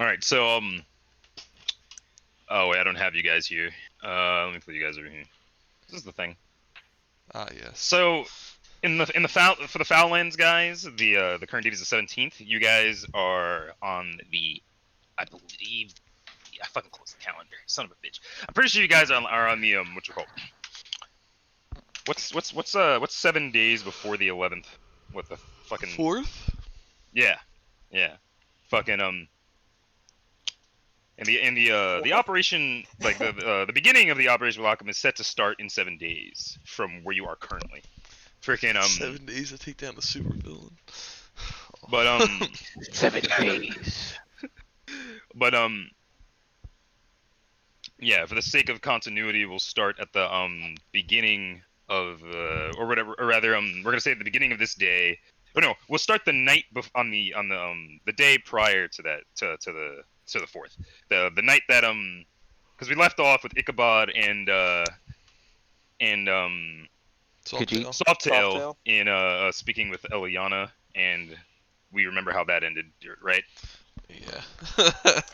All right, so oh wait, I don't have you guys here. Let me put you guys over here. This is the thing. Ah, yes. So, in the for the Foullands guys, the current date is the 17th. You guys are on the, I believe, I fucking closed the calendar. Son of a bitch. I'm pretty sure you guys are on the what you call. What's 7 days before the 11th? What the fucking 4th? yeah, yeah, fucking and the operation, like the beginning of the Operation Lockham is set to start in 7 days from where you are currently. Freaking 7 days to take down the supervillain. But 7 days. but yeah, for the sake of continuity, we'll start at the beginning of or whatever, or rather we're gonna say at the beginning of this day. But no, we'll start the night on the day prior to that to the 4th. The night that because we left off with Ichabod and Softail. Softail in speaking with Eliana, and we remember how that ended, right? Yeah.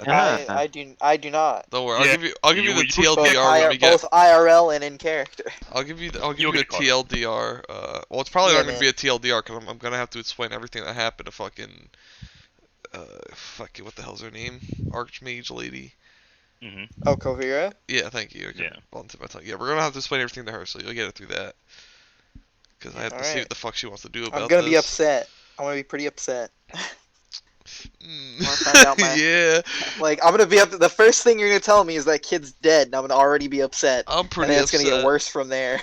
I do not. Don't worry, Yeah, I'll give you the Both, TLDR when we get. both IRL and in character. I'll give you You'll a get caught up. TLDR. Well, it's probably Yeah, not gonna be a TLDR because I'm gonna have to explain everything that happened to fucking what the hell's her name? Archmage lady. Mm-hmm. Oh, Kovira? Yeah, thank you. Okay. Yeah. Yeah, we're gonna have to explain everything to her, so you'll get it through that. Because I have to see Alright. what the fuck she wants to do about I'm gonna this. be upset. I'm gonna be pretty upset. Mm. Wanna find out my- Yeah. Like, I'm gonna be up. The first thing you're gonna tell me is that kid's dead, and I'm gonna already be upset. I'm pretty And then it's upset. gonna get worse from there.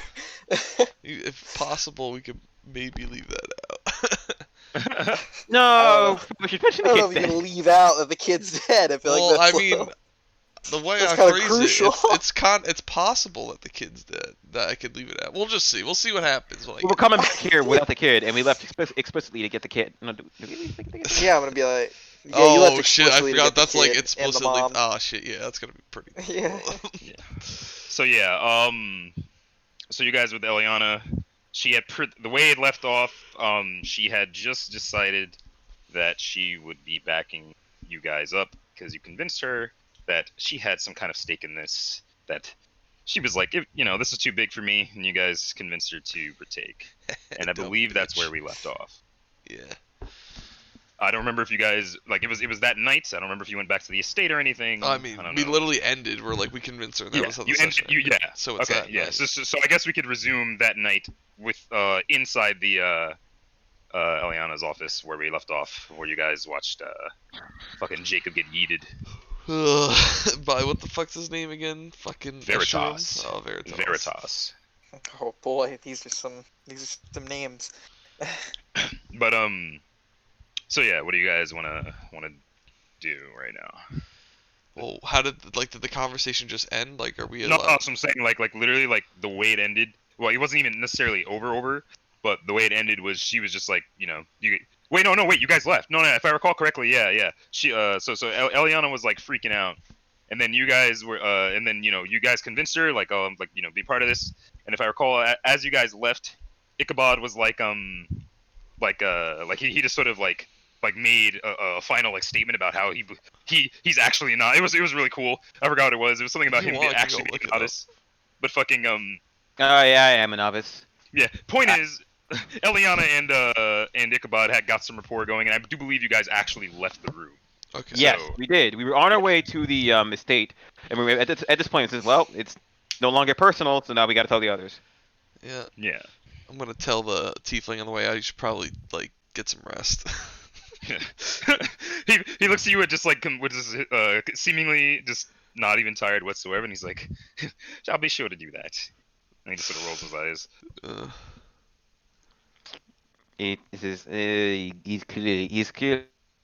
If possible, we could maybe leave that out. No, we should mention I the don't know if kid you can dead. leave out that the kid's dead. I feel Well, like that's I mean, the way That's I kinda phrase crucial. it's possible that the kid's dead. That I could leave it at. We'll just see. We'll see what happens. When I We're get coming back here without the kid, and we left explicitly to get the kid. No, do we leave the kid? Yeah, I'm gonna be like, yeah, Oh you left shit! I explicitly to forgot get the that's like kid and the explicitly. mom. Oh shit! Yeah, that's gonna be pretty. Cool. Yeah. Yeah. So yeah, so you guys with Eliana, she had the way it left off. She had just decided that she would be backing you guys up because you convinced her that she had some kind of stake in this. That she was like, this is too big for me, and you guys convinced her to partake. And I Dumb believe that's bitch. where we left off. Yeah. I don't remember if you guys it was that night. I don't remember if you went back to the estate or anything. I mean, we literally ended. We're like, we convinced her. And that was how the session ended. Yeah. So it's okay. that Yeah. night. So I guess we could resume that night with inside the Eliana's office where we left off, where you guys watched fucking Jacob get yeeted. By what the fuck's his name again? Fucking Veritas. Oh, Veritas. Veritas. Oh boy, these are some names. But so yeah, what do you guys wanna do right now? Well, how did the conversation just end? Like, are we? No, that's what I'm saying. Like literally, like the way it ended. Well, it wasn't even necessarily over, but the way it ended was she was just like, you wait, no, wait, you guys left. No, if I recall correctly, yeah. She, so Eliana was like freaking out, and then you guys were, and then you guys convinced her like, be part of this. And if I recall, as you guys left, Ichabod was like, he just sort of like made a final like statement about how he's actually not. It was really cool. I forgot what it was. It was something about him actually being a novice. But fucking Oh yeah, I am a novice. Yeah. Point is, Eliana and Ichabod got some rapport going, and I do believe you guys actually left the room. Okay. Yes, we did. We were on our way to the estate, and we were at this point. It says, "Well, it's no longer personal, so now we got to tell the others." Yeah. Yeah. I'm gonna tell the tiefling on the way out. You should probably get some rest. he looks at you at just like seemingly just not even tired whatsoever, and he's like, "I'll be sure to do that." And he just sort of rolls his eyes. He's clearly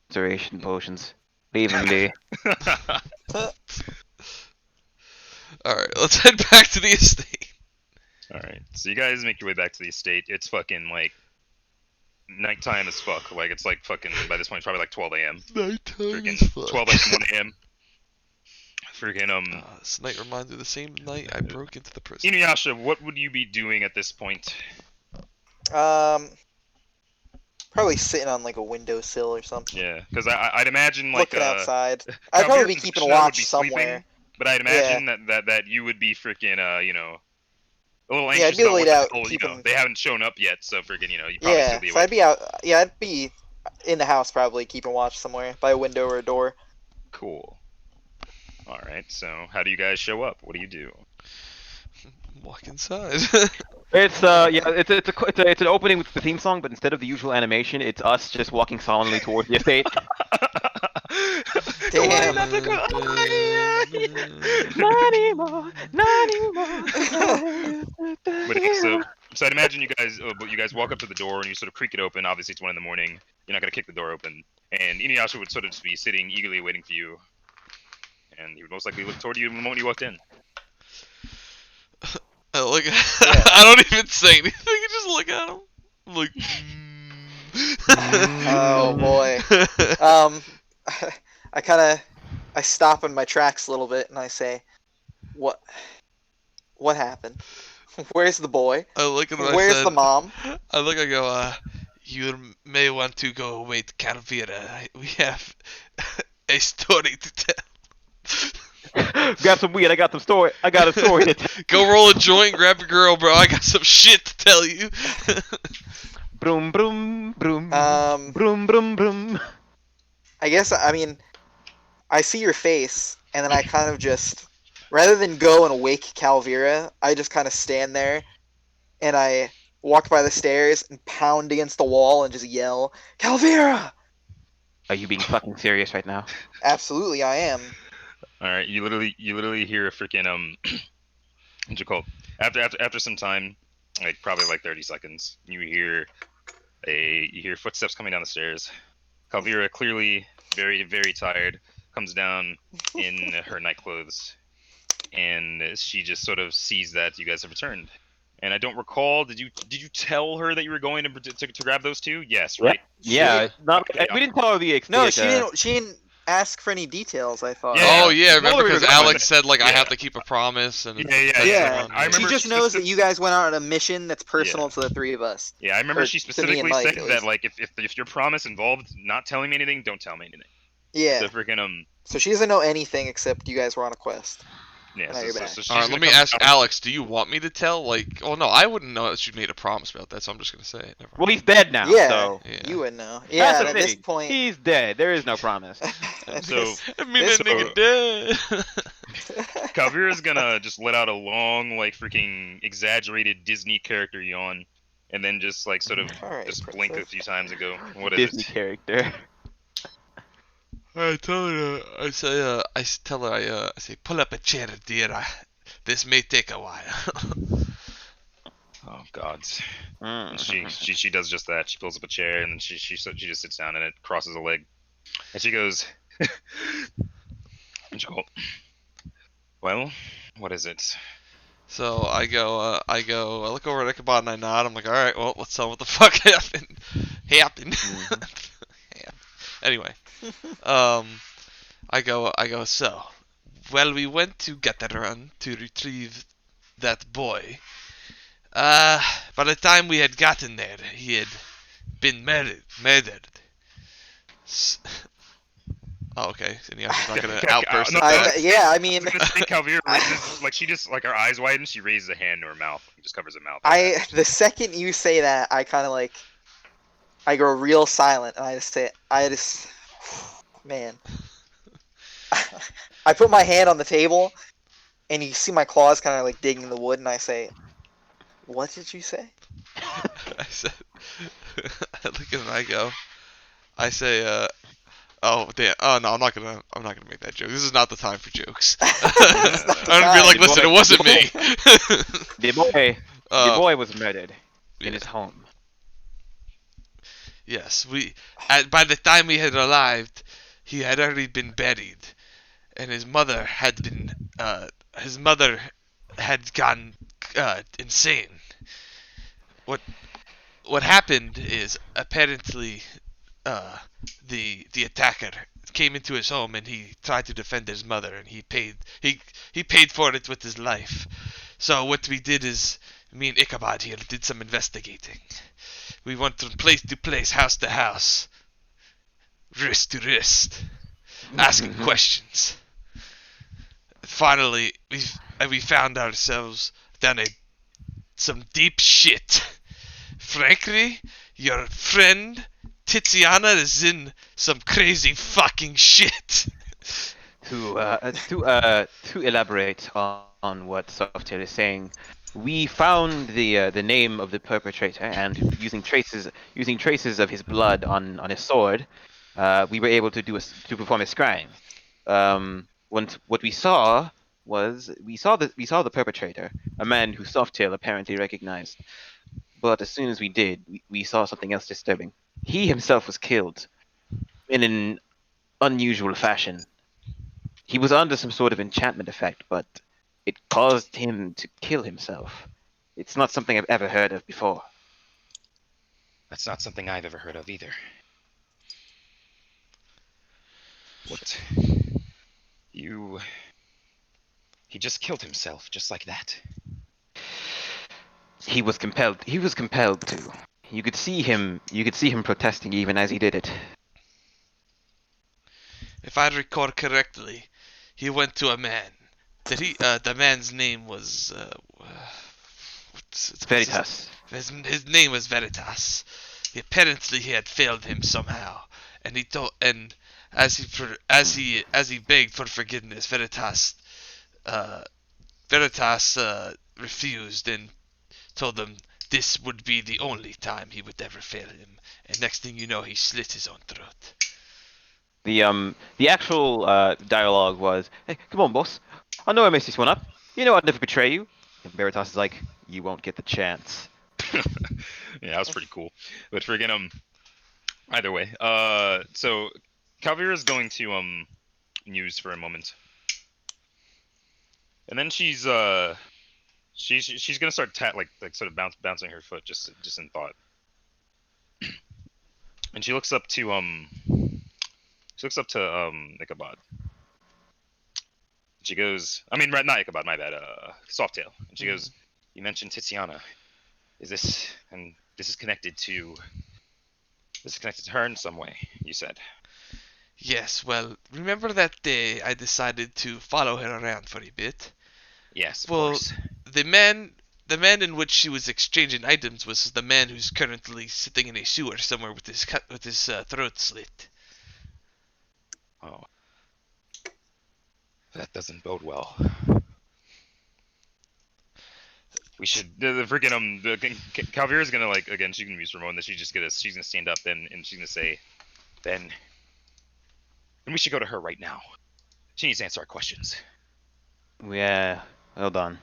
restoration potions. Leave him be. All right, let's head back to the estate. All right, so you guys make your way back to the estate. It's fucking like nighttime as fuck. Like it's like fucking by this point it's probably like 12 a.m. Nighttime as Freaking fuck. 12 a.m. 1 a.m. Freaking This night reminds me of the same night I broke into the prison. Inuyasha, what would you be doing at this point? Probably sitting on like a windowsill or something. Yeah, because I'd imagine like Looking outside. I'd probably be keeping Ashterra would watch be somewhere. sleeping, but I'd Yeah. imagine that you would be freaking a little Yeah, I'd anxious be about laid what the out hell keeping. they haven't shown up yet, so freaking you'd probably still Yeah, be so I'd awake. be out. Yeah, I'd be in the house probably keeping watch somewhere by a window or a door. Cool. All right, so how do you guys show up? What do you do? Walk inside. It's it's an opening with the theme song, but instead of the usual animation, it's us just walking solemnly towards the estate. Damn. Not anymore, not anymore. But yeah, so I'd imagine you guys walk up to the door and you sort of creak it open. Obviously, it's 1 in the morning. You're not gonna kick the door open, and Inuyasha would sort of just be sitting eagerly waiting for you, and he would most likely look toward you the moment you walked in. I look. Yeah. I don't even say anything. I just look at him. I'm like. Oh boy. I stop in my tracks a little bit and I say, What happened? Where's the boy? I look at him. Where's the mom? I look. I go. You may want to go away to Calvira. We have a story to tell. Grab some weed. I got a story to tell. Go roll a joint, grab your girl, bro. I got some shit to tell you. Broom, broom, broom. Broom, broom, broom. I guess, I mean, I see your face, and then I kind of just, rather than go and wake Calvira, I just kind of stand there, and I walk by the stairs and pound against the wall and just yell, Calvira! Are you being fucking serious right now? Absolutely, I am. All right, you literally hear a freaking what's it called? After some time, like probably like 30 seconds, you hear footsteps coming down the stairs. Calvira, clearly very very tired, comes down in her night clothes, and she just sort of sees that you guys have returned. And I don't recall. Did you tell her that you were going to grab those two? Yes, right. Yeah. Okay, We didn't tell her the No, extent. she didn't ask for any details, I thought. Yeah. Oh yeah, remember Well, because we were Alex said like I Yeah. have to keep a promise and Yeah. I remember She just knows that you guys went out on a mission that's personal to the three of us. Yeah, I remember Or she to me and specifically Mike, said at that least. like if your promise involved not telling me anything, don't tell me anything. Yeah. So freaking So she doesn't know anything except you guys were on a quest. yeah. Now you're back. she's All right, gonna let me come ask down- Alex. Do you want me to tell? Like, oh no, I wouldn't know that she made a promise about that, so I'm just gonna say it. Never Well, mind. he's dead now. Yeah. So. Yeah. You would know. That's Yeah, the and at this thing. point... He's dead. There is no promise. at So- this- I mean This- that nigga dead. Kavira's gonna just let out a long, like freaking exaggerated Disney character yawn, and then just like sort of Alright, just blink a princess. few times and go, "What is Disney it?" character. I tell her. I say. I tell her. I say, pull up a chair, dear. This may take a while. Oh God. Mm. And she does just that. She pulls up a chair and then she just sits down and it crosses a leg, and she goes, and she goes, "Well, what is it?" So I look over at Ichabod and I nod. I'm like, all right, well, let's tell what the fuck happened. Anyway, I go. So, well, we went to Gattaran to retrieve that boy. By the time we had gotten there, he had been murdered. Oh, okay. And Yasha's not gonna outburst. No, at that. yeah, I mean... I was gonna say Calvira raises, like she just like her eyes widen, she raises a hand to her mouth, and just covers her mouth. The second you say that, I kind of like... I go real silent, and I just... Man. I put my hand on the table, and you see my claws kind of like digging the wood, and I say, "What did you say?" I said, I look at him and I go, I say, oh damn, oh no, I'm not gonna make that joke. This is not the time for jokes. I'm gonna be like, time. listen, it wasn't me. The boy was murdered in his home. Yes, by the time we had arrived, he had already been buried, and his mother had gone insane. What happened is apparently the attacker came into his home and he tried to defend his mother, and he paid for it with his life. So what we did is, me and Ichabod here did some investigating. We went from place to place, house to house, wrist to wrist, asking questions. Finally, we found ourselves down some deep shit. Frankly, your friend Tiziana is in some crazy fucking shit. To elaborate on what Softail is saying, we found the name of the perpetrator, and using traces of his blood on his sword, we were able to perform a scrying. What we saw was we saw the perpetrator, a man who Softail apparently recognized. But as soon as we did, we saw something else disturbing. He himself was killed in an unusual fashion. He was under some sort of enchantment effect, but it caused him to kill himself. It's not something I've ever heard of before. That's not something I've ever heard of either. What? He just killed himself, just like that. He was compelled to. You could see him protesting even as he did it. If I recall correctly, he went to a man. The man's name was Veritas. His name was Veritas. Apparently he had failed him somehow, and as he begged for forgiveness, Veritas refused and told them this would be the only time he would ever fail him. And next thing you know, he slit his own throat. The actual dialogue was, "Hey, come on, boss. I know I messed this one up. You know I'd never betray you." And Veritas is like, "You won't get the chance." Yeah, that was pretty cool. But friggin' either way. So Calvira is going to muse for a moment. And then she's gonna start sort of bouncing her foot just in thought. And she looks up to Ichabod. She goes, not Ichabod, my bad, Softail. And she goes, "You mentioned Tiziana. This is connected to her in some way, you said." Yes, well, remember that day I decided to follow her around for a bit? Yes, of course. The man in which she was exchanging items was the man who's currently sitting in a sewer somewhere with his throat slit. Oh, that doesn't bode well. We should the freaking Calvira's gonna again. She's gonna use Ramon. That she's gonna stand up and she's gonna say, then we should go to her right now. She needs to answer our questions. Yeah, hold on.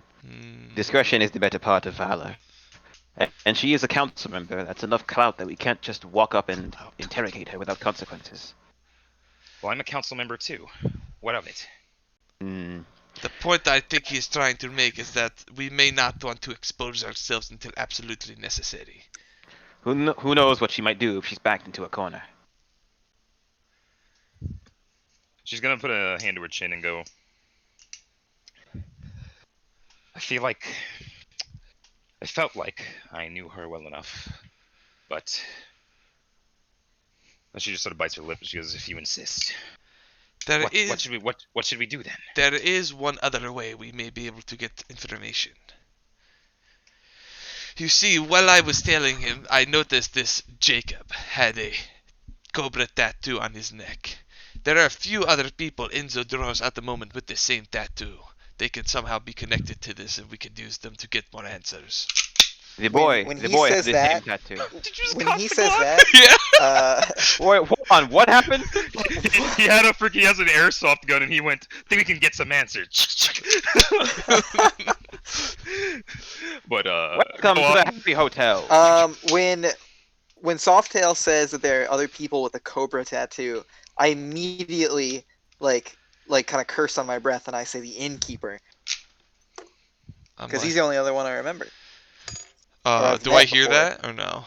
Discretion is the better part of valor. And she is a council member. That's enough clout that we can't just walk up and interrogate her without consequences. Well, I'm a council member too. What of it? The point I think he's trying to make is that we may not want to expose ourselves until absolutely necessary. Who knows what she might do if she's backed into a corner. She's gonna put a hand to her chin and go, I felt like I knew her well enough, but then she just sort of bites her lip and she goes, "If you insist." What should we do then? There is one other way we may be able to get information. You see, while I was telling him, I noticed this Jacob had a cobra tattoo on his neck. There are a few other people in Zodros at the moment with the same tattoo. They could somehow be connected to this, and we could use them to get more answers. The boy has the same tattoo. When he says that, Wait, hold on, what happened? he has an airsoft gun and he went, I think we can get some answers. But Welcome to the Happy Hotel. when Softail says that there are other people with a cobra tattoo, I immediately like kind of curse on my breath and I say the innkeeper, because he's the only other one I remember. Do I hear that or no?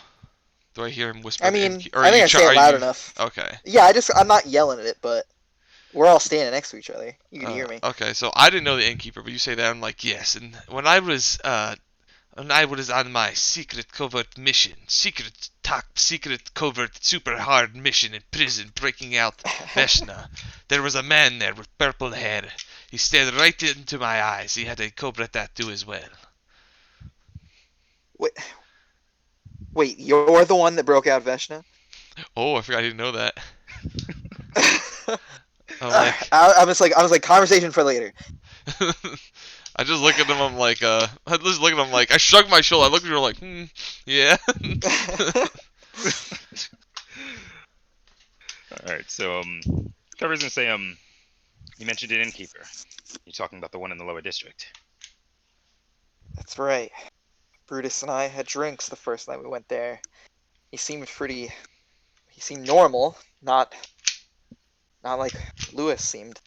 Do I hear him whisper? I mean, I think I say it loud enough. Okay. Yeah, I'm not yelling at it, but we're all standing next to each other. You can hear me. Okay, so I didn't know the innkeeper, but you say that, I'm like, yes. And when I was on my secret covert mission, secret top secret covert super hard mission in prison breaking out Veshna. There was a man there with purple hair. He stared right into my eyes. He had a cobra tattoo as well. Wait, wait, you're the one that broke out Veshna? Oh, I forgot I didn't know that. I'm I, like, I was like, conversation for later. I just look at him. I'm like, I just look at him like, I shrug my shoulder. I look at her like, yeah. All right. So Cover's gonna say you mentioned an innkeeper. You're talking about the one in the lower district. That's right. Brutus and I had drinks the first night we went there. He seemed normal, not like Lewis seemed.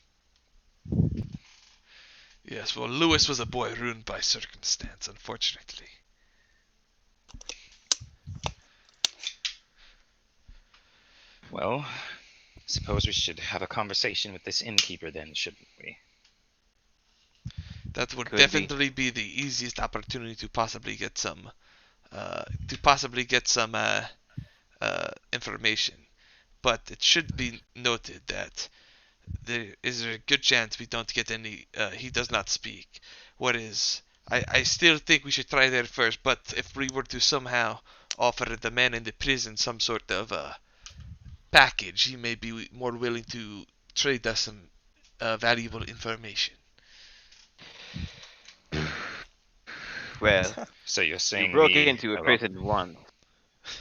Yes, well, Lewis was a boy ruined by circumstance, unfortunately. Well, suppose we should have a conversation with this innkeeper then, shouldn't we? That would Could definitely be the easiest opportunity to possibly get some, information. But it should be noted that there is a good chance we don't get any. He does not speak. What is? I still think we should try there first. But if we were to somehow offer the man in the prison some sort of package, he may be more willing to trade us some valuable information. Well, So you're you saying broke we... into a Hello? prison once.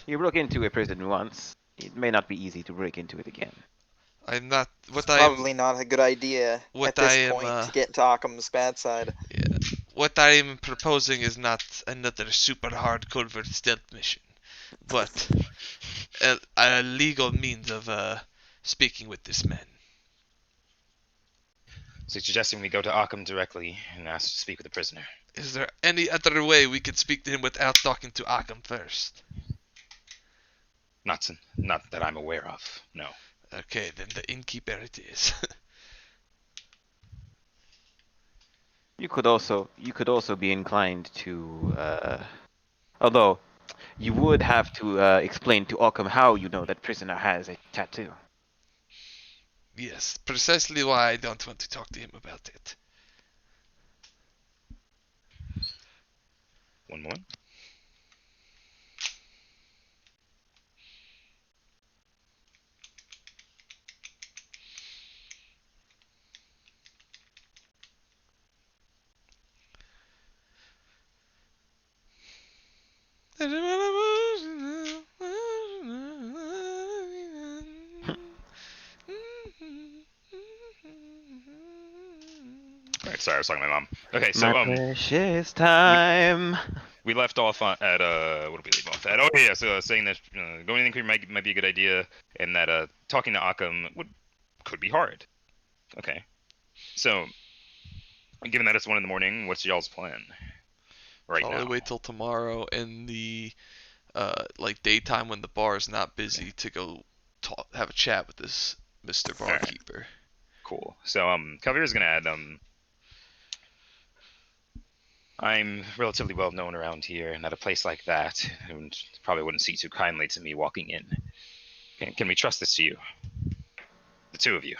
You broke into a prison once. It may not be easy to break into it again. I'm not. It's probably not a good idea What at this I am, point to get into Occam's bad side. Yeah. What I am proposing is not another super hard covert stealth mission, but a legal means of speaking with this man. So you're suggesting we go to Occam directly and ask to speak with the prisoner? Is there any other way we could speak to him without talking to Occam first? Not that I'm aware of. No. Okay, then the innkeeper it is. You could also be inclined to, although you would have to explain to Occam how you know that prisoner has a tattoo. Yes, precisely why I don't want to talk to him about it. One more. Alright, sorry, I was talking to my mom. Okay, so My precious time. we left off at what did we leave off at? Oh yeah, so saying that going in might be a good idea, and that talking to Occam could be hard. Okay, so given that it's 1 in the morning, what's y'all's plan right Probably now? wait till tomorrow in the like daytime when the bar is not busy to go have a chat with this Mr. Alright. Barkeeper. Cool. So Calvira's gonna add I'm relatively well known around here, and at a place like that, and probably wouldn't see too kindly to me walking in. Can we trust this to you? The two of you.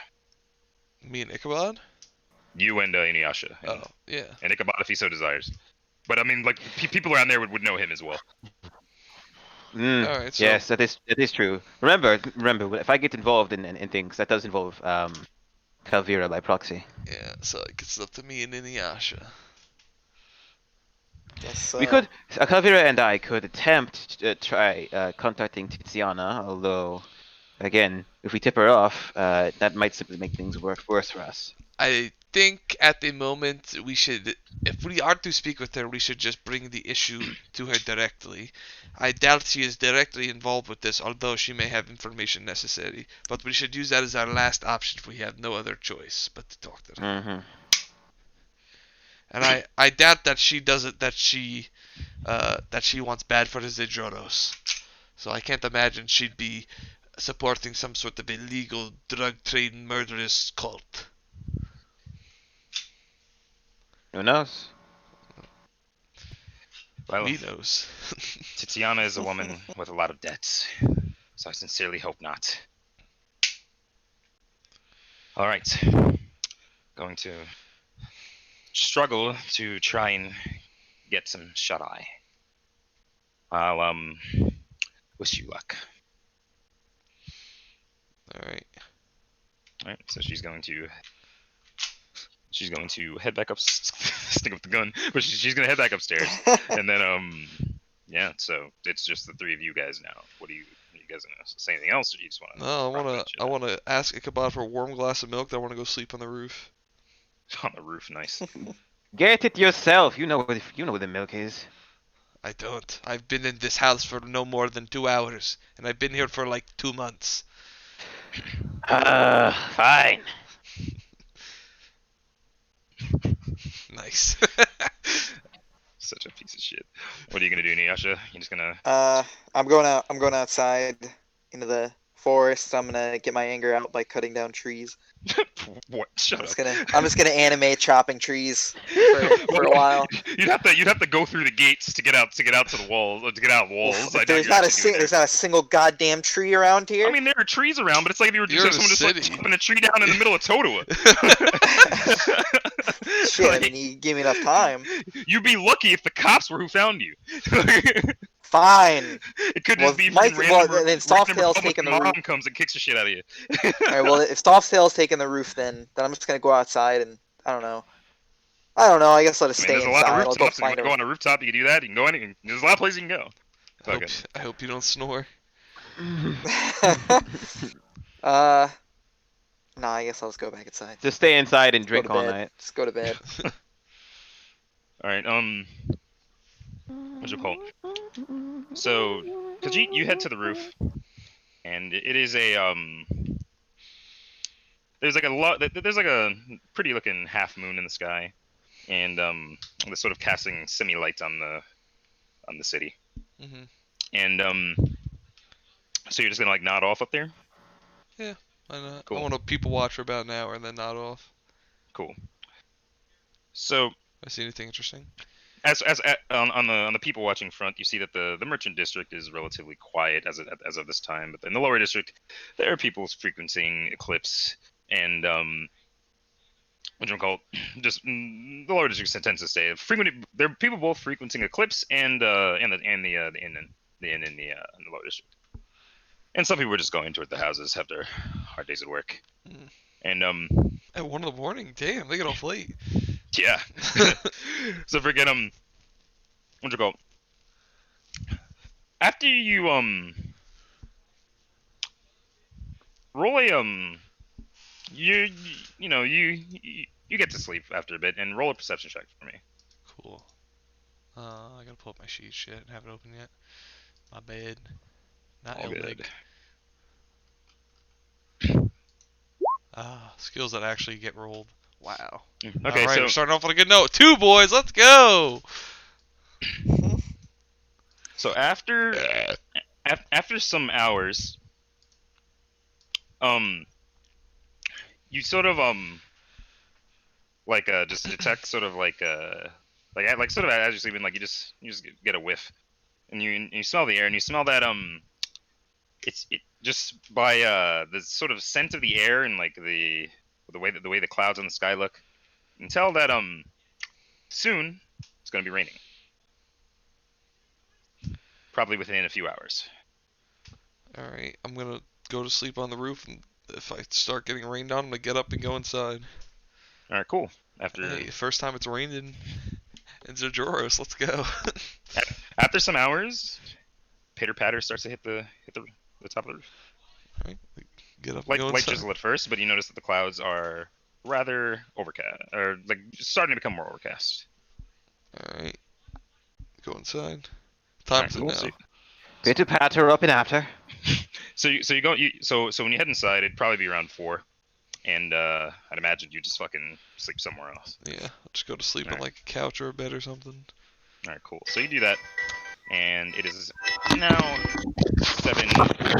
Me and Ichabod? You and Inuyasha. Oh, yeah. And Ichabod if he so desires. But I mean, like, people around there would know him as well. Alright, so Yes, that is true. Remember, if I get involved in things, that does involve Calvira by proxy. yeah, so it's up to me and Inuyasha. Guess We could, Calvira and I could attempt to try contacting Tiziana, although, again, if we tip her off, that might simply make things worse for us. I think at the moment we should, if we are to speak with her, we should just bring the issue to her directly. I doubt she is directly involved with this, although she may have information necessary. But we should use that as our last option if we have no other choice but to talk to her. Mm-hmm. And I doubt that she does it, that she wants bad for the Zedroros. So I can't imagine she'd be supporting some sort of illegal drug trade murderous cult. Who knows? Well, He knows. Tiziana is a woman with a lot of debts, so I sincerely hope not. All right, going to struggle to try and get some shut eye. I'll wish you luck. All right. All right, so she's going to head back up. Stick with the gun, but she's gonna head back upstairs, and then yeah. So it's just the three of you guys now. Are you guys gonna say anything else, or do you just want to? No, I wanna ask Ichabod for a warm glass of milk. Then I wanna go sleep on the roof. On the roof, nice. Get it yourself. You know where the milk is. I don't. I've been in this house for no more than 2 hours, and I've been here for like 2 months. Fine. Nice. Such a piece of shit. What are you gonna do, Nyasha? You just gonna? I'm going outside into the forest. I'm gonna get my anger out by cutting down trees. What? Shut up. I'm just gonna animate chopping trees for a while. You'd have to go through the gates to get out to the walls, to get out walls. There's not a single goddamn tree around here. I mean, there are trees around, but it's like if you were You're in someone a just like city. chopping a tree down in the middle of Totowa. Shit, I Like, mean, you give me enough time. You'd be lucky if the cops were who found you. Fine. It could Well, just be Mike- from well, random, then Soft Tail's Republican taking the mom roof. comes and kicks the shit out of you. Alright, well, if Softtail's taking the roof, then I'm just gonna go outside and I don't know. I guess let it I mean, stay there's a lot of inside. I'll go rooftops. If you find want to go on a rooftop, you can do that. You can go any. There's a lot of places you can go. Fuck it. I hope you don't snore. Nah, I guess I'll just go back inside. Just stay inside and Go drink to all bed. night. Just go to bed. All right. What's it called? So, cause you head to the roof, and it is a There's like a pretty looking half moon in the sky, and they're sort of casting semi light on the city. Mhm. And so you're just gonna like nod off up there. Why not? Cool. I want to people watch for about an hour and then nod off. Cool. So I see anything interesting? as on the people watching front, you see that the merchant district is relatively quiet as of this time, but in the lower district, there are people frequenting Eclipse and what do you call it? Just the lower district tends to say there are people both frequenting Eclipse and the inn in the lower district, and some people are just going toward the houses after hard days at work, Mm. and At 1 in the morning? Damn, they get off late. yeah. So forget what you call it? After you roll a you get to sleep after a bit and roll a perception check for me. Cool. I gotta pull up my sheet. Shit, I haven't opened yet. My bad. Not All Eldig. good. Skills that actually get rolled. Wow. Okay, Alright, so we're starting off on a good note. 2 boys, let's go! so after some hours, you sort of just detect sort of like sort of as you're sleeping, like you just get a whiff, and you smell the air, and you smell that it just by the sort of scent of the air and like the way the clouds in the sky look, you can tell that soon it's gonna be raining, probably within a few hours. Alright, I'm gonna go to sleep on the roof, and if I start getting rained on, I'm gonna get up and go inside. All right, cool. After Hey, first time it's rained in Zajoros, let's go. after some hours, pitter patter starts to hit the top of the roof. Alright, get up and Light go inside. drizzle at first, but you notice that the clouds are rather overcast, or like starting to become more overcast. Alright, go inside. Time's Alright, it cool. now. Pitter patter up and after. So when you head inside, it'd probably be around 4, and I'd imagine you just fucking sleep somewhere else. Yeah, I'll just go to sleep on Alright. like a couch or a bed or something. All right, cool. So you do that, and it is now 7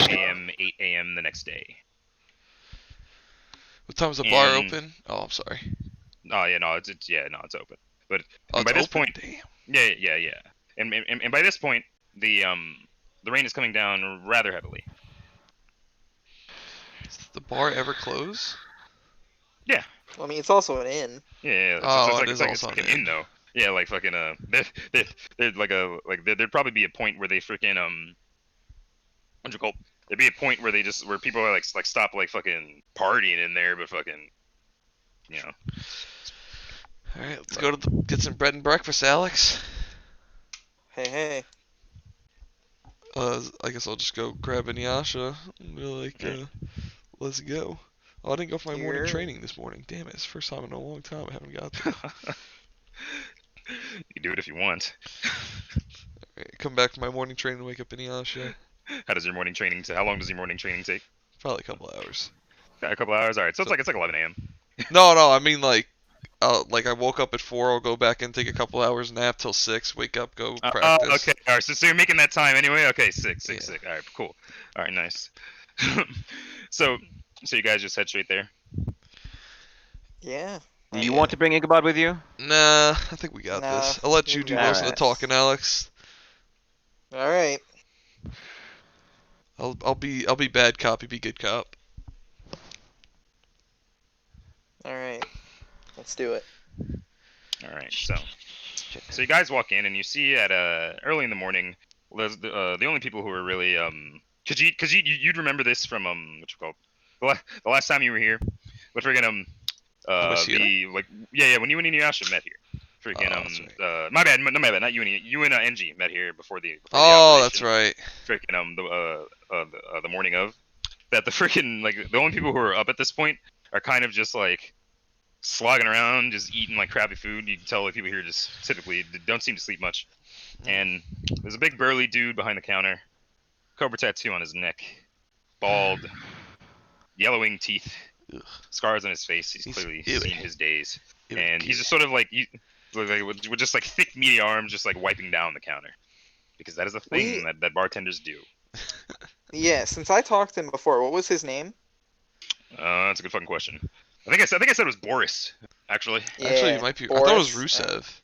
a.m., 8 a.m. the next day. What time's the bar And- open? Oh, I'm sorry. Oh yeah, no, it's open. But Oh, by it's this open? point, Damn. yeah. and by this point, the rain is coming down rather heavily. Does the bar ever close? Yeah, I mean, it's also an inn. yeah. Oh, it It's is like it's also like an an inn inn. though. Yeah, like fucking there'd like there'd probably be a point where they freaking what's it called? There'd be a point where where people are like stop like fucking partying in there, but fucking you know. All right, let's go to get some bread and breakfast, Alex. Hey. I guess I'll just go grab Inyasha and be like, Yeah. let's go. Oh, I didn't go for my morning Here. training this morning. Damn it, it's the first time in a long time I haven't got to. You can do it if you want. Alright, come back from my morning training and wake up Inyasha. How does your morning training? How long does your morning training take? Probably a couple hours. A couple hours. All right, so it's like 11 a.m. No, I mean like I woke up at 4, I'll go back and take a couple hours nap till 6, wake up, go practice. Oh, okay. All right. So you're making that time anyway. Okay, six. Yeah. All right, cool. All right, nice. so you guys just head straight there. Yeah. Do you want to bring Ichabod with you? Nah, I think we got Nah, this. I'll let you we've do got most of the this. talking, Alex. All right. I'll be bad cop, you be good cop. All right. Let's do it. All right. So you guys walk in and you see at early in the morning. The only people who are really cause you'd remember this from what you call the last time you were here, but freaking I was here? yeah when you and Inuyasha met here. Freaking Oh, that's right. my bad, not you and NG met here before the Oh, operation. that's right. Freaking the morning of that the freaking like the only people who are up at this point are kind of just like slogging around, just eating like crappy food. You can tell like people here just typically don't seem to sleep much. And there's a big burly dude behind the counter, cobra tattoo on his neck, bald, yellowing teeth, Ugh. scars on his face. He's He's clearly ew. seen his days, Ew, and he's ew. just sort of like with just like thick meaty arms, just like wiping down the counter, because that is a thing that bartenders do. Yeah. Since I talked to him before, what was his name? That's a good fucking question. I think I said it was Boris, actually. Yeah. Actually, it might be. Boris. I thought it was Rusev.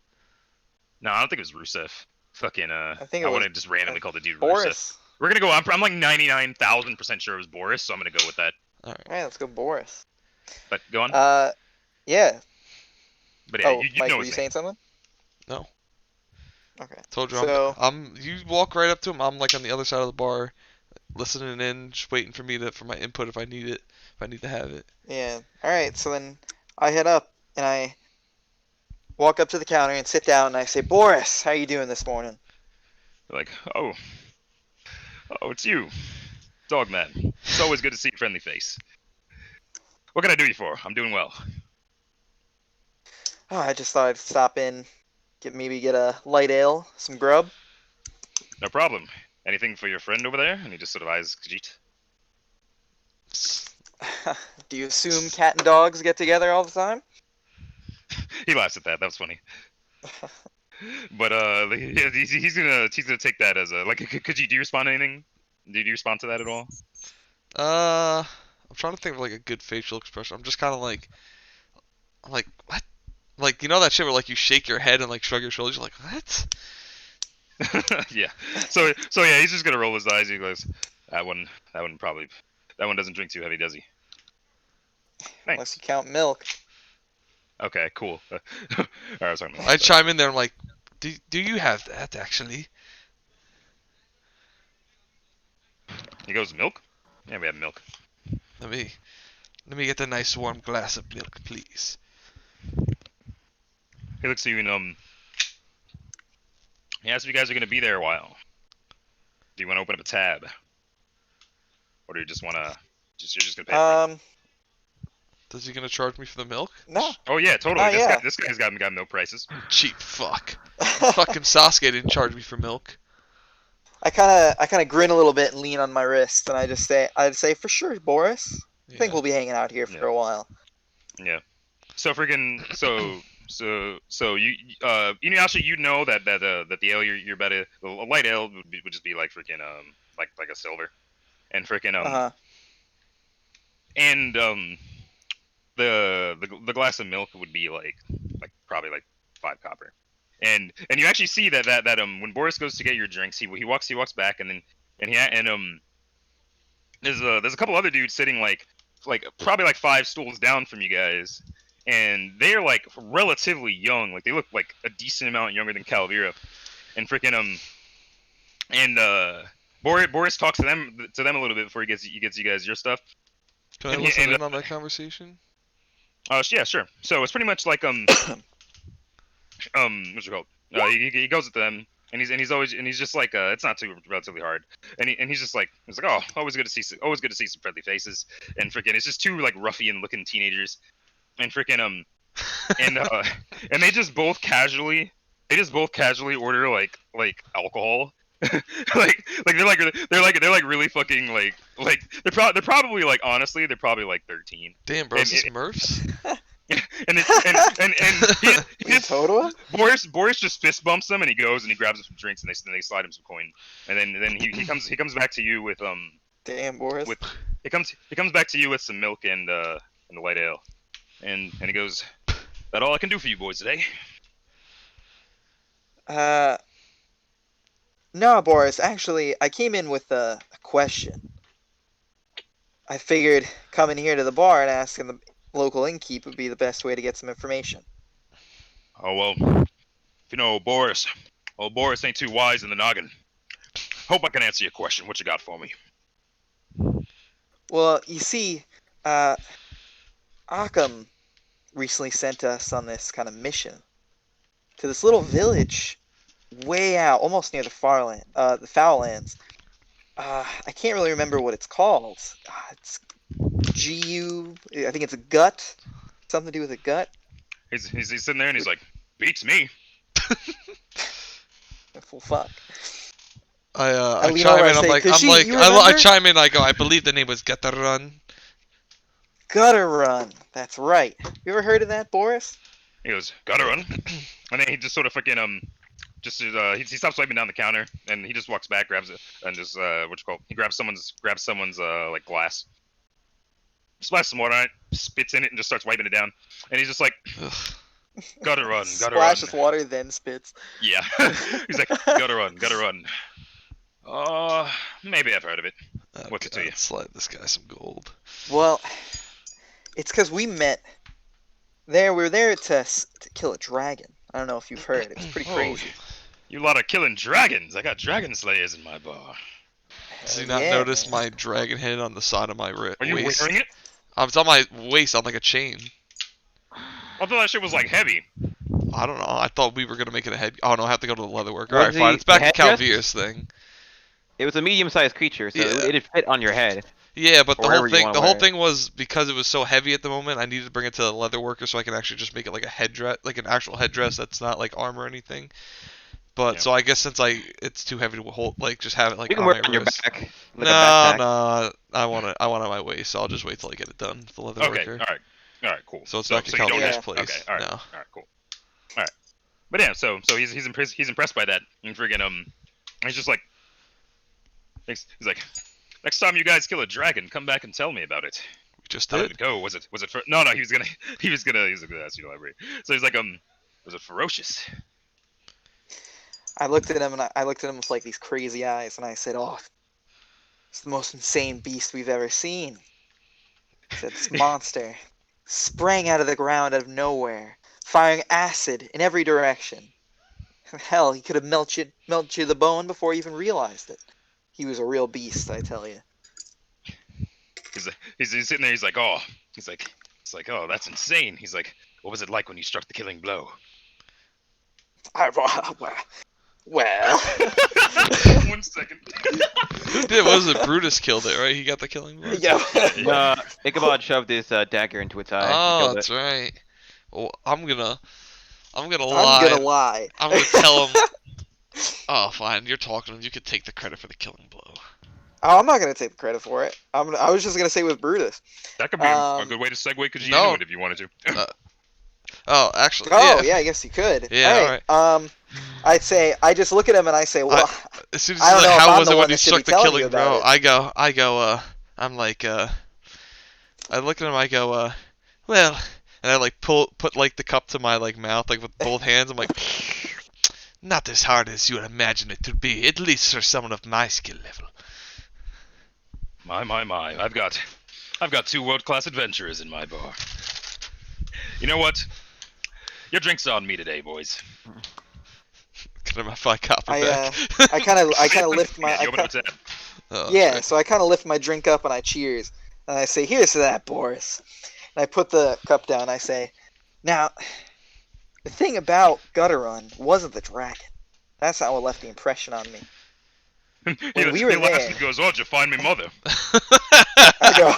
No, I don't think it was Rusev. Fucking I think I it was would have just randomly called the dude Rusev. Boris. We're gonna go. I'm like 99,000% sure it was Boris, so I'm gonna go with that. All right. All right. Let's go, Boris. But go on. Yeah. But yeah, Oh, you Mike, know were his you name. saying something? No. Okay. Told you So- I'm. You walk right up to him. I'm like on the other side of the bar, listening in, just waiting for my input if I need it, if I need to have it. Yeah. All right. So then I head up and I walk up to the counter and sit down and I say, Boris, how you doing this morning? They're like, oh, it's you, Dogman. It's always good to see your friendly face. What can I do you for? I'm doing well. Oh, I just thought I'd stop in, get a light ale, some grub. No problem. Anything for your friend over there? And he just sort of eyes Khajiit. Do you assume cat and dogs get together all the time? He laughs at that. That was funny. But he's gonna take that as a like. Khajiit, do you respond to anything? Did you respond to that at all? I'm trying to think of like a good facial expression. I'm just kind of like, I'm like, what? Like, you know that shit where like you shake your head and like shrug your shoulders. You're like, what? Yeah. So yeah, he's just gonna roll his eyes. He goes, that one doesn't drink too heavy, does he? Unless Thanks. you count milk. Okay, cool. Alright, I was talking about I chime in there. I'm like, do you have that actually? He goes, milk? Yeah, we have milk. Let me get the nice warm glass of milk, please. He looks at you and he asks if you guys are gonna be there a while. Do you want to open up a tab, or do you just wanna you're just gonna pay? For it? Is he gonna charge me for the milk? No. Oh yeah, totally. Oh, yeah. This guy's got milk prices. Cheap fuck. Fucking Sasuke didn't charge me for milk. I kind of grin a little bit and lean on my wrist, and I'd say for sure, Boris. I think we'll be hanging out here for a while. Yeah. So freaking so you Inuyasha, you know that the ale you're about to a light ale would just be like freaking like a silver, and freaking and the glass of milk would be like probably like 5 copper. And you actually see that when Boris goes to get your drinks, he walks back, and there's a couple other dudes sitting like probably like 5 stools down from you guys, and they're like relatively young. Like they look like a decent amount younger than Calvira, and freaking Boris talks to them a little bit before he gets you guys your stuff. Can I And listen in on that conversation? Yeah, sure. So it's pretty much like what's it called? He goes with them, and he's just like it's not too relatively hard, and he's just like oh, always good to see some friendly faces, and freaking it's just 2 like ruffian looking teenagers, and freaking and and they just both casually order like alcohol. they're like really fucking like they're probably like honestly they're probably like 13. Damn, bro, is this Murphs? And You total? Boris just fist bumps them, and he goes and he grabs him some drinks, and they slide him some coin, and then he comes back to you with Damn, Boris. he comes back to you with some milk and the light ale, and he goes, "That all I can do for you boys today?" No, Boris. Actually, I came in with a question. I figured coming here to the bar and asking the local innkeep would be the best way to get some information. Oh well, if you know Boris, Boris ain't too wise in the noggin. Hope I can answer your question. What you got for me? Well, you see, Occam recently sent us on this kind of mission to this little village way out, almost near the Foullands. I can't really remember what it's called. It's GU. I think it's a gut. Something to do with a gut. He's sitting there and he's like, "Beats me." Well, fuck. I lean chime over in. and say, I "Kashyyyk, you I remember?" chime in. I go. I believe the name was Getarun. Gutter Run. That's right. You ever heard of that, Boris? He goes, "Gotta run," and then he just sort of freaking he stops wiping down the counter, and he just walks back, grabs it, and just he grabs someone's like glass, splashes some water on it, spits in it, and just starts wiping it down, and he's just like, "Gotta run, gotta Splashes run." water, then spits. Yeah, he's like, "Gotta run, gotta run." Maybe I've heard of it. What's it to you? Slide this guy some gold. Well, it's because we met there. We were there to kill a dragon. I don't know if you've heard. It was pretty Oh, crazy. you lot of killing dragons. I got dragon slayers in my bar. Did you not Yeah, notice man. my dragon head on the side of my Are you waist? wearing it? It's on my waist on like a chain. I thought that shit was like heavy. I don't know. I thought we were gonna make it a head. Oh no, I have to go to the leatherworker. Was Alright, fine. the- It's back the to headdress? Calvia's thing. It was a medium-sized creature, so Yeah. it'd fit on your head. Yeah, but the Or whole wherever you thing, wanna the wear whole it. thing was because it was so heavy at the moment. I needed to bring it to the leatherworker so I can actually just make it like a headdress, like an actual headdress that's not like armor or anything. But Yeah. so I guess since it's too heavy to hold, like just have it like You can on wear my it on your wrist. back. Like a No, backpack. no, I want it on my waist. So I'll just wait till I get it done. The leatherworker. Okay, all right, cool. So it's back to you don't Calvia's have- place. Okay, all right, No. all right, cool. All right, but yeah, so he's impressed by that, and friggin' he's just like, he's like, next time you guys kill a dragon, come back and tell me about it. We just How did did. it go? Was it for? No, he was gonna ask you to elaborate. So he's like, was it ferocious? I looked at him and I looked at him with like these crazy eyes, and I said, "Oh, it's the most insane beast we've ever seen." I said, "This monster sprang out of the ground out of nowhere, firing acid in every direction. Hell, he could have melted you the bone before you even realized it. He was a real beast, I tell you." He's sitting there. He's like, oh, oh, that's insane. He's like, what was it like when you struck the killing blow? Well, 1 second. Who did? What was it? Brutus killed it, right? He got the killing blow. yeah. Ichabod shoved his dagger into its eye. and Oh, killed that's it. right. Well, I'm gonna I'm lie. gonna lie. I'm gonna tell him. Oh, fine. You're talking to him. You could take the credit for the killing blow. Oh, I'm not gonna take the credit for it. I was just gonna say it was Brutus. That could be a good way to segue Khajiit into it if you wanted to. Oh, actually. Oh, yeah. I guess you could. Yeah, Alright. I'd say I just look at him and I say, well, As soon as I he's don't like, know if how I'm was the it one when you that should be struck the telling you killing about blow? it. I'm like, I look at him, I go, well, and I like put like the cup to my like mouth, like with both hands. I'm like, Not as hard as you imagine it to be, at least for someone of my skill level. My. I've got 2 world-class adventurers in my bar. You know what? Your drink's on me today, boys. Can I find copper I back? I kind of lift my You open up to that. Oh, yeah. right. So I kind of lift my drink up and I cheers, and I say, "Here's to that, Boris." And I put the cup down. And I say, "Now, the thing about Gutter Run wasn't the dragon. That's not what left the impression on me. When we were he laughs there, and goes, "Oh, did you find me, mother?" I go,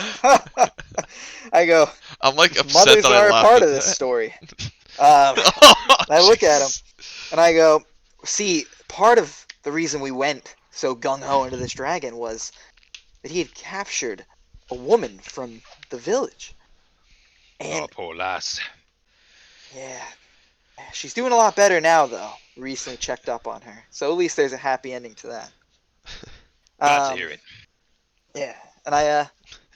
I go. I'm like upset Mothers that I are a laughed part at of this that. story. Oh, And I look at him Jesus. and I go, see, part of the reason we went so gung ho into this dragon was that he had captured a woman from the village. And Oh, poor lass. yeah, she's doing a lot better now, though. Recently checked up on her, so at least there's a happy ending to that. Glad to hear it. Yeah, and I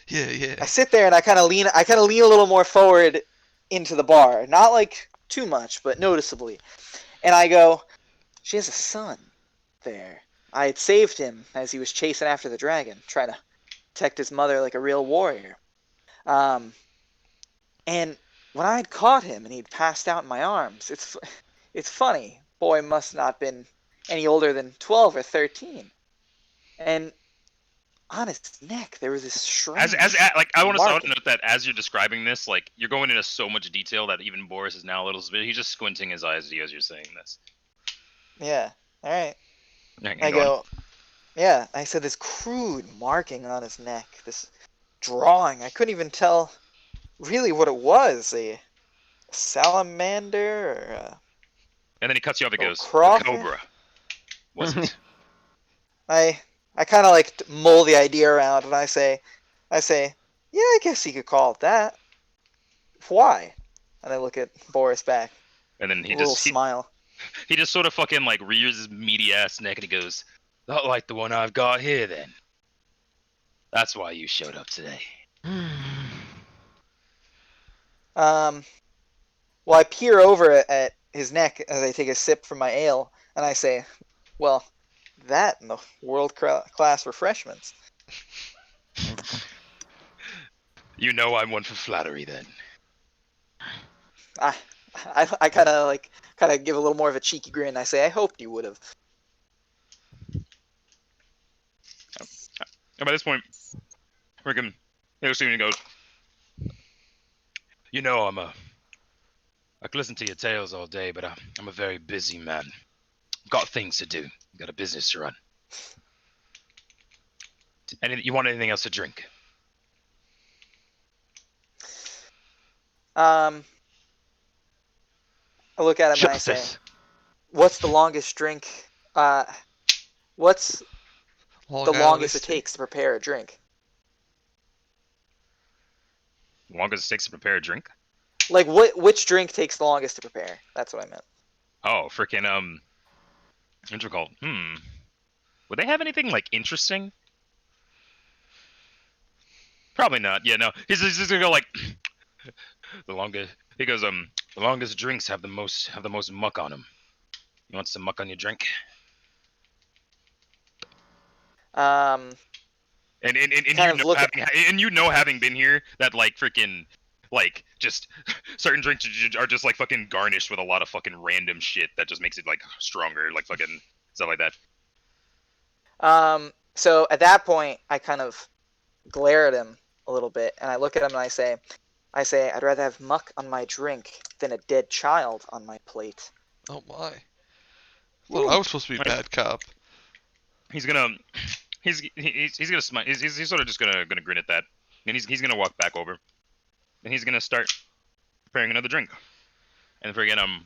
Yeah. sit there and I kind of lean a little more forward into the bar, not like too much, but noticeably. And I go, she has a son there. I had saved him as he was chasing after the dragon, trying to protect his mother like a real warrior. And when I had caught him and he'd passed out in my arms, it's funny. Boy must not have been any older than 12 or 13. And on his neck there was this strange Like I want to marking. note that as you're describing this, like you're going into so much detail that even Boris is now a little bit. He's just squinting his eyes as you're saying this. Yeah. All right. Yeah, I go, yeah. I said this crude marking on his neck, this drawing. I couldn't even tell really what it was. A salamander or and then he cuts you off and a goes, "The crawfish? cobra, was it?" I kind of like mull the idea around and I say, yeah, I guess you could call it that. Why? And I look at Boris back, And then a little smile. he just sort of fucking like rears his meaty ass neck and he goes, "Not like the one I've got here, then. That's why you showed up today." Well, I peer over at his neck as I take a sip from my ale, and I say, well, that and the world-class refreshments. You know I'm one for flattery, then. I kind of give a little more of a cheeky grin. I say, I hoped you would have. And by this point, freaking Steven goes, "You know I could listen to your tales all day, but I'm a very busy man. Got things to do. Got a business to run. You want anything else to drink?" I look at him and I say, Justice. what's the longest drink? What's Long the Island longest it iced tea. takes to prepare a drink? The longest it takes to prepare a drink? Like, which drink takes the longest to prepare? That's what I meant. Oh, freaking what's it called? Would they have anything like interesting? Probably not. Yeah, no. He's just gonna go like the longest. He goes, the longest drinks have the most muck on them. You want some muck on your drink? Um, And kind of look at. you know having been here that like freaking like just certain drinks are just like fucking garnished with a lot of fucking random shit that just makes it like stronger, like fucking stuff like that. So at that point, I kind of glare at him a little bit, and I look at him and I say, I'd rather have muck on my drink than a dead child on my plate. Oh my. Well, I was supposed to be bad cop. He's gonna gonna smile. He's sort of just gonna grin at that, and he's gonna walk back over, and he's gonna start preparing another drink, and freaking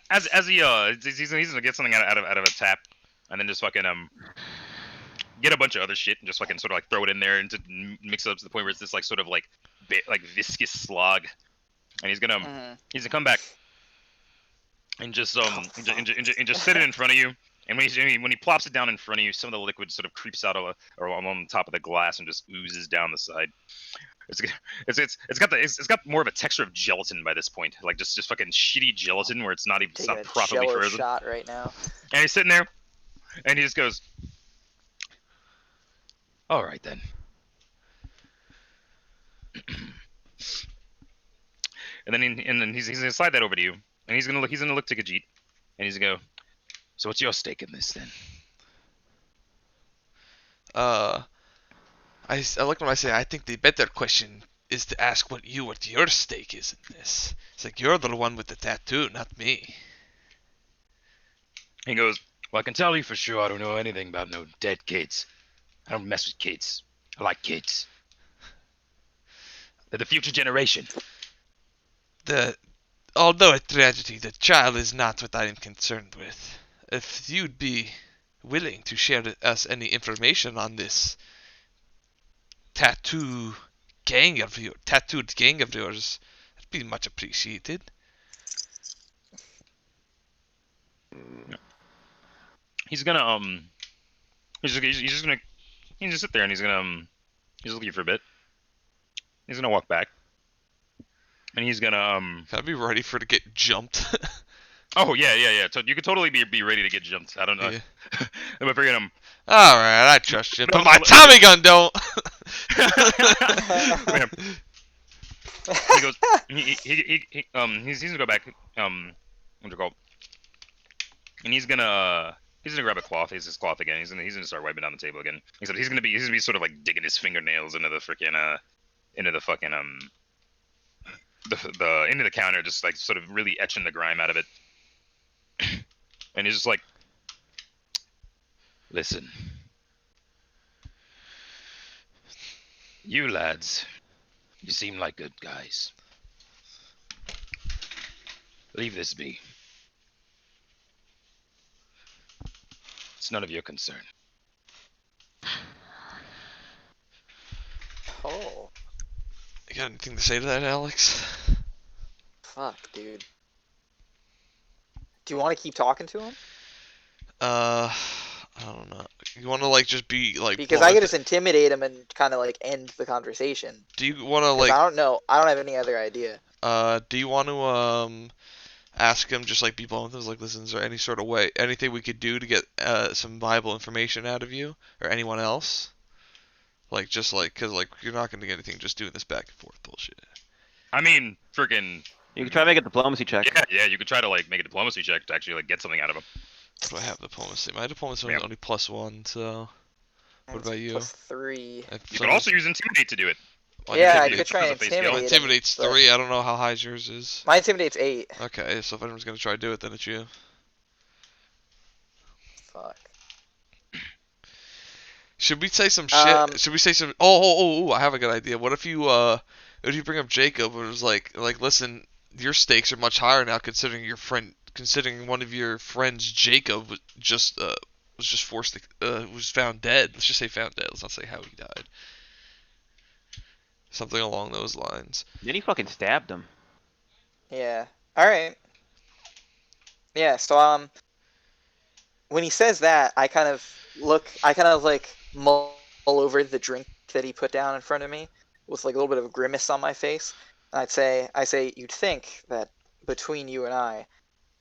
as he he's gonna get something out of a tap, and then just fucking get a bunch of other shit and just fucking sort of like throw it in there and to mix it up to the point where it's this like sort of like like viscous slog, and he's gonna come back and just and just sit it in front of you. And when he plops it down in front of you, some of the liquid sort of creeps out or along the top of the glass and just oozes down the side. It's got more of a texture of gelatin by this point, like just fucking shitty gelatin where it's not Taking a properly Jello frozen. shot right now. And he's sitting there, and he just goes, "All right then." And then he's gonna slide that over to you, and he's gonna look to Khajiit, and he's gonna go, "So what's your stake in this then?" I like when I say I think the better question is to ask what your stake is in this. It's like you're the one with the tattoo, not me. He goes, "Well, I can tell you for sure I don't know anything about no dead kids. I don't mess with kids. I like kids. They're the future generation." Although a tragedy, the child is not what I am concerned with. If you'd be willing to share us any information on this tattooed gang of yours, that'd be much appreciated. He's gonna he's just sit there and he's looking for a bit. He's gonna walk back, and he's gonna Can I be ready for to get jumped? Oh yeah. So you could totally be ready to get jumped. I don't know. Yeah. But forget him. All right, I trust you, No, but my no, Tommy gun don't. He goes. He's gonna go back. What's it called? And he's gonna grab a cloth. His cloth again. He's gonna start wiping down the table again. He said he's gonna be sort of like digging his fingernails into the freaking into the fucking the into the counter, just like sort of really etching the grime out of it. And he's just like, "Listen, you lads, you seem like good guys. Leave this be. It's none of your concern." Oh, You got anything to say to that, Alex? fuck, dude. Do you want to keep talking to him? I don't know. You want to like just be like Because I could just intimidate him and kind of like end the conversation. Do you want to 'Cause like? I don't know. I don't have any other idea. Do you want to ask him just like be blunt with him, like, listen, is there any sort of way, anything we could do to get some viable information out of you or anyone else? Like just like, cause like you're not gonna get anything just doing this back and forth bullshit. I mean, freaking. You can try to make a diplomacy check. Yeah. You could try to like make a diplomacy check to actually like get something out of him. Do I have diplomacy? My diplomacy Yeah. is only +1, so. What about you? +3. You could also use intimidate to do it. Yeah, I intimidate could try and is a face skill. intimidate him. Intimidate's but 3. I don't know how high yours is. My intimidate's 8. Okay, so if anyone's gonna try to do it, then it's you. Fuck. Should we say some shit? Should we say some? Oh! I have a good idea. What if you bring up Jacob and it was like, listen, your stakes are much higher now, considering one of your friends, Jacob, was just forced to, was found dead. Let's just say found dead. Let's not say how he died. Something along those lines. Then he fucking stabbed him. Yeah. Alright. Yeah, so, when he says that, I kind of like mull over the drink that he put down in front of me with like a little bit of a grimace on my face. And I say, you'd think that between you and I,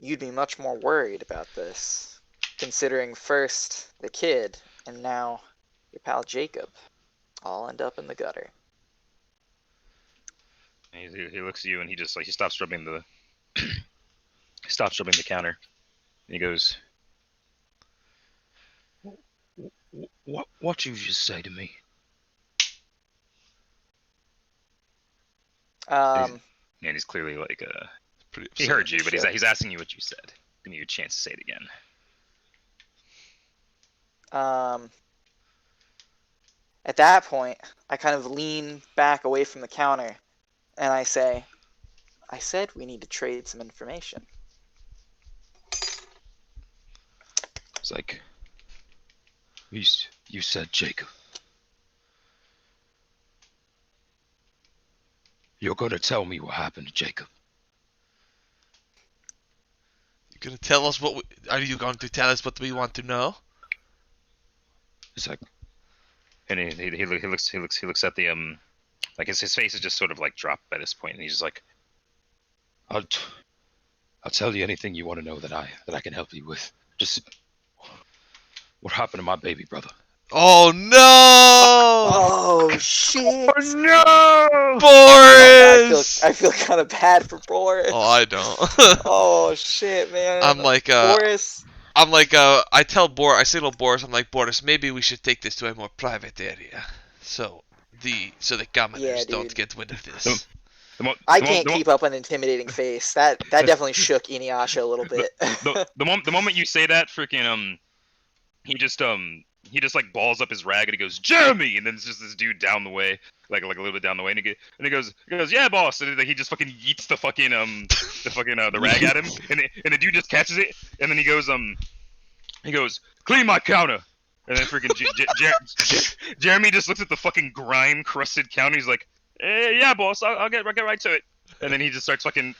you'd be much more worried about this, considering first the kid and now your pal Jacob all end up in the gutter. And he looks at you and he just like he stops rubbing the counter. And he goes, "What you just say to me?" And he's clearly like Pretty he upset. heard you, but he's asking you what you said. Giving you a chance to say it again. At that point, I kind of lean back away from the counter and I say, I said we need to trade some information. It's like, you said Jacob. You're gonna tell me what happened to Jacob. You're gonna tell us what? Are you going to tell us what we want to know? It's like, and he looks at the like his face is just sort of like dropped by this point, and he's just like, I'll tell you anything you want to know that I can help you with. Just what happened to my baby brother? Oh no! Oh shit! no! Boris! I feel kind of bad for Boris. Oh, I don't. Oh shit, man. I'm like, Boris. I tell Boris, I signal Boris, I'm like, Boris, maybe we should take this to a more private area, so the commoners Yeah, don't dude. get wind of this. I can't keep up an intimidating face. That definitely shook Inuyasha a little bit. The moment you say that, freaking he just like balls up his rag and he goes, Jeremy, and then it's just this dude down the way, like a little bit down the way, and he goes, yeah, boss, and then he just fucking yeets the fucking the rag at him, and the dude just catches it, and then he goes, clean my counter, and then freaking Jeremy just looks at the fucking grime crusted counter, he's like, yeah, boss, I'll get right to it, and then he just starts fucking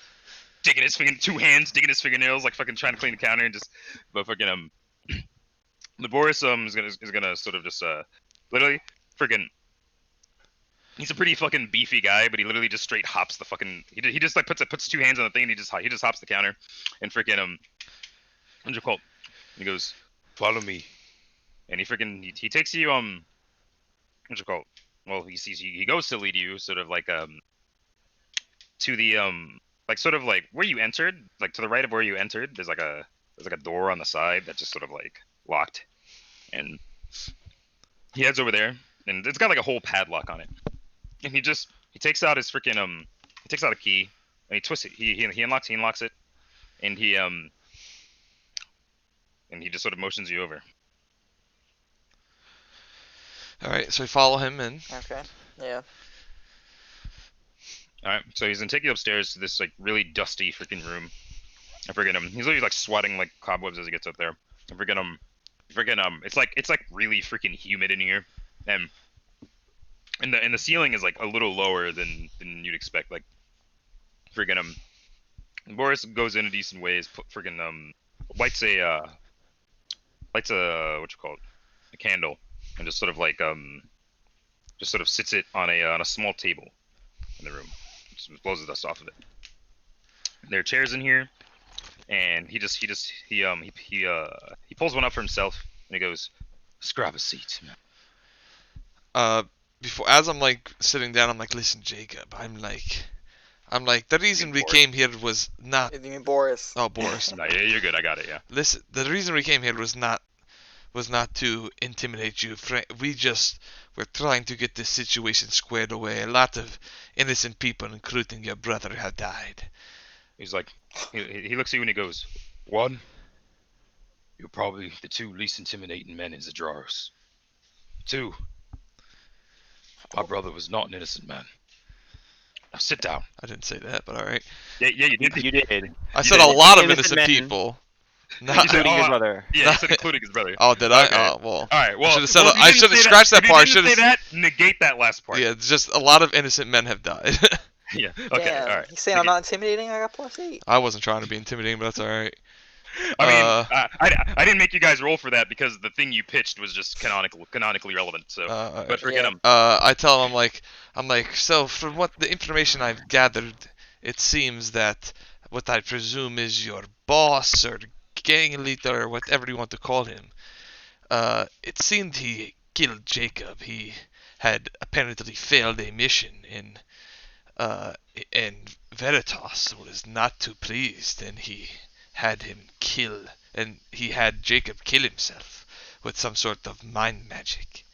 digging his two hands, digging his fingernails, like fucking trying to clean the counter, and just but fucking the Boris is gonna sort of just literally friggin' he's a pretty fucking beefy guy, but he literally just straight hops the fucking he just like puts two hands on the thing and he just hops the counter and freaking what's it called? He goes, follow me, and he takes you what's it called? Well, he goes to lead you sort of like to the like sort of like where you entered, like to the right of where you entered. There's like a door on the side that just sort of like locked, and he heads over there, and it's got like a whole padlock on it. And he takes out his freaking he takes out a key, and he twists it. He unlocks it, and he just sort of motions you over. All right, so we follow him in. Okay. Yeah. All right, so he's gonna take you upstairs to this like really dusty freaking room. I forget him. He's literally like swatting like cobwebs as he gets up there. I forget him. It's like really freaking humid in here, and the ceiling is like a little lower than you'd expect. Like freaking Boris goes in a decent ways. Freaking lights a what you call it, a candle, and just sort of like just sort of sits it on a small table in the room. Just blows the dust off of it. There are chairs in here, and he pulls one up for himself, and he goes, "Just grab a seat." Before, as I'm like sitting down, I'm like, listen, Jacob, I'm like, the reason we came here was not. You mean Boris? Oh, Boris. No, yeah, you're good. I got it. Yeah. Listen, the reason we came here was not to intimidate you. We're trying to get this situation squared away. A lot of innocent people, including your brother, have died. He's like, he looks at you and he goes, "One, you're probably the two least intimidating men in the drawers. Two, my brother was not an innocent man. Now sit down." I didn't say that, but all right. Yeah, you did. You did. I said did. a lot of Innocent innocent men. people. You Not, said, Including your oh, brother. Yeah, he said including his brother. oh, did I? Okay. Oh, well. All right. Well, Should've said- well, if you I didn't should've say scratched that if you part. didn't say Should've- that. Negate that last part. Yeah, just a lot of innocent men have died. Yeah. Okay. Damn, All right. he's saying I'm not intimidating. I got +8. I wasn't trying to be intimidating, but that's all right. I mean, I didn't make you guys roll for that because the thing you pitched was just canonically relevant. So, but forget yeah. him. I tell him I'm like, so from what the information I've gathered, it seems that what I presume is your boss or gang leader or whatever you want to call him, it seemed he killed Jacob. He had apparently failed a mission and Veritas was not too pleased, and he had Jacob kill himself with some sort of mind magic.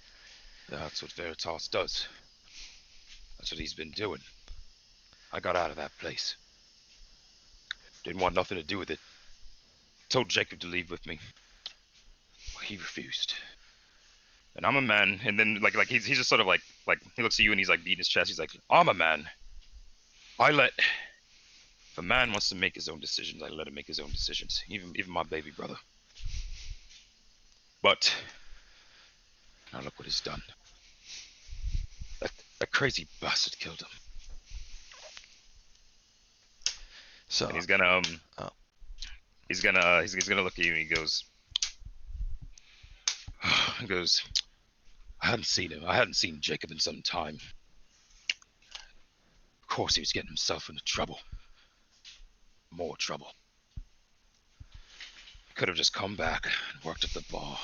That's what Veritas does. That's what he's been doing. I got out of that place. Didn't want nothing to do with it. Told Jacob to leave with me. He refused. And I'm a man, and then like he's just sort of like he looks at you and he's like beating his chest. He's like, I'm a man. If a man wants to make his own decisions, I let him make his own decisions. Even my baby brother. But now look what he's done. That crazy bastard killed him. So And he's gonna Oh. he's gonna look at you and he goes, I hadn't seen him. I hadn't seen Jacob in some time. Of course he was getting himself into trouble. More trouble. He could have just come back and worked at the bar.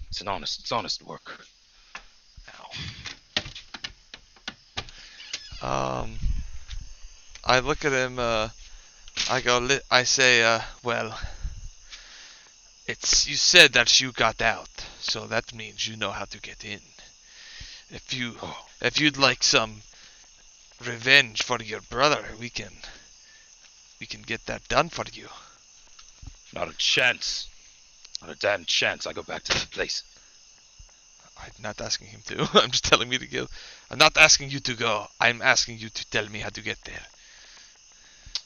It's honest work. I look at him, I say, well, you said that you got out, so that means you know how to get in. If you'd like some revenge for your brother, we can get that done for you. Not a chance. Not a damn chance I go back to that place. I'm not asking him to. I'm just telling me to go. I'm not asking you to go. I'm asking you to tell me how to get there.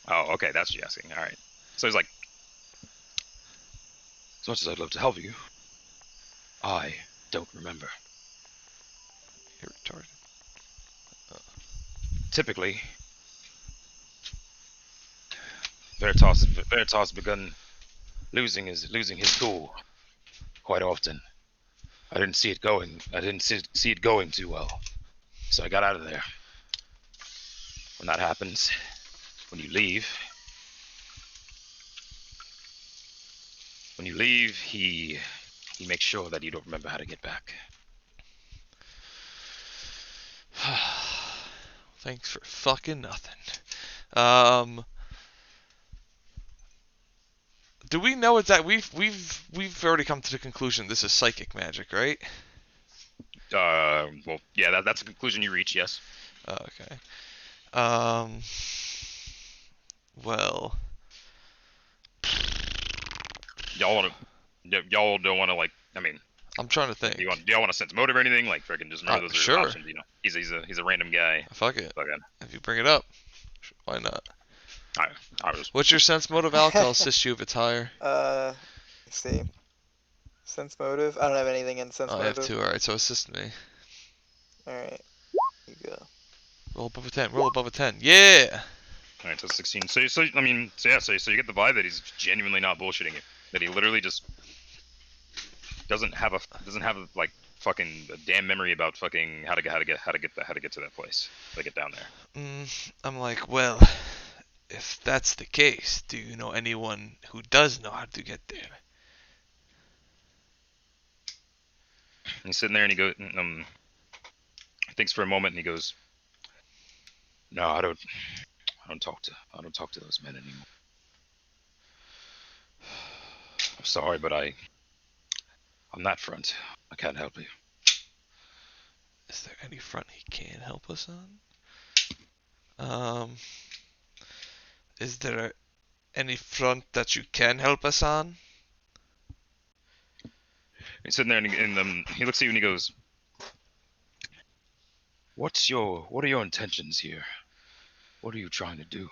Oh, okay, that's what you're asking. Alright. So he's like, as much as I'd love to help you, I don't remember. You're retarded. Typically, Veritas begun losing his cool quite often. I didn't see it going too well, so I got out of there. When that happens, when you leave, he makes sure that you don't remember how to get back. Thanks for fucking nothing. Do we know it's that we've already come to the conclusion this is psychic magic, right? Well, yeah, that's a conclusion you reach, yes. Okay. Well, Y'all don't want to like. I mean, I'm trying to think. do y'all want to sense motive or anything? Like, freaking, just remember those are sure. options. You know, he's a random guy. Fuck it. Fucking. If you bring it up, why not? I was. What's your sense motive, Alec? I'll assist you if it's higher. Let's see. Sense motive? I don't have anything in sense I motive. have 2. Alright, so assist me. Alright. You go. Roll above a 10. Roll above a 10. Yeah! Alright, so 16. So you get the vibe that he's genuinely not bullshitting you. That he literally just doesn't have like fucking a damn memory about fucking how to get to that place. How to get down there. I'm like, well, if that's the case, do you know anyone who does know how to get there? And he's sitting there and he goes, thinks for a moment and he goes, "No, I don't talk to those men anymore. I'm sorry, but on that front, I can't help you." Is there any front he can help us on? Is there any front that you can help us on? He's sitting there and he looks at you and he goes, What are your intentions here? What are you trying to do?"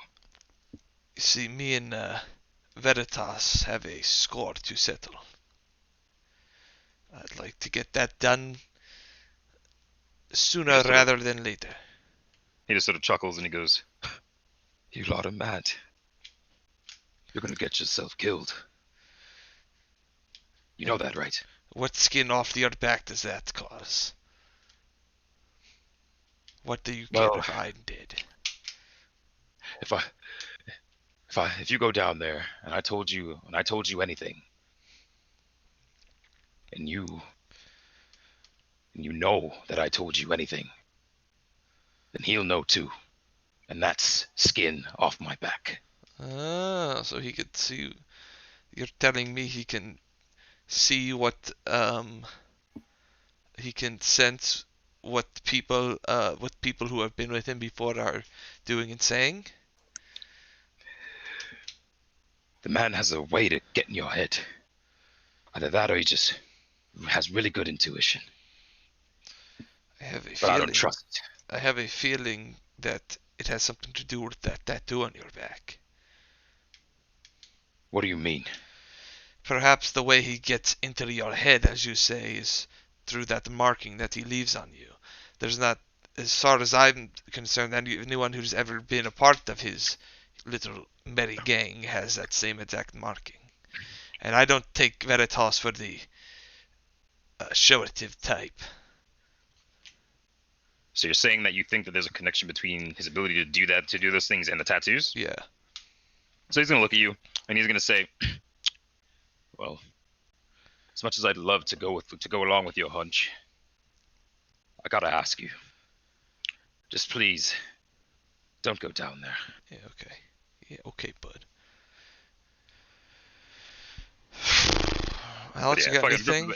You see, me and Veritas have a score to settle. I'd like to get that done sooner rather than later. He just sort of chuckles and he goes, "You lot are mad. You're gonna get yourself killed. You know that, right?" What skin off your back does that cause? What do you care if I'm dead? If you go down there and I told you anything, and you know that I told you anything, then he'll know too, and that's skin off my back. Ah, so he could see. You're telling me he can see what he can sense what people who have been with him before are doing and saying? The man has a way to get in your head. Either that or he just has really good intuition. But I don't trust it. I have a feeling that it has something to do with that tattoo on your back. What do you mean? Perhaps the way he gets into your head, as you say, is through that marking that he leaves on you. There's not, as far as I'm concerned, anyone who's ever been a part of his little merry gang has that same exact marking. And I don't take Veritas for the showative type. So you're saying that you think that there's a connection between his ability to do those things, and the tattoos? Yeah. So he's gonna look at you, and he's gonna say, "Well, as much as I'd love to go along with your hunch, I gotta ask you. Just please, don't go down there." Yeah, okay. Yeah, okay, bud. Alex, you got anything?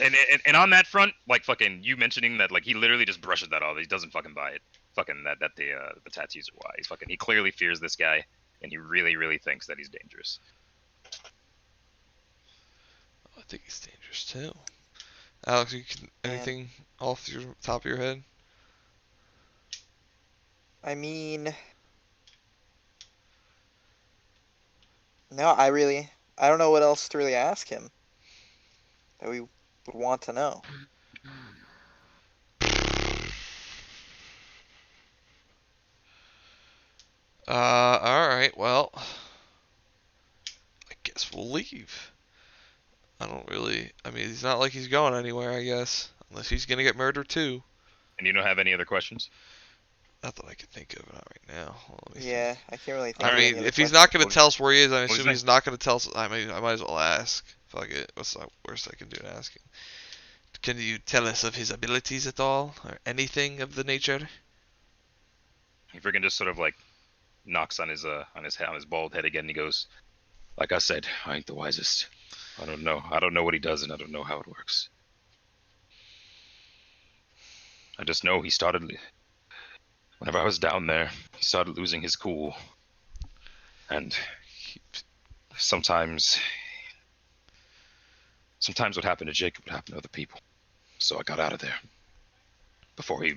And on that front, like fucking you mentioning that, like he literally just brushes that off. He doesn't fucking buy it. Fucking that the tattoos are why. He clearly fears this guy, and he really thinks that he's dangerous. I think he's dangerous too. Alex, anything off your top of your head? I mean, no, I don't know what else to really ask him that we would want to know. Alright, well, I guess we'll leave. I mean, it's not like he's going anywhere, I guess. Unless he's gonna get murdered too. And you don't have any other questions? Not that I can think of, not right now. Yeah, I can't really think I of any mean, other if he's questions. not gonna tell us where he is, I What do you assume think? he's not gonna tell us. I mean, I might as well ask. Fuck it. What's the worst I can do in asking? Can you tell us of his abilities at all, or anything of the nature? He freaking just sort of like knocks on his bald head again. And he goes, "Like I said, I ain't the wisest. I don't know what he does, and I don't know how it works. I just know he started. Whenever I was down there, he started losing his cool, and sometimes what happened to Jacob would happen to other people. So I got out of there before he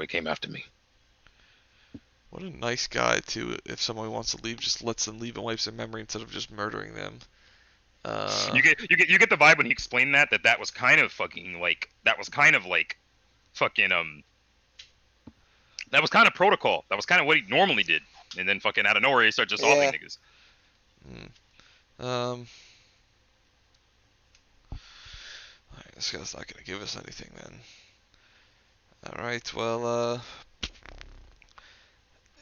came after me." What a nice guy too. If someone wants to leave, just lets them leave and wipes their memory instead of just murdering them. You get the vibe when he explained that was kind of fucking that was kind of protocol. That was kind of what he normally did. And then fucking out of nowhere he started just offing niggas. Alright, this guy's not gonna give us anything then. Alright, well,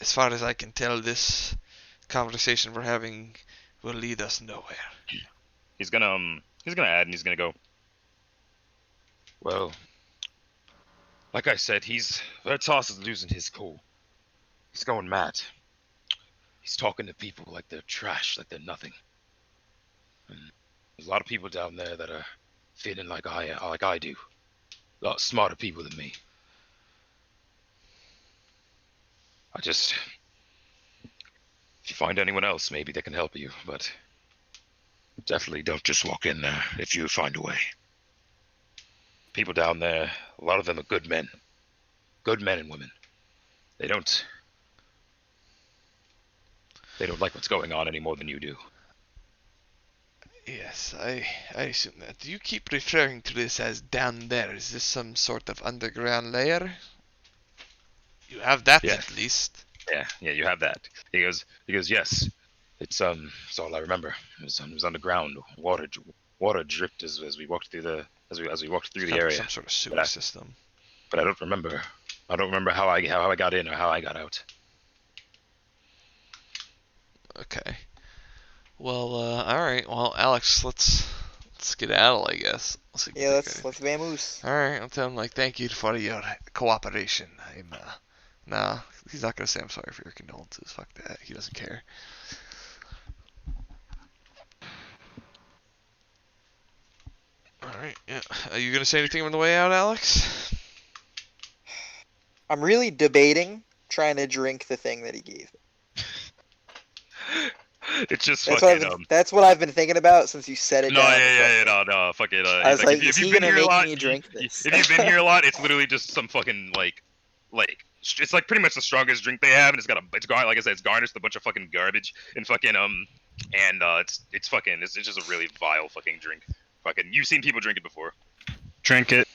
as far as I can tell, this conversation we're having will lead us nowhere. He's gonna add, and he's gonna go, "Well, like I said, Vertas is losing his cool. He's going mad. He's talking to people like they're trash, like they're nothing. And there's a lot of people down there that are feeling like I do. A lot smarter people than me. If you find anyone else, maybe they can help you, but definitely don't just walk in there if you find a way. People down there, a lot of them are good men and women. They don't like what's going on any more than you do." Yes, I assume that. Do you keep referring to this as down there? Is this some sort of underground layer? You have that Yeah. at least. Yeah, you have that. He goes, yes. It's all I remember. It was underground. Water dripped as we walked through the area. Some sort of sewer system. But I don't remember. I don't remember how I got in or how I got out. Okay. Well, alright. Well, Alex, let's skedaddle, I guess. Let's vamoose. Alright, I'll tell him, like, thank you for your cooperation. Nah, he's not gonna say I'm sorry for your condolences. Fuck that. He doesn't care. Alright, yeah. Are you gonna say anything on the way out, Alex? I'm really debating trying to drink the thing that he gave me. It's just That's what I've been thinking about since you said it. No, fuck it. I was like, is he gonna make me drink this? If you've been here a lot, it's literally just some fucking like it's like pretty much the strongest drink they have, and it's like I said, it's garnished with a bunch of fucking garbage and fucking it's just a really vile fucking drink. Fucking, you've seen people drink it before. Drink it.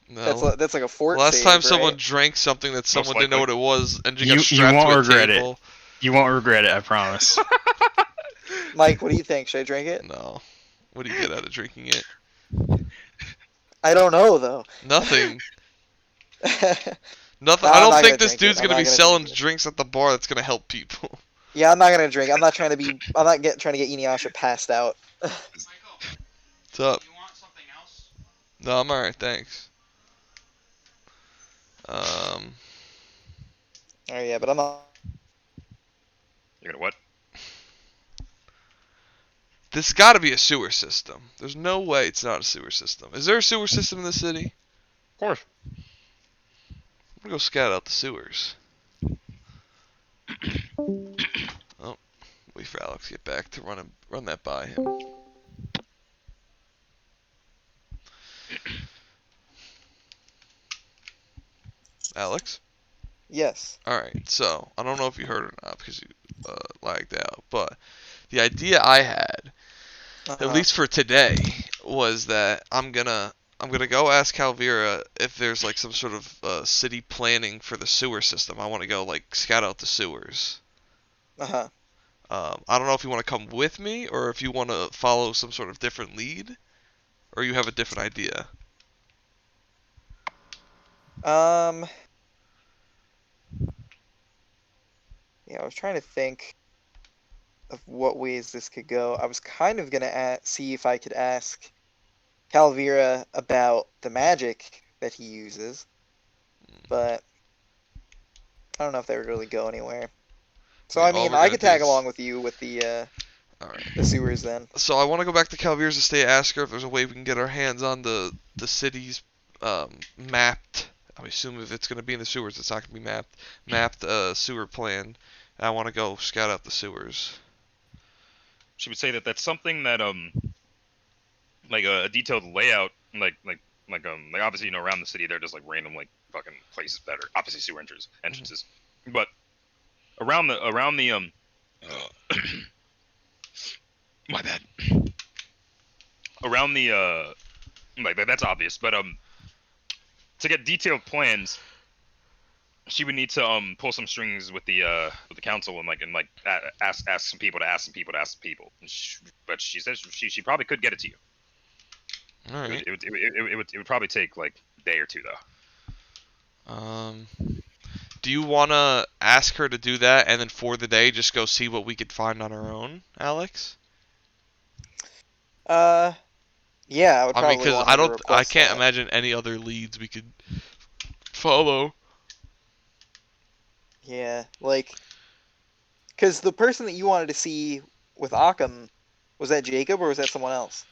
No. That's like a fort. Last time right? someone drank something that someone didn't know what it was, and you strapped won't to a regret table. it. You won't regret it, I promise. Mike, what do you think? Should I drink it? No. What do you get out of drinking it? I don't know though. Nothing. Nothing. No, I I'm don't not think gonna this drink it. dude's I'm gonna not be gonna selling drink it. drinks at the bar. That's gonna help people. Yeah, I'm not gonna drink. I'm not trying to be. I'm not trying to get Inuyasha passed out. What's up? No, I'm alright. Thanks. Um. Oh yeah, but I'm not. You're gonna what? This got to be a sewer system. There's no way it's not a sewer system. Is there a sewer system in the city? Of course. I'm gonna go scout out the sewers. Oh, wait for Alex to get back to run that by him. Alex? Yes. Alright, so, I don't know if you heard or not because you lagged out, but the idea I had, at Uh-huh. least for today, was that I'm gonna go ask Calvira if there's like some sort of city planning for the sewer system. I want to go like scout out the sewers. Uh-huh. I don't know if you want to come with me or if you want to follow some sort of different lead, or you have a different idea. Um. Yeah, I was trying to think of what ways this could go. I was kind of gonna see if I could ask Calvira about the magic that he uses, but I don't know if that would really go anywhere. So I All mean, we're I gonna could do tag is- along with you with the Alright. sewers then. So I want to go back to Calvira's estate, ask her if there's a way we can get our hands on the city's mapped. I assume if it's going to be in the sewers, it's not going to be mapped. Mapped sewer plan. And I want to go scout out the sewers. She would say that that's something that like a detailed layout, like obviously around the city there are just like random like fucking places that are obviously sewer entrances, but around the my bad, around the like that's obvious, but to get detailed plans, she would need to pull some strings with the council and ask some people to ask some people to ask some people. But she says she probably could get it to you. All right. It would probably take like a day or two though. Do you want to ask her to do that and then for the day just go see what we could find on our own, Alex? Yeah, I would I probably mean, because want I her to don't, I request can't that. imagine any other leads we could follow. Yeah, like, because the person that you wanted to see with Occam, was that Jacob or was that someone else?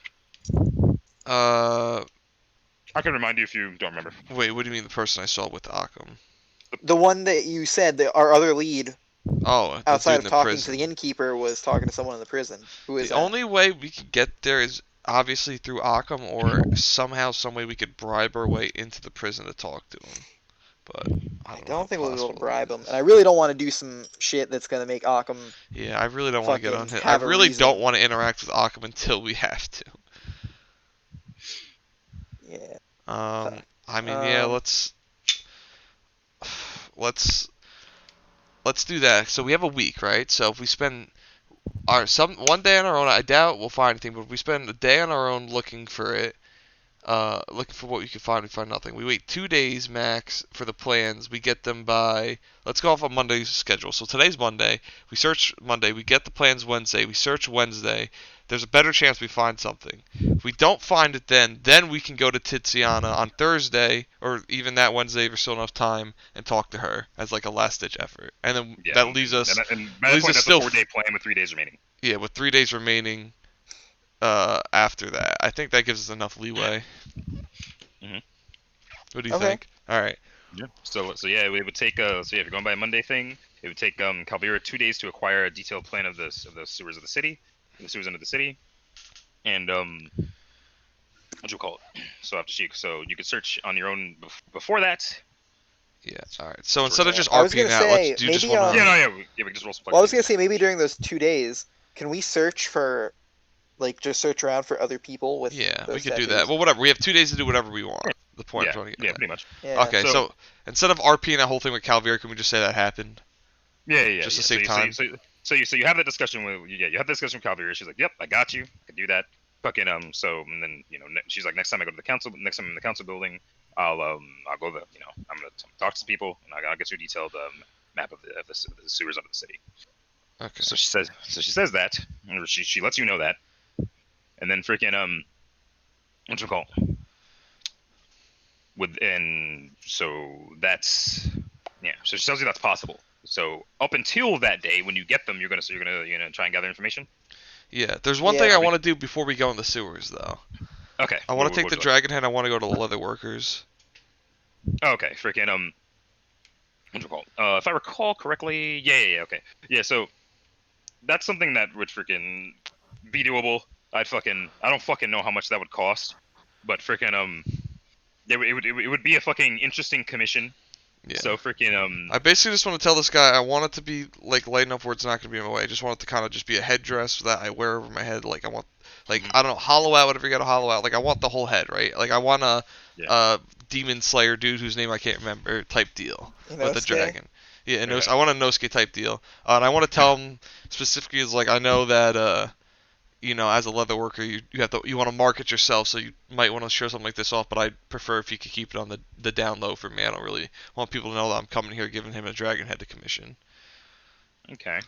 I can remind you if you don't remember. Wait, what do you mean the person I saw with Occam? The one that you said that our other lead, Oh, the outside dude of in the talking prison. to the innkeeper, was talking to someone in the prison. Who is The that? only way we could get there is obviously through Occam or somehow, some way we could bribe our way into the prison to talk to him. But I I don't know how don't think we'll be able to possible bribe that him, is. and I really don't want to do some shit that's gonna make Occam. Yeah, I really don't want to get on fucking him. I have a really don't reason. want to interact with Occam until we have to. Yeah. I mean, yeah, Um, let's do that. So we have a week, right? So if we spend one day on our own, I doubt we'll find anything. But if we spend a day on our own looking for it, looking for what we can find, we find nothing. We wait 2 days max for the plans. We get them by. Let's go off on Monday's schedule. So today's Monday. We search Monday. We get the plans Wednesday. We search Wednesday. There's a better chance we find something. If we don't find it then we can go to Tiziana on Thursday, or even that Wednesday if there's still enough time, and talk to her as like a last-ditch effort. And then Yeah, that leaves us. And by that leaves point, us that's a still 4-day plan with 3 days remaining. Yeah, with 3 days remaining. After that, I think that gives us enough leeway. Mhm. What do you Okay. think? All right. Yeah. So yeah, it would take if you're going by a Monday thing, it would take Calvira 2 days to acquire a detailed plan of the sewers of the city, the sewers under the city, and what you call it? So you could search on your own before that. Yeah. All right. So Sure, instead of so just I was RPing gonna out, say, let's do you just maybe want to? Yeah, no, yeah, we can just roll some. Well, I was gonna say maybe during those 2 days, can we search for, like, just search around for other people with Yeah, we those could do tattoos? that. Well, whatever. We have 2 days to do whatever we want. The point Yeah, I'm trying to get yeah, at. pretty much. Yeah. Okay. So instead of RPing that whole thing with Calvira, can we just say that happened? Yeah. Just to yeah. save time. So you have that discussion with you have that discussion with Calvira. She's like, "Yep, I got you. I can do that." fucking so and then she's like, next time I'm in the council building, I'll go I'm gonna talk to some people and I'll get you a detailed map of the sewers under the city. Okay. So she says that, and she lets you know that, and then freaking what's it called? So that's So she tells you that's possible. So up until that day, when you get them, you're gonna try and gather information. Yeah, there's one thing I want to do before we go in the sewers, though. Okay. I want to take the dragon head. I want to go to the leather workers. Okay, freaking what's it called? If I recall correctly, yeah, okay, yeah. So that's something that would freaking be doable. I don't fucking know how much that would cost, but freaking it would be a fucking interesting commission. Yeah. So freaking I basically just want to tell this guy I want it to be like light enough where it's not going to be in my way. I just want it to kind of just be a headdress that I wear over my head. Like I want, like I don't know, hollow out whatever you got to hollow out. Like I want the whole head, right? Like I want a demon slayer dude whose name I can't remember type deal with the dragon. Yeah, I want a Nosuke type deal, and I want to tell him specifically is like I know that as a leather worker, you want to market yourself, so you might want to show something like this off. But I'd prefer if you could keep it on the down low for me. I don't really want people to know that I'm coming here giving him a dragon head to commission. Okay.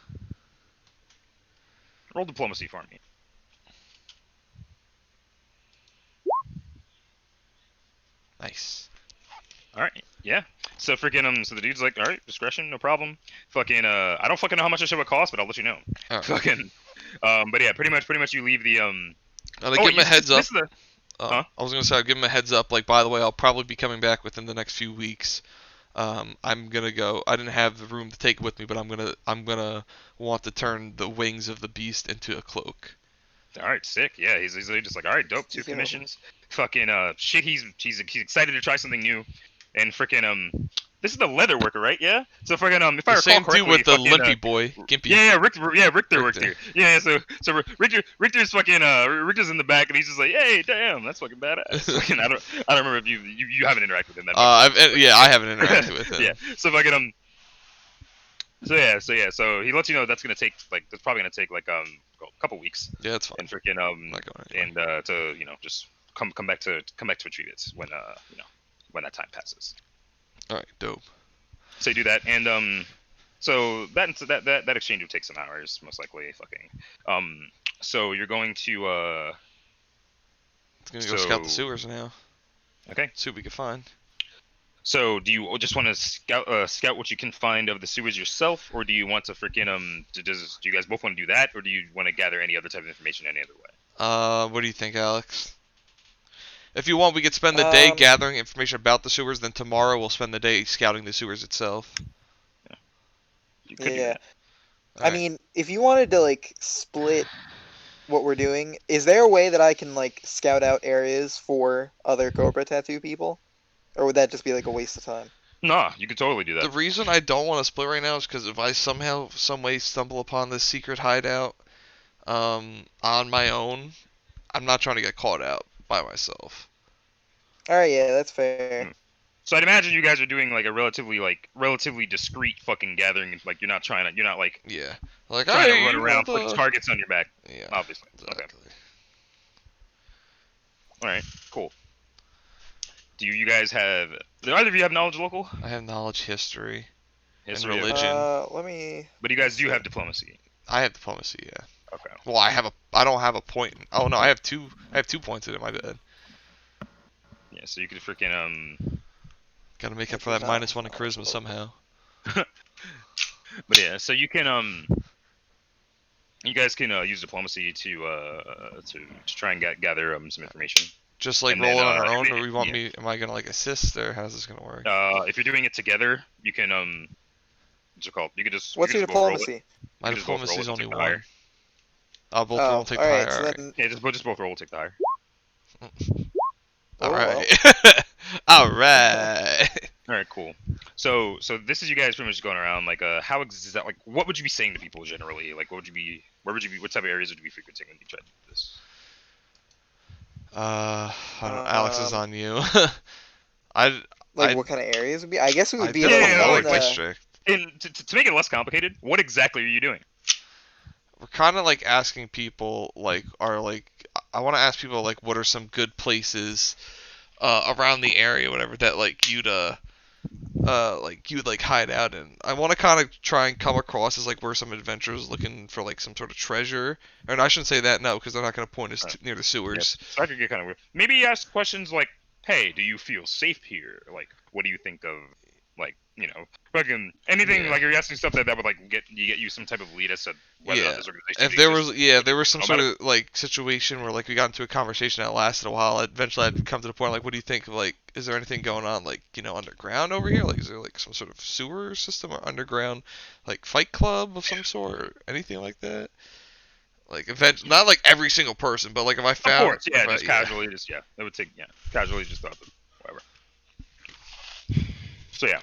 Roll diplomacy for me. Nice. All right. Yeah. So freaking so the dude's like, all right, discretion, no problem. Fucking I don't fucking know how much this shit would cost, but I'll let you know. Right. Fucking but yeah, pretty much you leave the And I give him a heads up. Huh? I was gonna say I'll give him a heads up. Like, by the way, I'll probably be coming back within the next few weeks. I'm gonna go. I didn't have the room to take it with me, but I'm gonna want to turn the wings of the beast into a cloak. All right, sick. Yeah, he's just like, all right, dope. 2 commissions. Fucking shit. He's excited to try something new, and freaking this is the leather worker, right? Yeah. So freaking if I recall same correctly, dude with the fucking, limpy boy, Gimpy. Yeah, Richter worked here. Yeah, so Richter's fucking Richter's in the back, and he's just like, hey, damn, that's fucking badass. Fucking, I don't remember if you haven't interacted with him that much. I haven't interacted with him. Yeah. So fucking So he lets you know that's probably gonna take like a couple weeks. Yeah, that's fine. And freaking to just come back to retrieve it when that time passes. All right, dope. So you do that, and so that exchange will take some hours, most likely. Fucking so you're going to Gonna go scout the sewers now. Okay. See what we can find. So do you just want to scout what you can find of the sewers yourself, or do you want to freaking do you guys both want to do that, or do you want to gather any other type of information any other way? What do you think, Alex? If you want, we could spend the day gathering information about the sewers, then tomorrow we'll spend the day scouting the sewers itself. Yeah. You could do that. I mean, if you wanted to like split what we're doing, is there a way that I can like scout out areas for other Cobra Tattoo people? Or would that just be like a waste of time? Nah, you could totally do that. The reason I don't want to split right now is because if I somehow, some way stumble upon this secret hideout on my own, I'm not trying to get caught out by myself. Alright, yeah, that's fair. So I'd imagine you guys are doing like a relatively discreet fucking gathering. Like you're not like yeah, like trying to run around putting targets on your back. Yeah, obviously. Exactly. Okay. All right, cool. Do you guys have? Do either of you have knowledge local? I have knowledge, history, and History, religion. Let me. But you guys do have diplomacy. I have diplomacy, yeah. Okay. Well, I don't have a point. Oh no, I have 2 points in it. My bad. Yeah, so you could freaking Gotta make up for that -1 in charisma somehow. But yeah, so you can you guys can use diplomacy to try and gather some information. Just like And roll then, it on our own, if- or we want yeah. me? Am I gonna like assist, or how's this gonna work? If you're doing it together, you can what's it called? You could just. What's you your could just both roll it. diplomacy? My you just both roll diplomacy is it, only take the 1. higher. Both will take the alright, higher. so Alright. then. Yeah, just both roll. Take the higher. Oh, well. Alright. Alright. All right, cool. So this is you guys pretty much going around like how is that like what would you be saying to people generally? Like what type of areas would you be frequenting when you try to do this? I don't know, Alex is on you. What kind of areas would be? I guess we would be Yeah, like yeah, more like in district. And to make it less complicated, what exactly are you doing? We're kind of like asking people like I want to ask people like what are some good places around the area, whatever that like you'd hide out in. I want to kind of try and come across as like we're some adventurers looking for like some sort of treasure. Or I shouldn't say that, no, because they're not going to point us near the sewers. Yes. So that could get kind of weird. Maybe ask questions like, "Hey, do you feel safe here? Like, what do you think of, like, fucking anything?" Yeah. Like you're asking stuff that would like get you some type of lead as to whether or not Yeah. this organization If there was, exists. there was some Know sort about of like situation where like we got into a conversation that lasted a while. Eventually, I'd come to the point like, what do you think of like, is there anything going on like underground over here? Like, is there like some sort of sewer system or underground like fight club of some sort or anything like that? Like, not like every single person, but like if I Of found, course, yeah, if I- just casually, just yeah, it would take casually just thought of whatever. So yeah,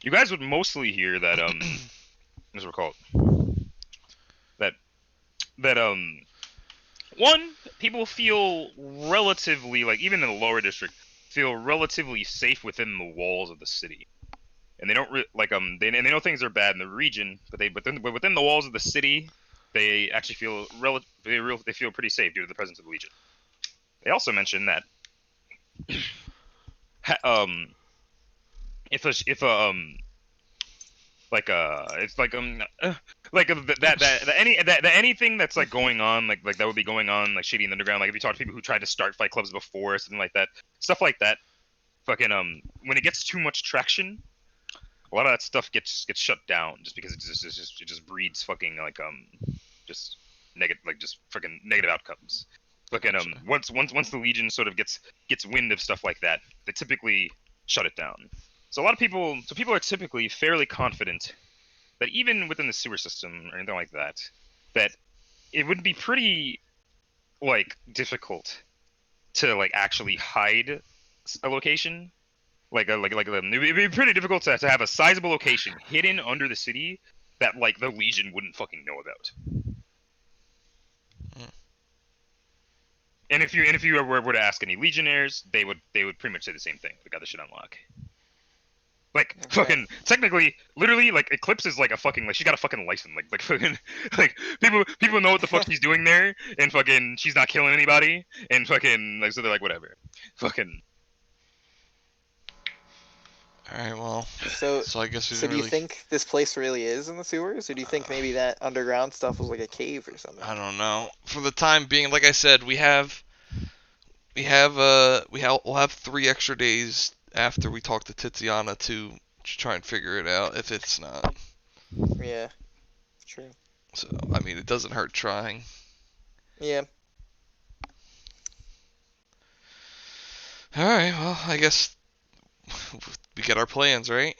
you guys would mostly hear that as we call it, that one, people feel relatively, like, even in the lower district, feel relatively safe within the walls of the city, and they don't they know things are bad in the region, but within the walls of the city, they actually feel they feel pretty safe due to the presence of the Legion. They also mention that if a it's that anything that's like going on like that would be going on like shady in the underground, like if you talk to people who tried to start fight clubs before or something like that, stuff like that, fucking when it gets too much traction, a lot of that stuff gets shut down just because it just breeds fucking like just negative, like just fucking negative outcomes. Fucking once the Legion sort of gets wind of stuff like that, they typically shut it down. So people are typically fairly confident that even within the sewer system or anything like that, that it would be pretty like difficult to like actually hide a location. It'd be pretty difficult to have a sizable location hidden under the city that like the Legion wouldn't fucking know about. Mm. And if you were to ask any Legionnaires, they would pretty much say the same thing. They got the shit on lock. Like Okay. fucking technically, literally, like Eclipse is like a fucking like she got a fucking license. Like fucking like people know what the fuck she's doing there, and fucking she's not killing anybody, and fucking like so they're like whatever, fucking. all right, well, So, so I guess we so didn't do you really. think this place really is in the sewers, or do you think maybe that underground stuff was like a cave or something? I don't know. For the time being, like I said, we'll have 3 extra days after we talk to Tiziana to try and figure it out if it's not. Yeah, true. So I mean, it doesn't hurt trying. Yeah. All right, well, I guess we get our plans, right?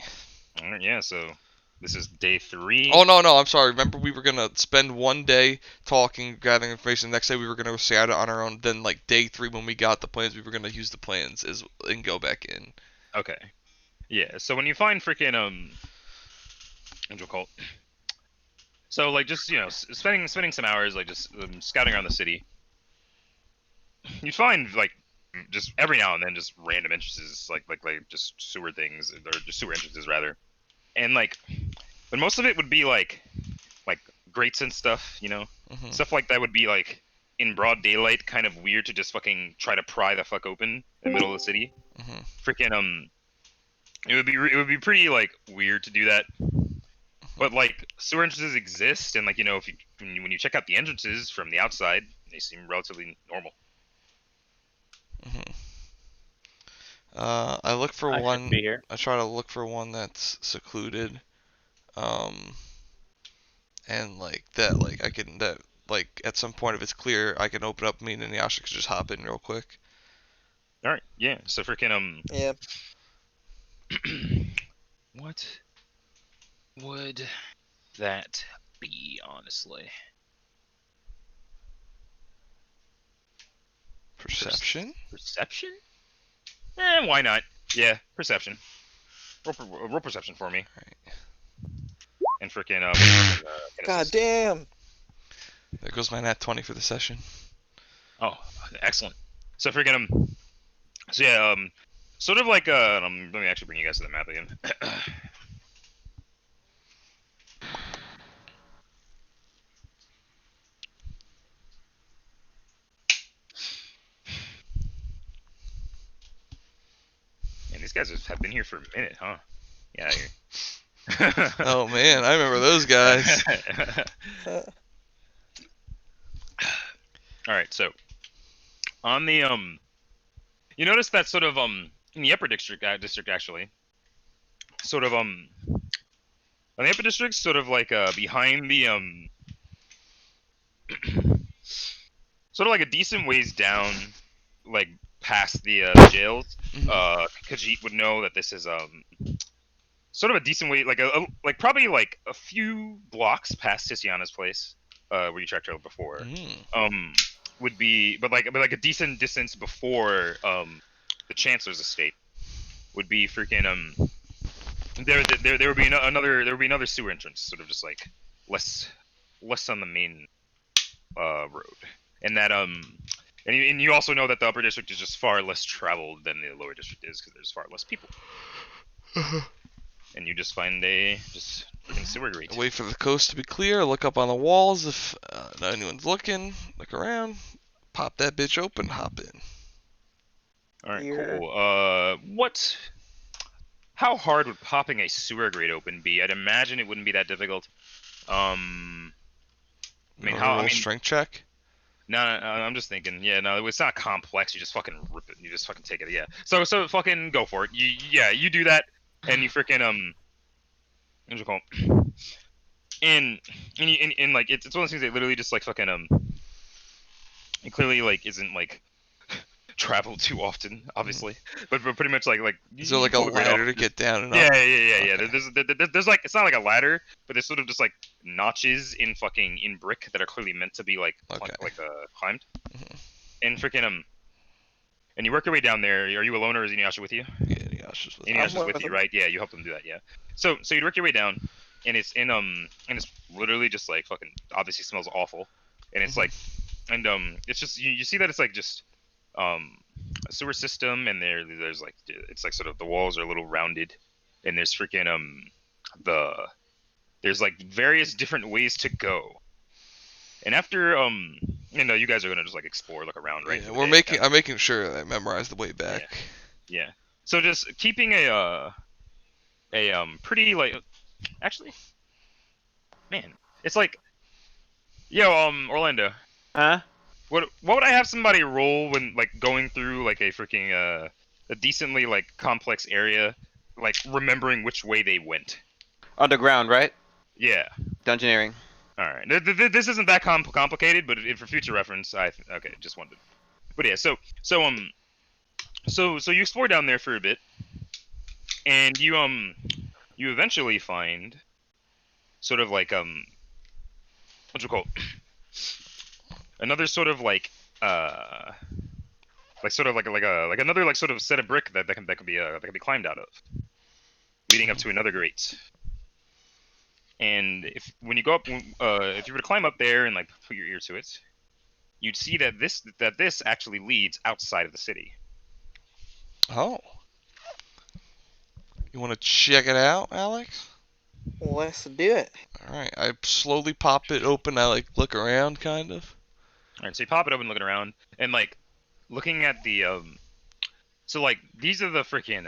Alright, yeah, so this is day 3. Oh no, I'm sorry. Remember, we were gonna spend one day talking, gathering information. The next day, we were gonna go scout it on our own. Then, like day 3, when we got the plans, we were gonna use the plans and go back in. Okay. Yeah, so when you find freaking Angel Cult. So like just spending some hours like just scouting around the city, you find like just every now and then just random entrances like just sewer things or just sewer entrances rather, and like, but most of it would be like grates and stuff, Mhm. stuff like that would be like in broad daylight, kind of weird to just fucking try to pry the fuck open in the middle of the city. Mhm. Freaking it would be pretty like weird to do that. But like sewer entrances exist, and like if you when you check out the entrances from the outside, they seem relatively normal. Mhm. I look for I one. should be here. I try to look for one that's secluded. Um, and like that, like I can that like at some point if it's clear, I can open up. Me and Yasha can just hop in real quick. All right, yeah. So freaking Yeah. what would that be, honestly? Perception. Perception? Why not? Yeah, perception. Roll perception for me. Alright. And freaking God damn. There goes my nat 20 for the session. Oh, excellent. So freaking so yeah, sort of like let me actually bring you guys to the map again. these guys have been here for a minute, huh? Yeah. Here. Oh man, I remember those guys. Uh, All right, so on the you notice that sort of in the upper district actually, sort of on the upper district, sort of like behind the sort of like a decent ways down, like past the jails. Mhm. Khajiit would know that this is sort of a decent way, like like probably like a few blocks past Tiziana's place, where you tracked her before. Mm. Would be, but like a decent distance before the Chancellor's estate would be freaking there would be another sewer entrance, sort of just like less on the main road, and that and you also know that the upper district is just far less traveled than the lower district is because there's far less people, and you just find a just freaking sewer grate. Wait for the coast to be clear. Look up on the walls if anyone's looking. Look around. Pop that bitch open. Hop in. All right, You're- cool. How hard would popping a sewer grate open be? I'd imagine it wouldn't be that difficult. I mean, Roll strength check. No, I'm just thinking. Yeah, no, it's not complex. You just fucking rip it. You just fucking take it. Yeah. So fucking go for it. You do that, and you freaking what do you call it? And like it's one of those things that literally just like fucking it clearly like isn't like traveled too often, obviously, but pretty much like Is there like a you pull grate ladder off. to get down and Yeah. up? Okay. There's like it's not like a ladder, but there's sort of just like notches in brick that are clearly meant to be like Okay. climbed. Mhm. And freaking and you work your way down there. Are you alone or is Inuyasha with you? Yeah, Inuyasha's with Inuyasha's I'm with with you, him. right? Yeah, you help them do that. Yeah. So you work your way down, and it's and it's literally just like fucking obviously smells awful, and it's like and it's just you see that it's like just a sewer system, and there's like it's like sort of the walls are a little rounded, and there's freaking there's like various different ways to go. And after you guys are gonna just like explore, look around, right? Yeah, I'm making sure that I memorize the way back. Yeah. So just keeping a pretty like actually, man, it's like yo Orlando. Huh? What would I have somebody roll when like going through like a freaking a decently like complex area, like remembering which way they went? Underground, right? Yeah. Dungeoneering. All right. This isn't that complicated, but for future reference, okay, just wanted. But yeah, so you explore down there for a bit, and you eventually find sort of like what you call it? Another sort of like sort of like another like sort of set of brick that can be climbed out of, leading up to another grate. And when you go up, if you were to climb up there and like put your ear to it, you'd see that this actually leads outside of the city. Oh. You want to check it out, Alex? Let's do it. Alright, I slowly pop it open. I like look around, kind of. All right, so you pop it open, looking around, and like looking at the so like these are the freaking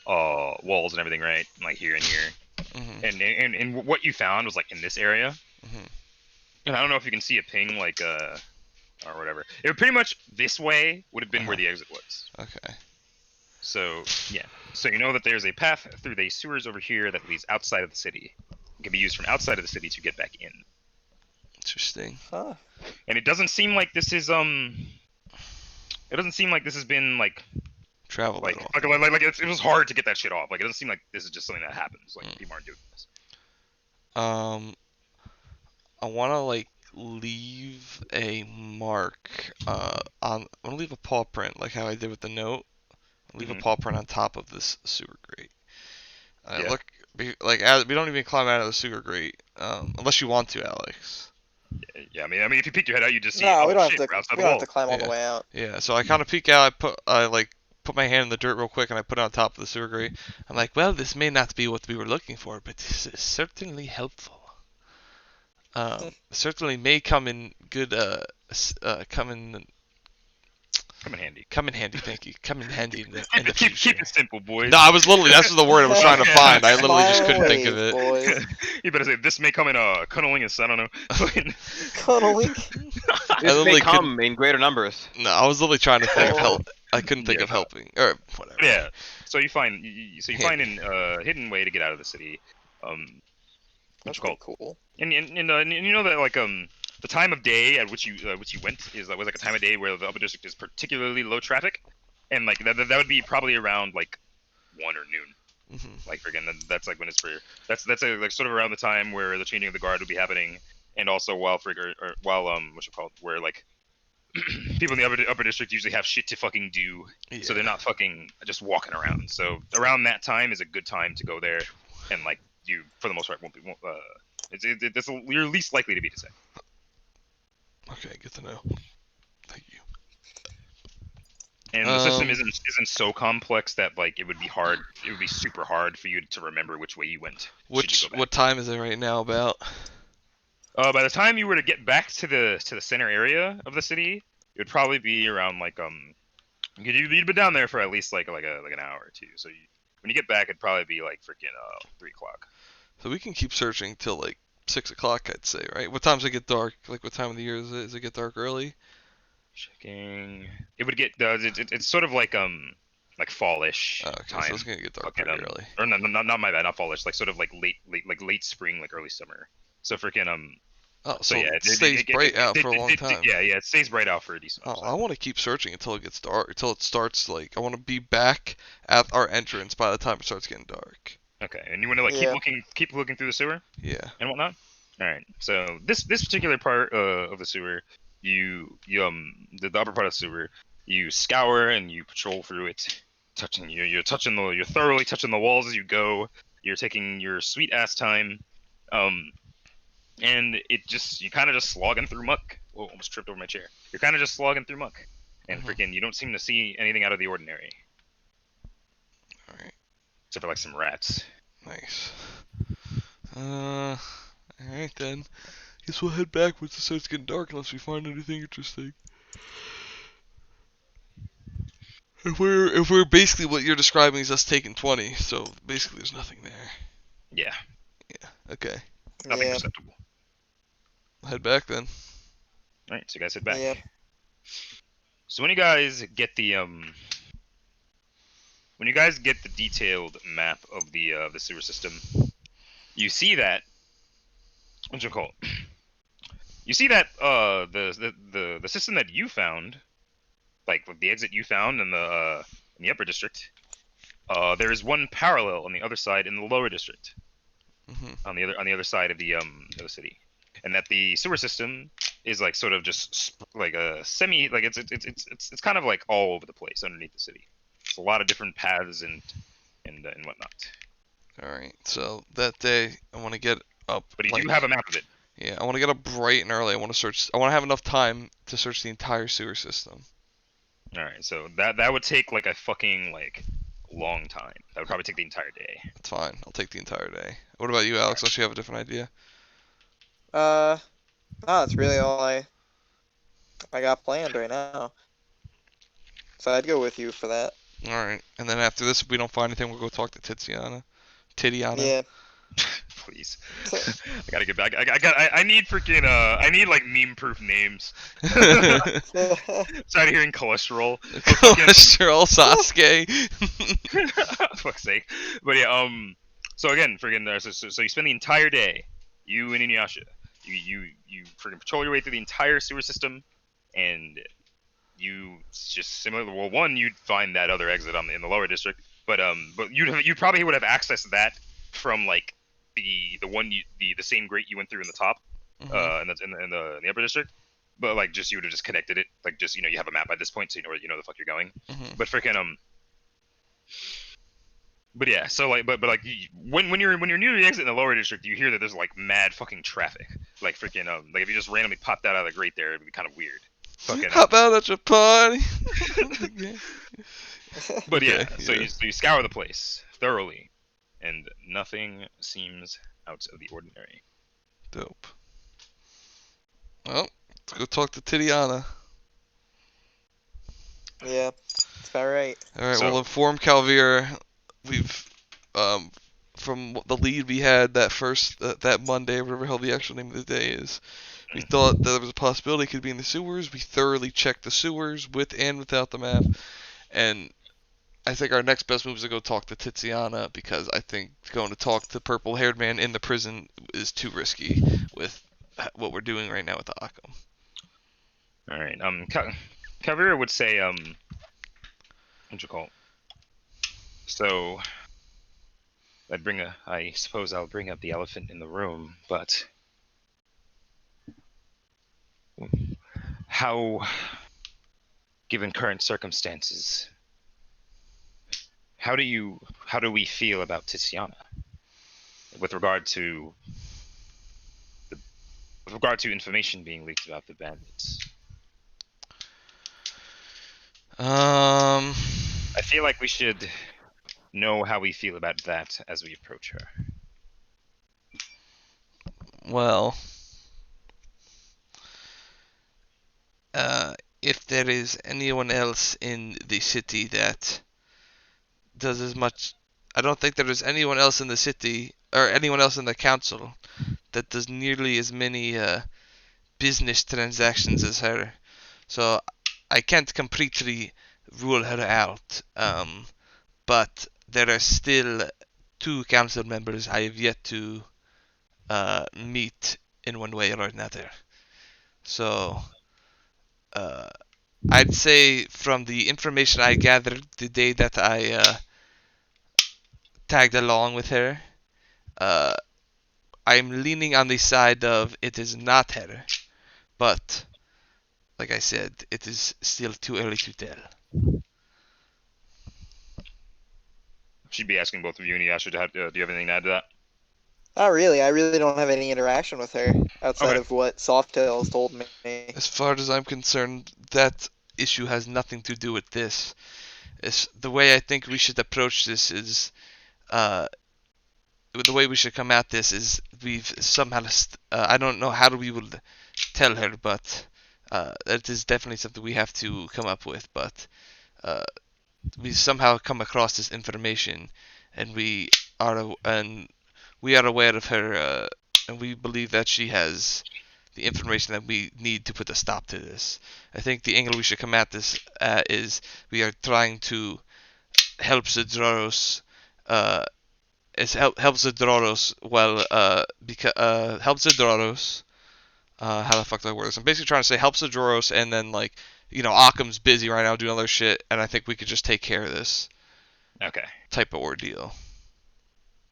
walls and everything, right? Like here and here, and what you found was like in this area, and I don't know if you can see a ping like or whatever. It would pretty much this way would have been where the exit was. Okay. So yeah, so you know that there's a path through the sewers over here that leads outside of the city. It can be used from outside of the city to get back in. Interesting. Huh. And it doesn't seem like this is it doesn't seem like this has been like Travel like at all. it was hard to get that shit off. Like it doesn't seem like this is just something that happens. Like people aren't doing this. I want to like leave a mark I'm gonna leave a paw print like how I did with the note. Leave a paw print on top of this sewer grate. Yeah. Look, like we don't even climb out of the sewer grate unless you want to, Alex. Yeah, I mean, if you peek your head out, you just see. No, oh we don't shit, have we're to. outside We the don't wall. have to climb all the Yeah. way out. Yeah, so I kind of peek out. I like put my hand in the dirt real quick and I put it on top of the sewer grate. I'm like, well, this may not be what we were looking for, but this is certainly helpful. Certainly may come in good. Come in Come in handy. Come in handy, thank you. Come in handy in the Keep future. it simple, boys. No, I was literally, that's the word I was trying to find. I literally just Smile couldn't and think of wave, it. boys. You better say this may come in cuddling and I don't know. Fucking- Cuddling. I This may literally couldn't. come in greater numbers. No, I was literally trying to think of Oh. help. I couldn't think Yeah, of helping or whatever. yeah. So you find find Handy. an hidden way to get out of the city. What That's you call pretty cool. and you know that like the time of day at which you went was like a time of day where the upper district is particularly low traffic, and like that would be probably around like 1 or noon. Hmm. Like again, that's like when it's for like sort of around the time where the changing of the guard would be happening, and also while what you call it, where like people in the upper district usually have shit to fucking do, Yeah. so they're not fucking just walking around. So around that time is a good time to go there, and like you for the most part you're least likely to be detected. Okay, good to know. Thank you. And the system Um, isn't so complex that like it would be super hard for you to remember which way you went. what time is it right now? About. By the time you were to get back to the center area of the city, it would probably be around like you'd been down there for at least like an hour or two. So when you get back, it'd probably be like freaking 3 o'clock. So we can keep searching till like 6 o'clock, I'd say, right? What times it get dark? Like what time of the year is it? Does it get dark early? Checking. It would get it's sort of like fallish Oh, okay, time. so it's gonna get dark Okay, pretty early. Or not my bad, not fallish. Like sort of like late spring, like early summer. So freaking Oh, So yeah, it stays bright out for a long time. Yeah, it stays bright out for a decent. Oh, I want to keep searching until it gets dark, until it starts like I want to be back at our entrance by the time it starts getting dark. Okay, and you want to like Yeah. keep looking through the sewer Yeah. and whatnot. All right. So this particular part of the sewer, you the upper part of the sewer, you scour and you patrol through it, you're thoroughly touching the walls as you go. You're taking your sweet ass time, and you kind of just slogging through muck. Whoa, almost tripped over my chair. You're kind of just slogging through muck, and freaking you don't seem to see anything out of the ordinary. All right. Except for like some rats. Nice. All right then. Guess we'll head back once it starts getting dark, unless we find anything interesting. If we're basically what you're describing is us taking 20, so basically there's nothing there. Yeah, Yeah. Okay. nothing Yeah. perceptible. We'll head back then. All right, so you guys head back. Yeah. So when you guys get the detailed map of the sewer system, you see that what's it called? You see that the system that you found, like with the exit you found in the upper district, there is one parallel on the other side in the lower district, Hmm. on the other side of the city, and that the sewer system is like sort of just like a semi like it's kind of like all over the place underneath the city. It's a lot of different paths and whatnot. All right. So that day, I want to get up. But you like, do have a map of it. Yeah, I want to get up bright and early. I want to search. I want to have enough time to search the entire sewer system. All right, so that would take like a fucking like long time. That would probably take the entire day. That's fine. I'll take the entire day. What about you, Alex? Don't you have a different idea? No, that's really all I got planned right now. So I'd go with you for that. All right. And then after this, if we don't find anything, we'll go talk to Tiziana. Yeah. Please, I gotta get back. I need freaking I need like meme-proof names. Started hearing cholesterol. Cholesterol, Sasuke. Fuck's sake. But yeah, so again, freaking, so you spend the entire day, you and Inuyasha, you freaking patrol your way through the entire sewer system, and you just similar. Well, one, you'd find that other exit in the lower district, but you probably would have accessed that from like the one the same grate you went through in the top, Mhm. in the upper district. But like just you would have just connected it, like just you have a map by this point, so you know the fuck you're going. Mhm. But freaking But yeah, so like, but like, when you're near the exit in the lower district, you hear that there's like mad fucking traffic. Like freaking like if you just randomly popped that out of the grate there, it'd be kind of weird. Fucking. How about at your party? But yeah, Okay, so yeah. you scour the place thoroughly, and nothing seems out of the ordinary. Dope. Well, let's go talk to Tiziana. Yeah, that's about right. All right, So- we'll inform Calvira. We've, from the lead we had that Monday, whatever the hell the actual name of the day is, we thought that there was a possibility it could be in the sewers. We thoroughly checked the sewers with and without the map, and I think our next best move is to go talk to Tiziana, because I think going to talk to purple-haired man in the prison is too risky with what we're doing right now with the Occam. All right. Kavira would say what'd you call it? So I suppose I'll bring up the elephant in the room, but how, given current circumstances, how do we feel about Tiziana with regard to information being leaked about the bandits? I feel like we should know how we feel about that as we approach her. Well, if there is anyone else in the city that does as much, I don't think there is anyone else in the city or anyone else in the council that does nearly as many business transactions as her. So I can't completely rule her out. But there are still 2 council members I have yet to meet in one way or another. So I'd say from the information I gathered the day that I tagged along with her, I'm leaning on the side of it is not her, but like I said, it is still too early to tell. She'd be asking both of you, and Yasha, do you have anything to add to that? Not really. I really don't have any interaction with her outside Okay. of what Softails told me. As far as I'm concerned, that issue has nothing to do with this. The way I think we should approach this is, the way we should come at this is we've somehow, I don't know how we will tell her, but that is definitely something we have to come up with. But we somehow come across this information, and we are aware of her, and we believe that she has the information that we need to put a stop to this. I think the angle we should come at this is we are trying to help Zedroros. Help Zedroros help Zedroros. How the fuck do I word this? I'm basically trying to say help Zedroros, and then Occam's busy right now doing other shit, and I think we could just take care of this Okay. type of ordeal.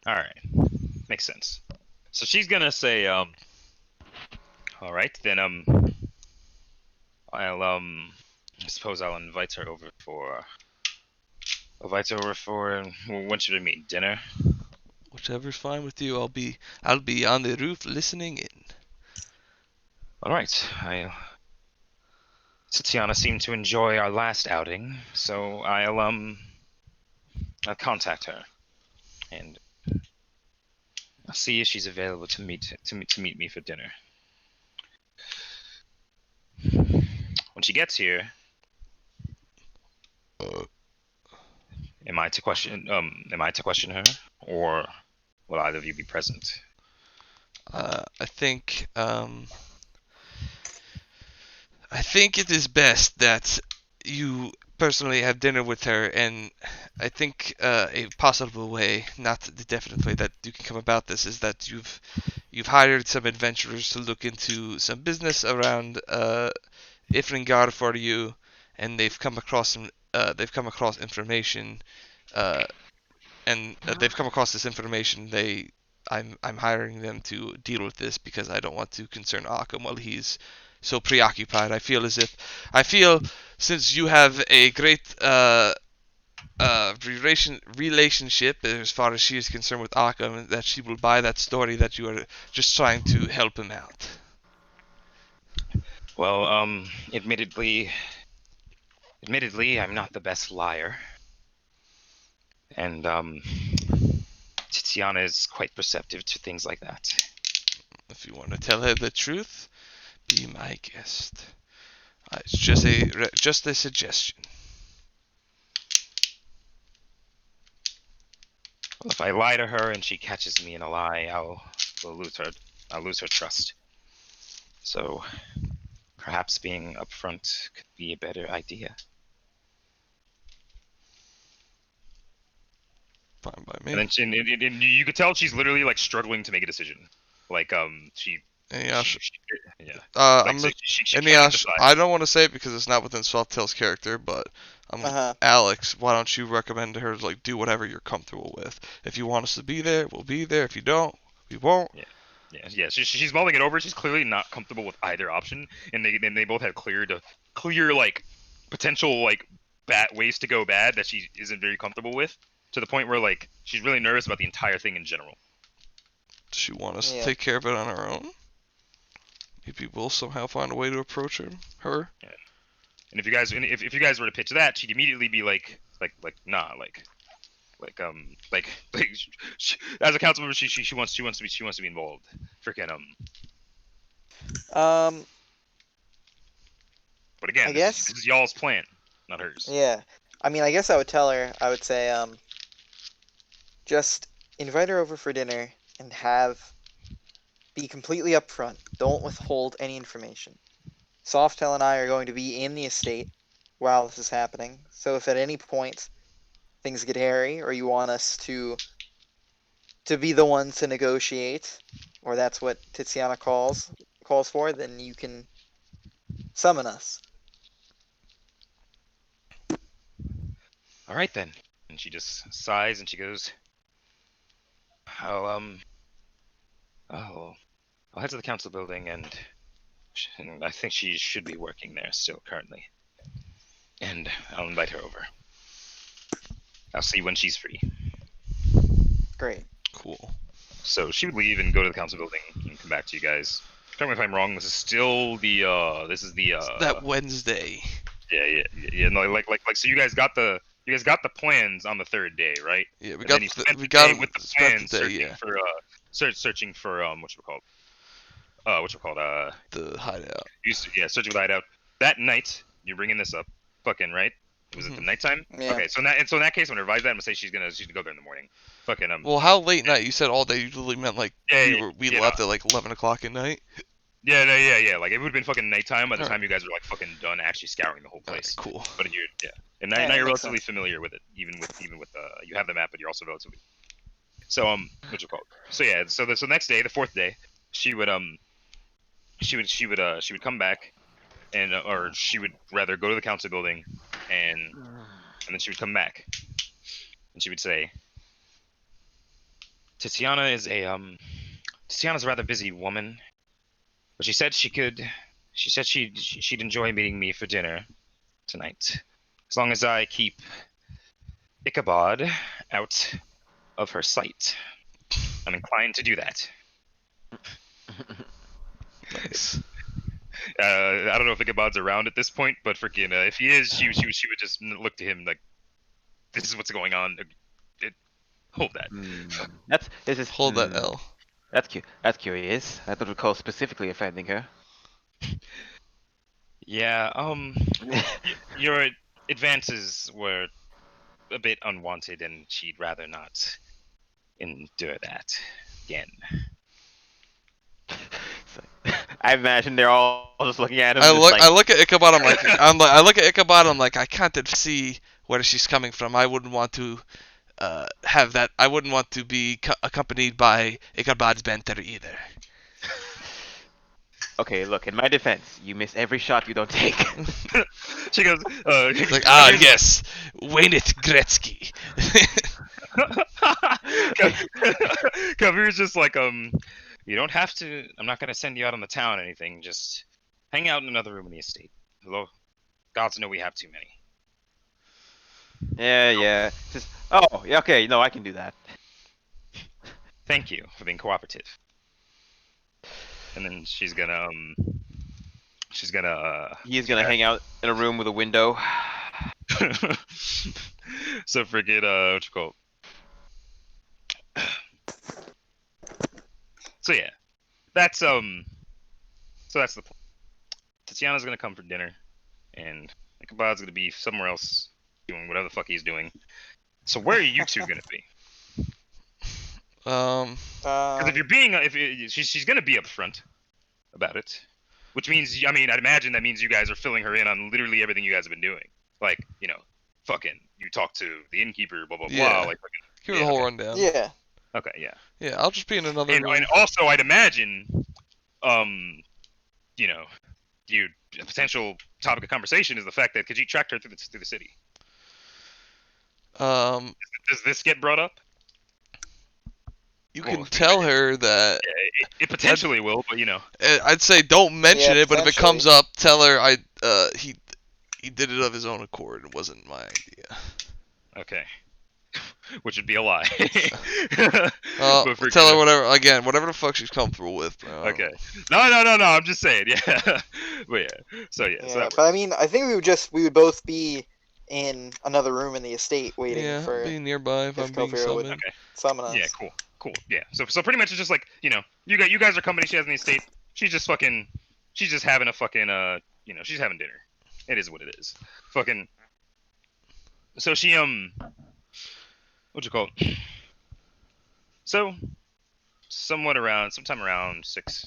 All right. Makes sense. So she's gonna say, all right, then, I'll, I suppose I'll invite her over for, when should we meet? Dinner? Whichever's fine with you. I'll be on the roof listening in. All right. Tiziana seemed to enjoy our last outing, so I'll contact her, and I'll see if she's available to meet me for dinner. When she gets here, am I to question her, or will either of you be present? I think it is best that you personally have dinner with her, and I think a possible way, not the definite way that you can come about this, is that you've hired some adventurers to look into some business around Ifringar for you, and they've come across information, and they've come across this information. I'm hiring them to deal with this because I don't want to concern Occam while he's so preoccupied. I feel since you have a great relationship as far as she is concerned with Occam, that she will buy that story that you are just trying to help him out. Well, admittedly, I'm not the best liar, and Tiziana is quite perceptive to things like that. If you want to tell her the truth, be my guest. It's just a suggestion. If I lie to her and she catches me in a lie, I'll lose her. I'll lose her trust. So perhaps being upfront could be a better idea. Fine by And me. then and you could tell she's literally like struggling to make a decision. Like she Eniash, yeah. Like I'm so look. she can't Eniash, decide. I don't want to say it because it's not within Softail's character, but Uh-huh. Alex, why don't you recommend to her to like do whatever you're comfortable with? If you want us to be there, we'll be there. If you don't, we won't. Yeah. She's mulling it over. She's clearly not comfortable with either option, and they both have clear like potential like bad ways to go bad that she isn't very comfortable with, to the point where like she's really nervous about the entire thing in general. Does she want us to Yeah. take care of it on our own? Maybe we'll somehow find a way to approach her. And if you guys were to pitch that, she'd immediately be like nah like as a council member she wants to be involved. Freaking Um. But again, I this guess. is y'all's plan, not hers. Yeah. I mean, I guess I would tell her. I would say, just invite her over for dinner and be completely upfront. Don't withhold any information. Softail and I are going to be in the estate while this is happening. So if at any point things get hairy, or you want us to be the one to negotiate, or that's what Tiziana calls for, then you can summon us. All right then. And she just sighs and she goes, "I'll I'll head to the council building and I think she should be working there still currently. And I'll invite her over. I'll see when she's free." Great. Cool. So she would leave and go to the council building and come back to you guys. Tell me if I'm wrong. This is still the That Wednesday. Yeah. No, like so you guys got the plans on the third day, right? Yeah, And then you spent the day with the plans searching for the hideout. searching for the hideout. That night, you're bringing this up, fucking right? Was it the nighttime? Yeah. Okay, so in that case, I'm gonna revise that. I'm gonna say she's gonna go there in the morning. Fucking Well, how late night? You said all day. Usually meant like we left at like 11 o'clock at night. Yeah. Like it would have been fucking nighttime by the time you guys were like fucking done actually scouring the whole place. Alright, cool. But and Yeah, now that you're makes relatively sense. familiar with it, even with you have the map, but you're also relatively. So what you call it? So yeah, so the next day, the fourth day, she would come back, and or she would rather go to the council building, and then she would come back, and she would say, Tiziana's a rather busy woman, but she said she'd enjoy meeting me for dinner tonight, as long as I keep Ichabod out of her sight. I'm inclined to do that. Nice. I don't know if Ichabod's around at this point, but freaking, if he is, she would just look to him like, "This is what's going on. Hold that." Hold that L. That's curious. I don't recall specifically offending her. Yeah. Your advances were a bit unwanted, and she'd rather not endure that again. I imagine they're all just looking at him. I just like, look at Ichabod. I look at Ichabod. I'm like, I can't see where she's coming from. I wouldn't want to have that. I wouldn't want to be accompanied by Ichabod's banter either. Okay, look. In my defense, you miss every shot you don't take. She goes, It's like, yes, Wayne it Gretzky. Kavir's just like, you don't have to. I'm not gonna send you out on the town or anything. Just hang out in another room in the estate. Hello, gods know we have too many. Yeah. Just yeah, okay. No, I can do that. Thank you for being cooperative. And then she's gonna He's gonna hang out in a room with a window. So forget what you call it. So yeah, that's the plan. Tiziana's gonna come for dinner, and Ichabod's gonna be somewhere else doing whatever the fuck he's doing. So where are you two gonna be? Because if you're being, she's gonna be upfront about it, which means, I mean, I'd imagine that means you guys are filling her in on literally everything you guys have been doing. Like, you know, fucking, you talk to the innkeeper, blah blah Yeah. blah. Like, fucking, Give her the yeah, whole okay. rundown. Yeah. Okay, yeah. Yeah, I'll just be in another room. And also, I'd imagine, you know, a potential topic of conversation is the fact that Khajiit tracked her through the city. Does this get brought up? You Well, can tell her that. It potentially will, but you know. I'd say don't mention Yeah, it, but if it potentially. comes up, tell her he did it of his own accord. It wasn't my idea. Okay. Which would be a lie. Tell her whatever the fuck she's comfortable with, bro. Okay. No. I'm just saying. Yeah. But yeah. So yeah. So Yeah, that but I mean, I think we would both be in another room in the estate waiting Yeah, for be nearby if I'm being Calvira would summoned. summon us. Yeah. Cool. Yeah. So pretty much it's just like, you know, you guys are company. She has in the estate. She's just having a fucking you know, she's having dinner. It is what it is. Fucking. So she what'd you call it? So, sometime around 6.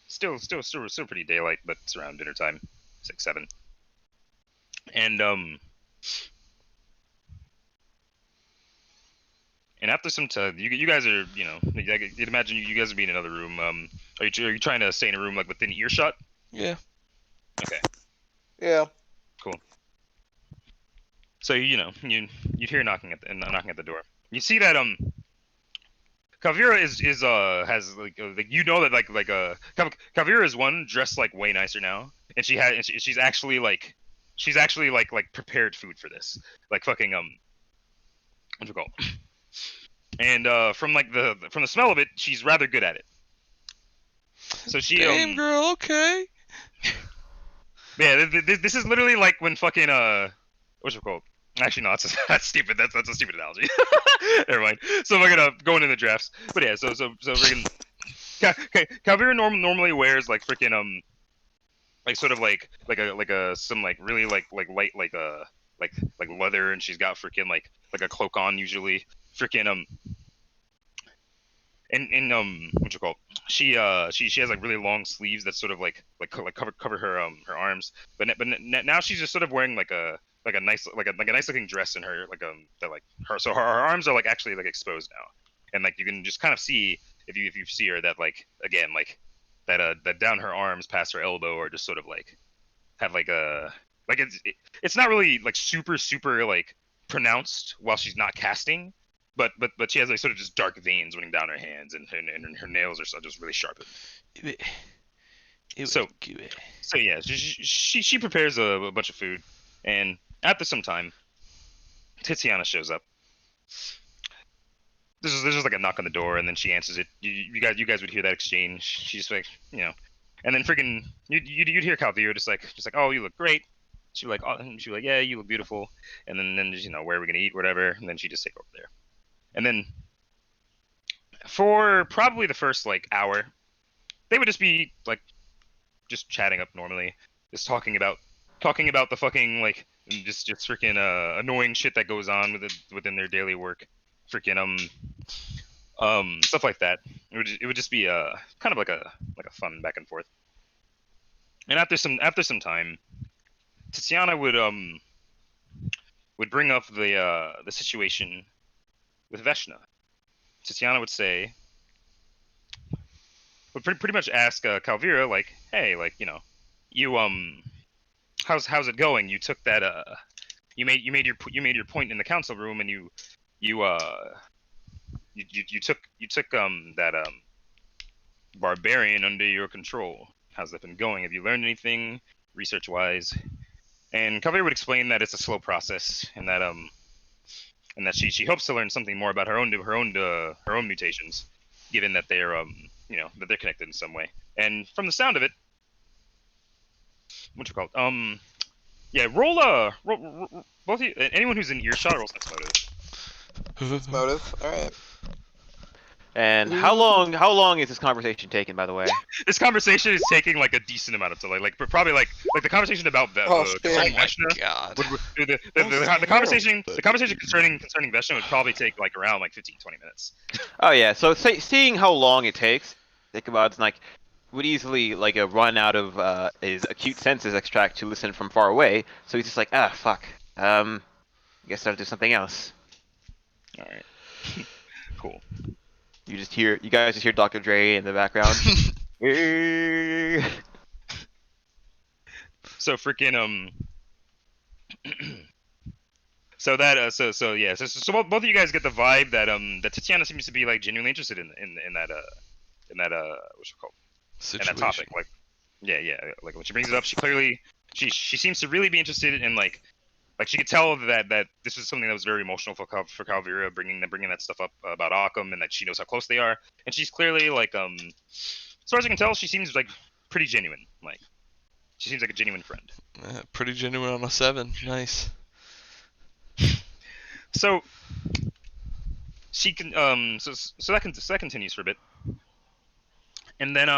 Still pretty daylight, but it's around dinner time, 6, 7. And after some time, you guys are, you know, you'd imagine you guys would be in another room. Are you trying to stay in a room like within earshot? Yeah. Okay, Yeah. cool. So you know you'd hear knocking at the door. You see that Calvira has like you know that Calvira is one dressed like way nicer now, and she's actually like prepared food for this, like fucking what's it called? And from the smell of it, she's rather good at it. So she Damn girl, okay. yeah, this is literally like when fucking what's it called? Actually, no, that's stupid. That's a stupid analogy. Never mind. So we're gonna go into the drafts. But yeah, so freaking Calvira normally wears like freaking like sort of like a some like really like light like leather, and she's got freaking like a cloak on usually. Freaking and what you call it? She has like really long sleeves that sort of like cover her arms, but now she's just sort of wearing like a nice looking dress in her that like her, so her arms are like actually like exposed now, and like you can just kind of see if you see her that like again like that down her arms past her elbow are just sort of like have like a like it's not really like super like pronounced while she's not casting, but she has like sort of just dark veins running down her hands, and her nails are just really sharpened. So yeah, she prepares a bunch of food, and after some time, Tiziana shows up. There's just like a knock on the door, and then she answers it. You guys would hear that exchange. She's like, you know, and then freaking you'd hear Calvira just like, oh, you look great. She'd be like, yeah, you look beautiful. And then just, you know, where are we gonna eat, whatever. And then she'd just take over there. And then for probably the first like hour, they would just be like just chatting up normally, just talking about the fucking like just freaking annoying shit that goes on within their daily work, freaking stuff like that. It would just be kind of like a fun back and forth. And after some time, Tiziana would bring up the situation with Veshna. Tiziana would say, would pretty much ask Calvira like, hey, like, you know, you how's it going? You took that you made your point in the council room, and you took that barbarian under your control. How's that been going? Have you learned anything research wise? And Calvira would explain that it's a slow process, and that she hopes to learn something more about her own mutations, given that they're you know, that they're connected in some way. And from the sound of it, what you call it? Yeah, roll both of you, anyone who's in earshot, roll sense motive. Motive. All right. And how long is this conversation taking, by the way? This conversation is taking like a decent amount of time, like probably like the conversation about Oh, shit. concerning Oh my Veshna. god. The conversation concerning Veshna would probably take like around like 15-20 minutes. Oh yeah, so seeing how long it takes, Ichabod's like would easily like run out of his acute senses extract to listen from far away. So he's just like, ah, fuck. I guess I'll do something else. All right, cool. You guys just hear Dr. Dre in the background. So freaking So that yeah so both of you guys get the vibe that that Tatiana seems to be like genuinely interested in that what's it called in that Situation. topic, like yeah like when she brings it up, she seems to really be interested in like she could tell that this is something that was very emotional for Calvira, bringing that stuff up about Occam, and that she knows how close they are, and she's clearly like as far as I can tell, she seems like pretty genuine, like she seems like a genuine friend. Pretty genuine on a 7. Nice. So she can so that continues for a bit, and then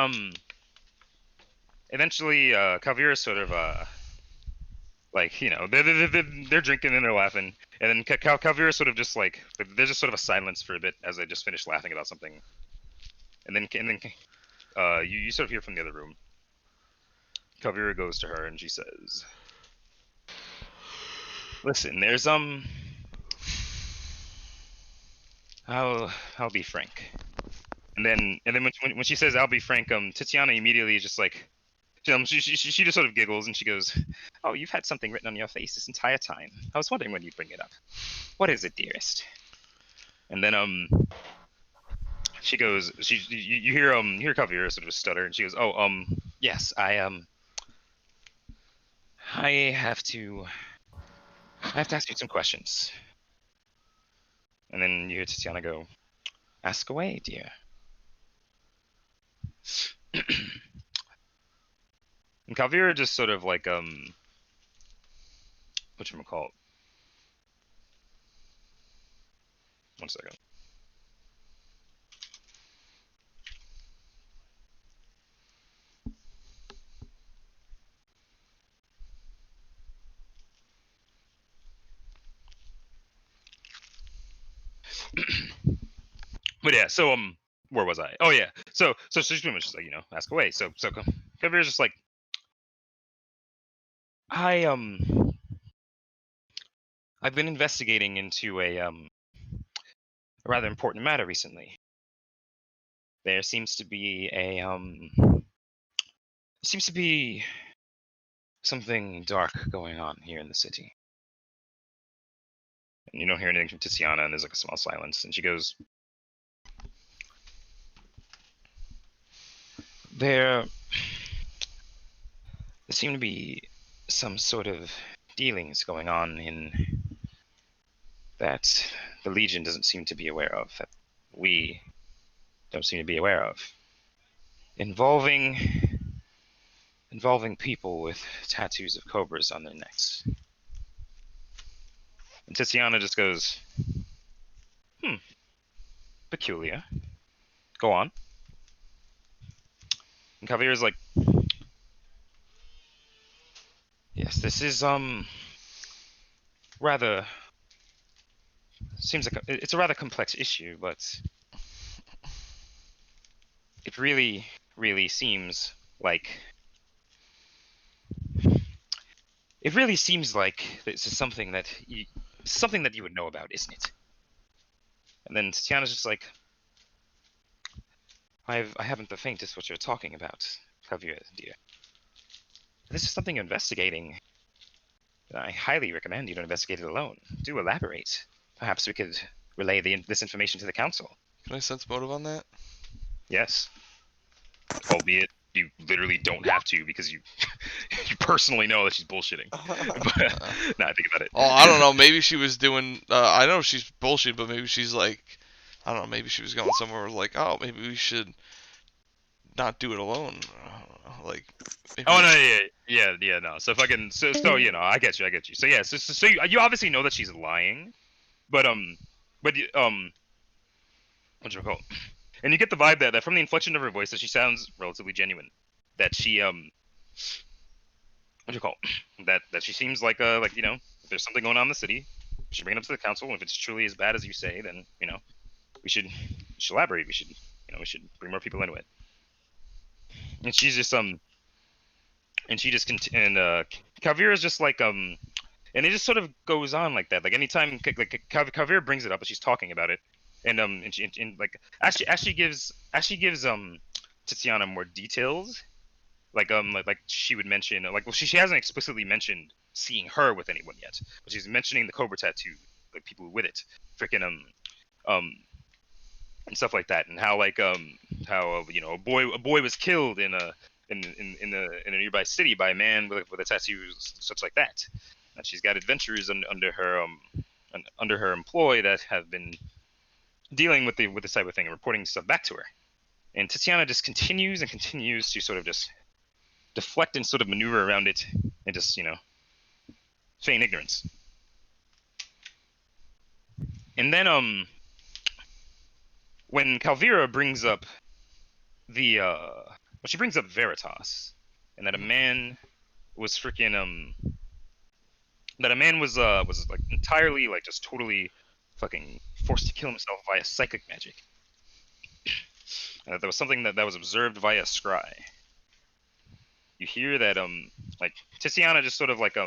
eventually Calvira sort of like, you know, they're drinking and they're laughing, and then Calvira sort of just like there's just sort of a silence for a bit as they just finish laughing about something, and then you sort of hear from the other room. Calvira goes to her and she says, "Listen, there's I'll be frank." And then when she says I'll be frank, Tatiana immediately is just like, she just sort of giggles and she goes, "Oh, you've had something written on your face this entire time. I was wondering when you'd bring it up. What is it, dearest?" And then she goes, you hear Calvira sort of stutter, and she goes, "Oh, yes, I have to ask you some questions." And then you hear Tatiana go, "Ask away, dear." And Calvira just sort of like whatchamacallit. One second. But yeah, so where was I? Oh yeah, so she's pretty much just like, you know, ask away. So Calvira's just like, I've been investigating into a rather important matter recently. There seems to be something dark going on here in the city. And you don't hear anything from Tiziana, and there's like a small silence, and she goes, There seem to be some sort of dealings going on in that the Legion doesn't seem to be aware of, that we don't seem to be aware of, involving people with tattoos of cobras on their necks." And Tiziana just goes, "Peculiar. Go on." And Calvira's like, "Yes, this is rather seems like it's a rather complex issue, but it really seems like this is something that you would know about, isn't it?" And then Tiana's just like, I haven't the faintest what you're talking about, Calvira, dear. This is something you're investigating. I highly recommend you don't investigate it alone. Do elaborate. Perhaps we could relay this information to the council. Can I sense motive on that? Yes. Albeit you literally don't have to, because you you personally know that she's bullshitting. But nah, think about it. Oh, I don't know. Maybe she was doing. I know she's bullshit, but maybe she's like, I don't know. Maybe she was going somewhere like, oh, maybe we should not do it alone. I don't know, like. Maybe Oh no, yeah, no. So fucking, so you know, I get you. So yeah, so you obviously know that she's lying, but what you call it? And you get the vibe that from the inflection of her voice that she sounds relatively genuine. That she what do you call it? That she seems like if there's something going on in the city, we should bring it up to the council. And if it's truly as bad as you say, then we should elaborate. We should bring more people into it. And she's just and she just Kavira's just and it just sort of goes on like that. Like anytime Kavira brings it up, and she's talking about it, and Ashley gives Tiziana more details. Like she would mention she hasn't explicitly mentioned seeing her with anyone yet, but she's mentioning the Cobra tattoo, like people with it, freaking and stuff like that, and how a boy was killed in a nearby city by a man with a tattoo such like that. And she's got adventurers under her employ that have been dealing with this type of thing and reporting stuff back to her. And Tiziana just continues and continues to sort of just deflect and sort of maneuver around it and just feign ignorance. And then when Calvira brings up she brings up Veritas, and that a man was freaking that a man was like entirely like just totally fucking forced to kill himself via psychic magic. And that there was something that was observed via scry. You hear that like Tiziana just sort of like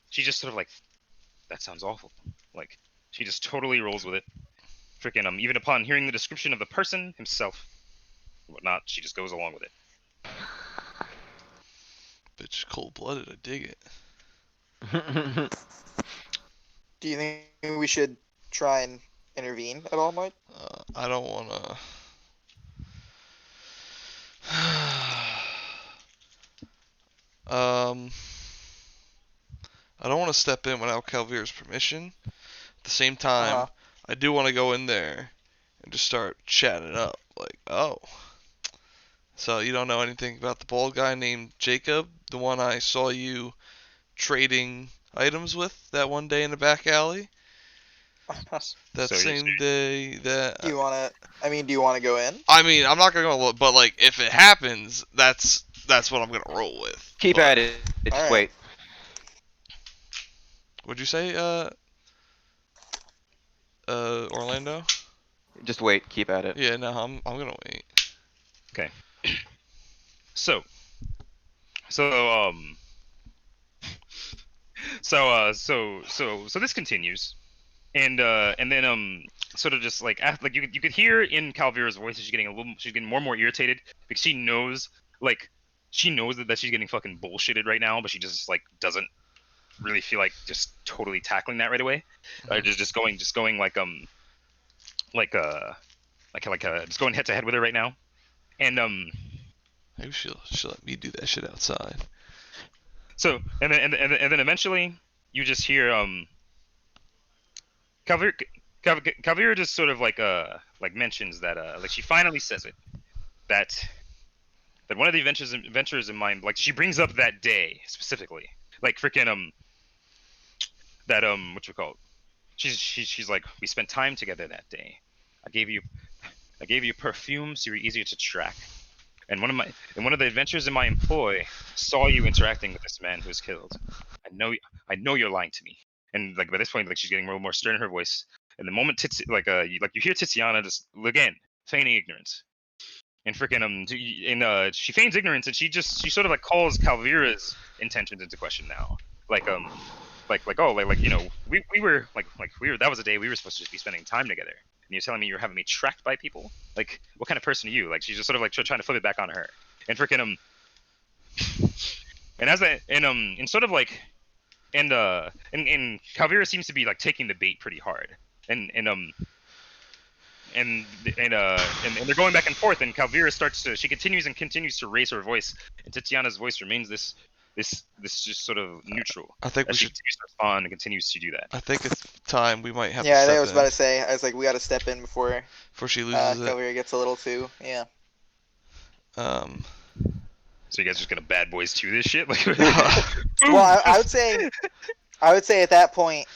she just sort of like, that sounds awful. Like she just totally rolls with it. Freaking even upon hearing the description of the person himself and whatnot, she just goes along with it. Bitch, cold-blooded. I dig it. Do you think we should try and intervene at all, Mike? I don't wanna. I don't want to step in without Calvira's permission. At the same time, I do want to go in there and just start chatting it up. Like, oh, so you don't know anything about the bald guy named Jacob, the one I saw you trading items with that one day in the back alley? That same day that. Do you want to go in? I mean, I'm not gonna go look, but like, if it happens, that's what I'm gonna roll with. Keep at it. Just Alright. wait. What'd you say, Orlando? Just wait. Keep at it. Yeah, no, I'm gonna wait. Okay. So this continues, and then sort of just like you could hear in Calvira's voice that she's getting more and more irritated because she knows that she's getting fucking bullshitted right now, but she just like doesn't really feel like just totally tackling that right away. Just going just going head to head with her right now, and Maybe she'll let me do that shit outside. So and then eventually you just hear Kavir just sort of like mentions that like she finally says it, that one of the adventures in mind, like she brings up that day specifically, like freaking that what you call it? She's like, we spent time together that day. I gave you perfume so you were easier to track. And one of the adventures in my employ saw you interacting with this man who was killed. I know you're lying to me. And like by this point, like she's getting more and more stern in her voice. And the moment you hear Tiziana just again feigning ignorance, and freaking she feigns ignorance, and she sort of like calls Calvira's intentions into question now. We were that was a day we were supposed to just be spending time together. And you're telling me you're having me tracked by people? Like, what kind of person are you? Like, she's just sort of like trying to flip it back on her. And freaking and as that and sort of like and Calvira seems to be like taking the bait pretty hard. And they're going back and forth, and Calvira continues to raise her voice, and Tiziana's voice remains this just sort of neutral. I think we she should continues to respond and continues to do that. I think it's time we might have to Yeah, I step think I was in about to say. I was like, we got to step in before she loses it. Calvira gets a little too. Yeah. So you guys just gonna bad boys to this shit? Like, Well, I would say at that point,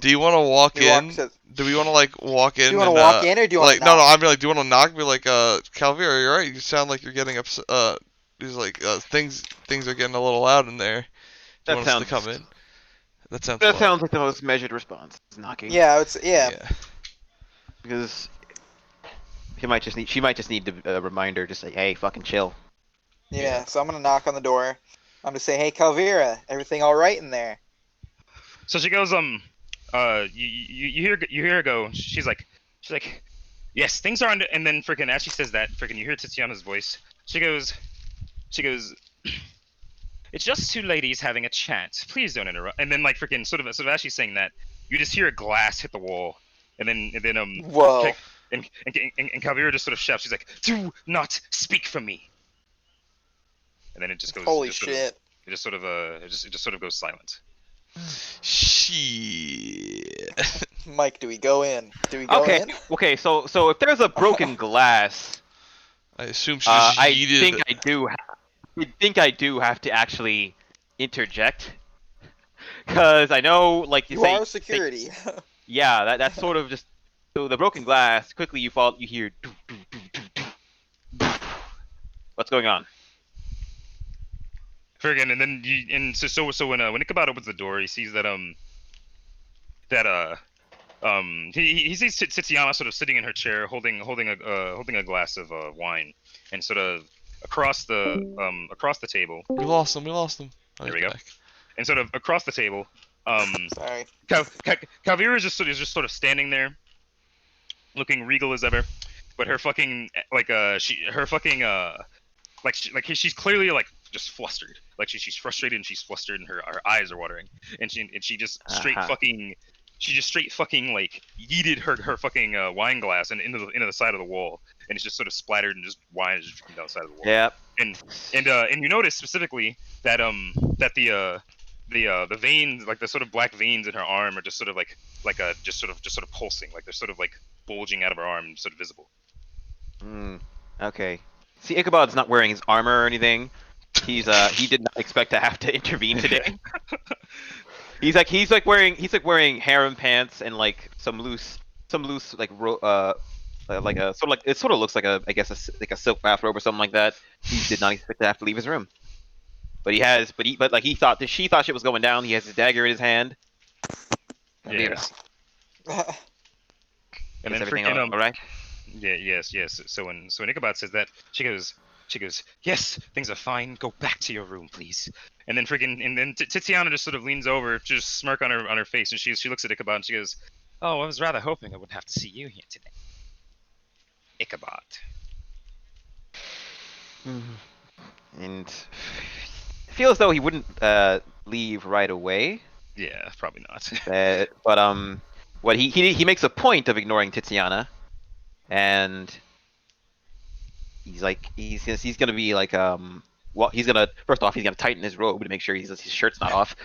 Do you want to walk we walk in? to- Do we want to like walk in? Do you want and, to walk in or do you want like to no, knock? I mean like, do you want to knock? Be like, Calvira, you're right. You sound like you're getting upset. He's like, things are getting a little loud in there. Do you That want us to sounds. come in? That sounds. That what? sounds like the most measured response. Is knocking. Yeah, yeah. Because she might just need a reminder. Just say, hey, fucking chill. Yeah, so I'm gonna knock on the door. I'm gonna say, "Hey, Calvira, everything all right in there?" So she goes, you hear her go. She's like, yes, things are under. And then freaking as she says that, freaking you hear Tatiana's voice. She goes, it's just two ladies having a chat. Please don't interrupt. And then like freaking sort of as she's saying that, you just hear a glass hit the wall, and then Whoa! and Calvira just sort of shouts. She's like, do not speak for me. And then it just goes. Holy it shit! just sort of it just sort of goes silent. Shit. Mike, do we go in? Do we go Okay. in? Okay. So if there's a broken glass, I assume she just I yeeted. think I do have to actually interject, because I know, like You are security. yeah, that's sort of just. So the broken glass, quickly you hear. Doo, doo, doo, doo, doo. What's going on? Friggin', and then so when Ichabod opens the door, he sees that he sees Titiana sort of sitting in her chair, holding a glass of wine, and sort of across the table. We lost him. Oh, There he's we go. back. And sort of across the table, Sorry. Calvira is just sort of standing there, looking regal as ever, but her fucking she's clearly like just flustered, like she's frustrated and she's flustered and her eyes are watering, and she just straight Uh-huh. fucking like yeeted her fucking wine glass and into the side of the wall, and it's just sort of splattered and just wine is just dripping down the side of the wall. Yeah. And you notice specifically that the veins, like the sort of black veins in her arm, are just sort of just sort of pulsing, like they're sort of like bulging out of her arm, sort of visible. Okay. See, Ichabod's not wearing his armor or anything. He did not expect to have to intervene today. he's like wearing harem pants and like some loose like like a sort of like it sort of looks like like a silk bathrobe or something like that. He did not expect to have to leave his room. But he thought that she thought shit was going down. He has his dagger in his hand. Yes. And Is then everything freaking all right? Yeah, yes. So when Ichabod says that, she goes, yes, things are fine. Go back to your room, please. And then Titiana just sort of leans over, just smirk on her face, and she looks at Ichabod and she goes, oh, I was rather hoping I wouldn't have to see you here today, Ichabod. And I feel as though he wouldn't leave right away. Yeah, probably not. But what he makes a point of ignoring Tiziana, and he's gonna be like well, he's gonna first off he's gonna tighten his robe to make sure his shirt's not off.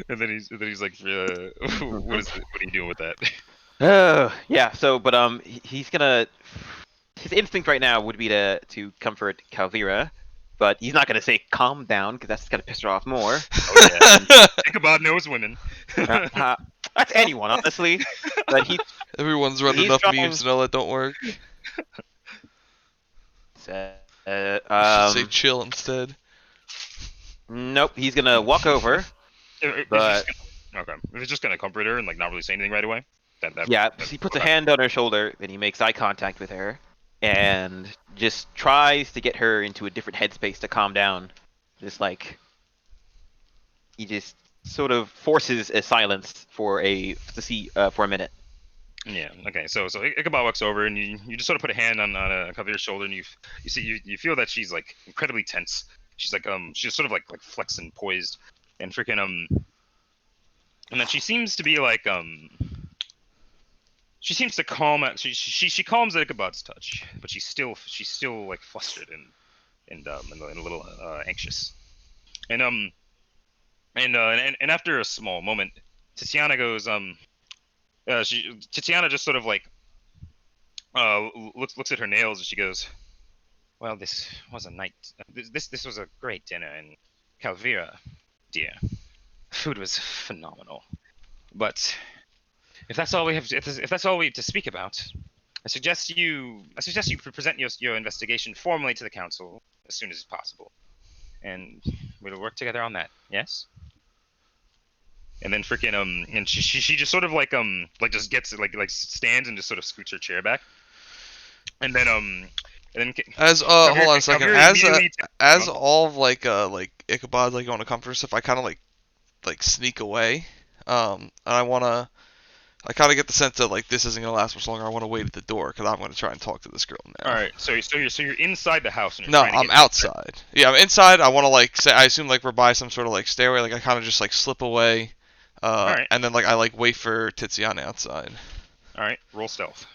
And then he's like, what are you doing with that? Yeah. So, but he's gonna. His instinct right now would be to comfort Calvira, but he's not gonna say calm down because that's gonna piss her off more. Oh yeah, Ichabod knows women. That's anyone, honestly. But Everyone's read he's enough trying- memes to know that don't work. uh, Should say chill instead. nope. He's gonna walk over. But Okay, if he's just gonna comfort her and like not really say anything right away, yeah, he puts a hand on her shoulder, then he makes eye contact with her, and just tries to get her into a different headspace to calm down. Just like he just sort of forces a silence for a minute. Yeah. Okay. So Ichabod walks over and you just sort of put a hand on Kavira's shoulder and you feel that she's like incredibly tense. She's like she's sort of like flexed and poised and freaking and then she seems to be like she seems to calm at she calms at Ichabod's touch, but she's still like flustered and a little anxious. And and after a small moment, Titiana goes Titiana just sort of like looks at her nails and she goes, well, this was a night. This was a great dinner, and Calvira, dear, Food was phenomenal. But if that's all we have, if that's all we have to speak about, I suggest you present your investigation formally to the council as soon as possible, and we'll work together on that. Yes. And then freaking and she just sort of like just gets like stands and just sort of scoots her chair back, and then As Kavir- hold on a second. Kavir As immediately as all of like Ichabod like going to comfort stuff, I kind of like sneak away. And I kind of get the sense that like this isn't gonna last much longer. I want to wait at the door because I'm gonna try and talk to this girl now. All right, so you're inside the house and you're No, trying to I'm get outside. Yeah, I'm inside. I want to like say. I assume like we're by some sort of like stairway. Like I kind of just like slip away. Alright. And then like I like wait for Tiziana outside. All right, roll stealth.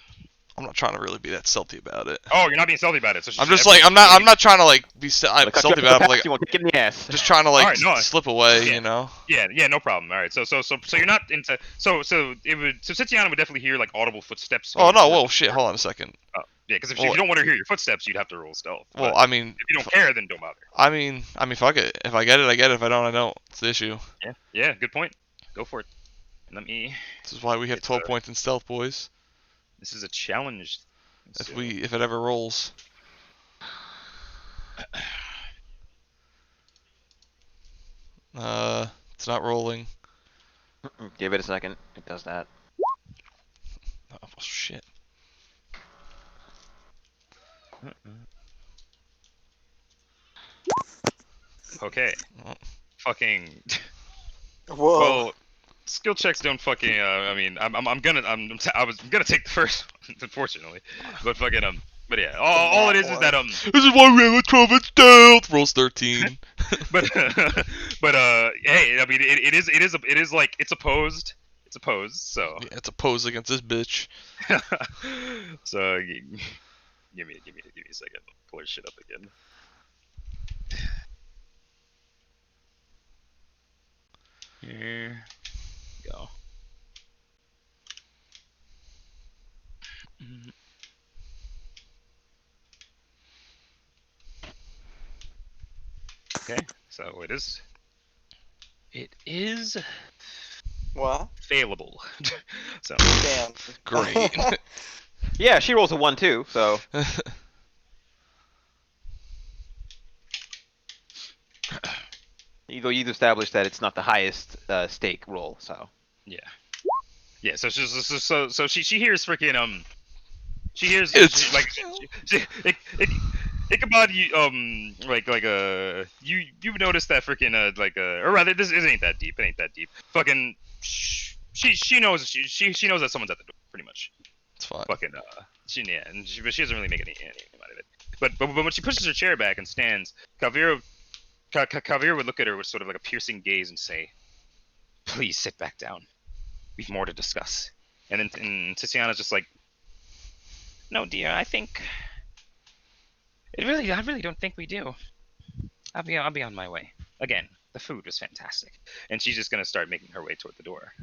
I'm not trying to really be that stealthy about it. Oh, you're not being stealthy about it. So I'm just like I'm not trying to like be I'm Like, cut you stealthy off the about it. But, path, like you won't kick in the ass. just trying to like Alright, no, slip away. yeah. You know. Yeah, no problem. All right, so you're not into so Titiana would definitely hear like audible footsteps. Oh no! Whoa, shit! Hold on a second. Oh, yeah, because if Well- you don't want to hear your footsteps, you'd have to roll stealth. Well, But I mean, if you don't care, then don't bother. I mean, fuck it. If I get it, I get it. If I don't, I don't. It's the issue. Yeah, good point. Go for it. Let me. This is why we have It's 12 a- points in stealth, boys. This is a challenge. If it ever rolls. It's not rolling. Give it a second. It does that. Oh shit. Okay. Oh. Fucking. Whoa. Well, skill checks don't fucking. I mean, I was gonna take the first one, unfortunately, but fucking But yeah, all it is that This is why we have a 12 in stealth. Rolls 13. but hey, I mean it is like it's opposed. It's opposed, so Yeah, it's opposed against this bitch. so give me a second. Pull her shit up again. Here we go. Okay, so it is. It is What? failable. So Damn. Great. Yeah, she rolls a 1 too, so. Though you've established that it's not the highest stake roll, so. yeah, so she hears freaking she hears It's- Ichabod, you've noticed that freaking or rather this it ain't that deep. It ain't that deep. Fucking she knows she knows that someone's at the door pretty much. It's fine. Fucking but she doesn't really make any out of it. But when she pushes her chair back and stands, Kavir would look at her with sort of like a piercing gaze and say, "Please sit back down. We've more to discuss." And then Tiziana's just like, "No, dear, I really don't think we do. I'll be on my way. Again, the food was fantastic." And she's just gonna start making her way toward the door.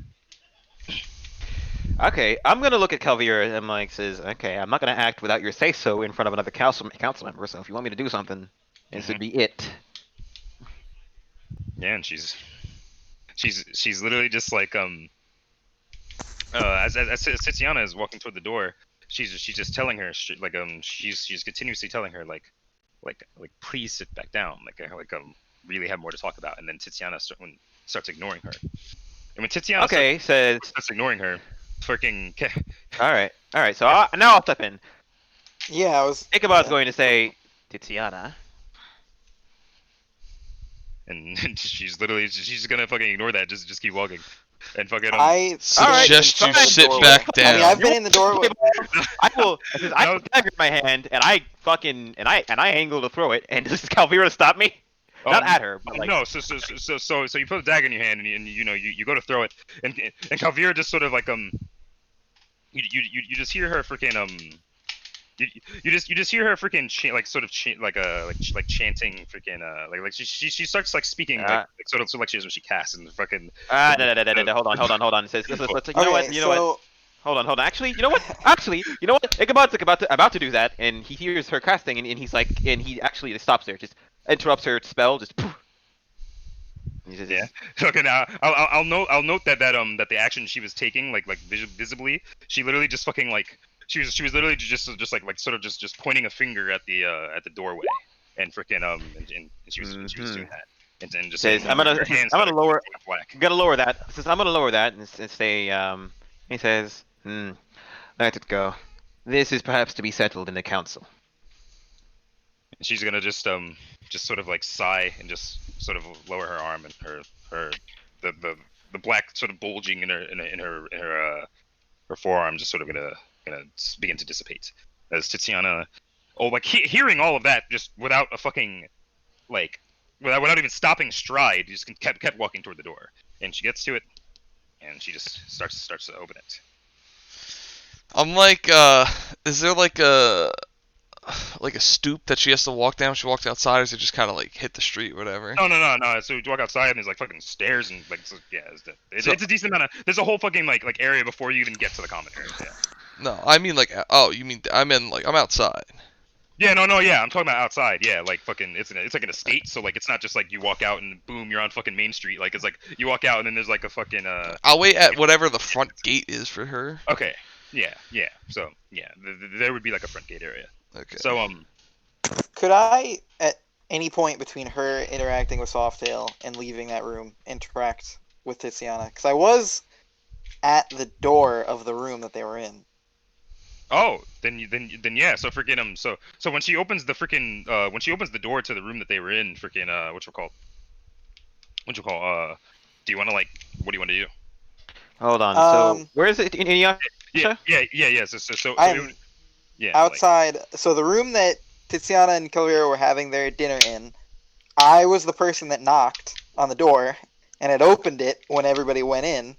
Okay, I'm gonna look at Calvira and like says, okay, I'm not gonna act without your say so in front of another council member. So if you want me to do something, this would be it. Yeah, and she's literally just like as Tiziana is walking toward the door, she's just telling her she's continuously telling her like please sit back down, really have more to talk about. And then Tiziana starts ignoring her, and when Tiziana starts ignoring her, freaking All right. So now I'll step in. Yeah, I was. Ichabod's going to say, Tiziana. and she's gonna fucking ignore that, just keep walking, and fucking I Suggest you sit back I mean, down. I've been in the doorway. I have a dagger in my hand, and I angle to throw it, and does Calvira stop me? Not at her, but like. No, so you put a dagger in your hand, and you go to throw it, and Calvira just sort of like you just hear her freaking you just hear her freaking chanting freaking like she starts like speaking like sort of like she does when she casts and fucking No. Hold on. It says, you know what? Hold on. Actually, you know what? Ichabod's about to do that, and he hears her casting, and he's like, and he actually stops there, just interrupts her spell, just poof, He says, Yeah. Okay. Now I'll note that the action she was taking like visibly, she literally just fucking like she was literally just like sort of just pointing a finger at the doorway and freaking and she was doing that and just says, saying her hands I'm gonna started lower, black. gotta lower that. Says, I'm gonna lower that and say, he says, let it go. This is perhaps to be settled in the council. She's gonna just sort of like sigh and just sort of lower her arm and her the black sort of bulging her forearm just sort of gonna begin to dissipate as Tiziana, like hearing all of that just without a fucking like without even stopping stride, just kept walking toward the door, and she gets to it, and she just starts to open it. I'm like, is there like a stoop that she has to walk down? She walks outside, or is it just kind of like hit the street, or whatever? No. So you walk outside and there's like fucking stairs and like yeah, it's a decent amount of. There's a whole fucking like area before you even get to the common area. Yeah. No, I mean like, oh, you mean I mean like I'm outside. Yeah, no, yeah, I'm talking about outside. Yeah, like fucking, it's like an estate, so like it's not just like you walk out and boom, you're on fucking Main Street. Like it's like you walk out and then there's like a fucking I'll wait at whatever the front gate is for her. Okay, yeah. So yeah, there would be like a front gate area. Okay. So Could I, at any point between her interacting with Softail and leaving that room, interact with Tiziana? Because I was at the door of the room that they were in. oh, then yeah. So freaking so when she opens the freaking when she opens the door to the room that they were in, freaking do you want to like what do you want to do? Hold on. So where is it? In Yeah. I'm yeah. outside. So the room that Tiziana and Calvera were having their dinner in, I was the person that knocked on the door and had opened it when everybody went in,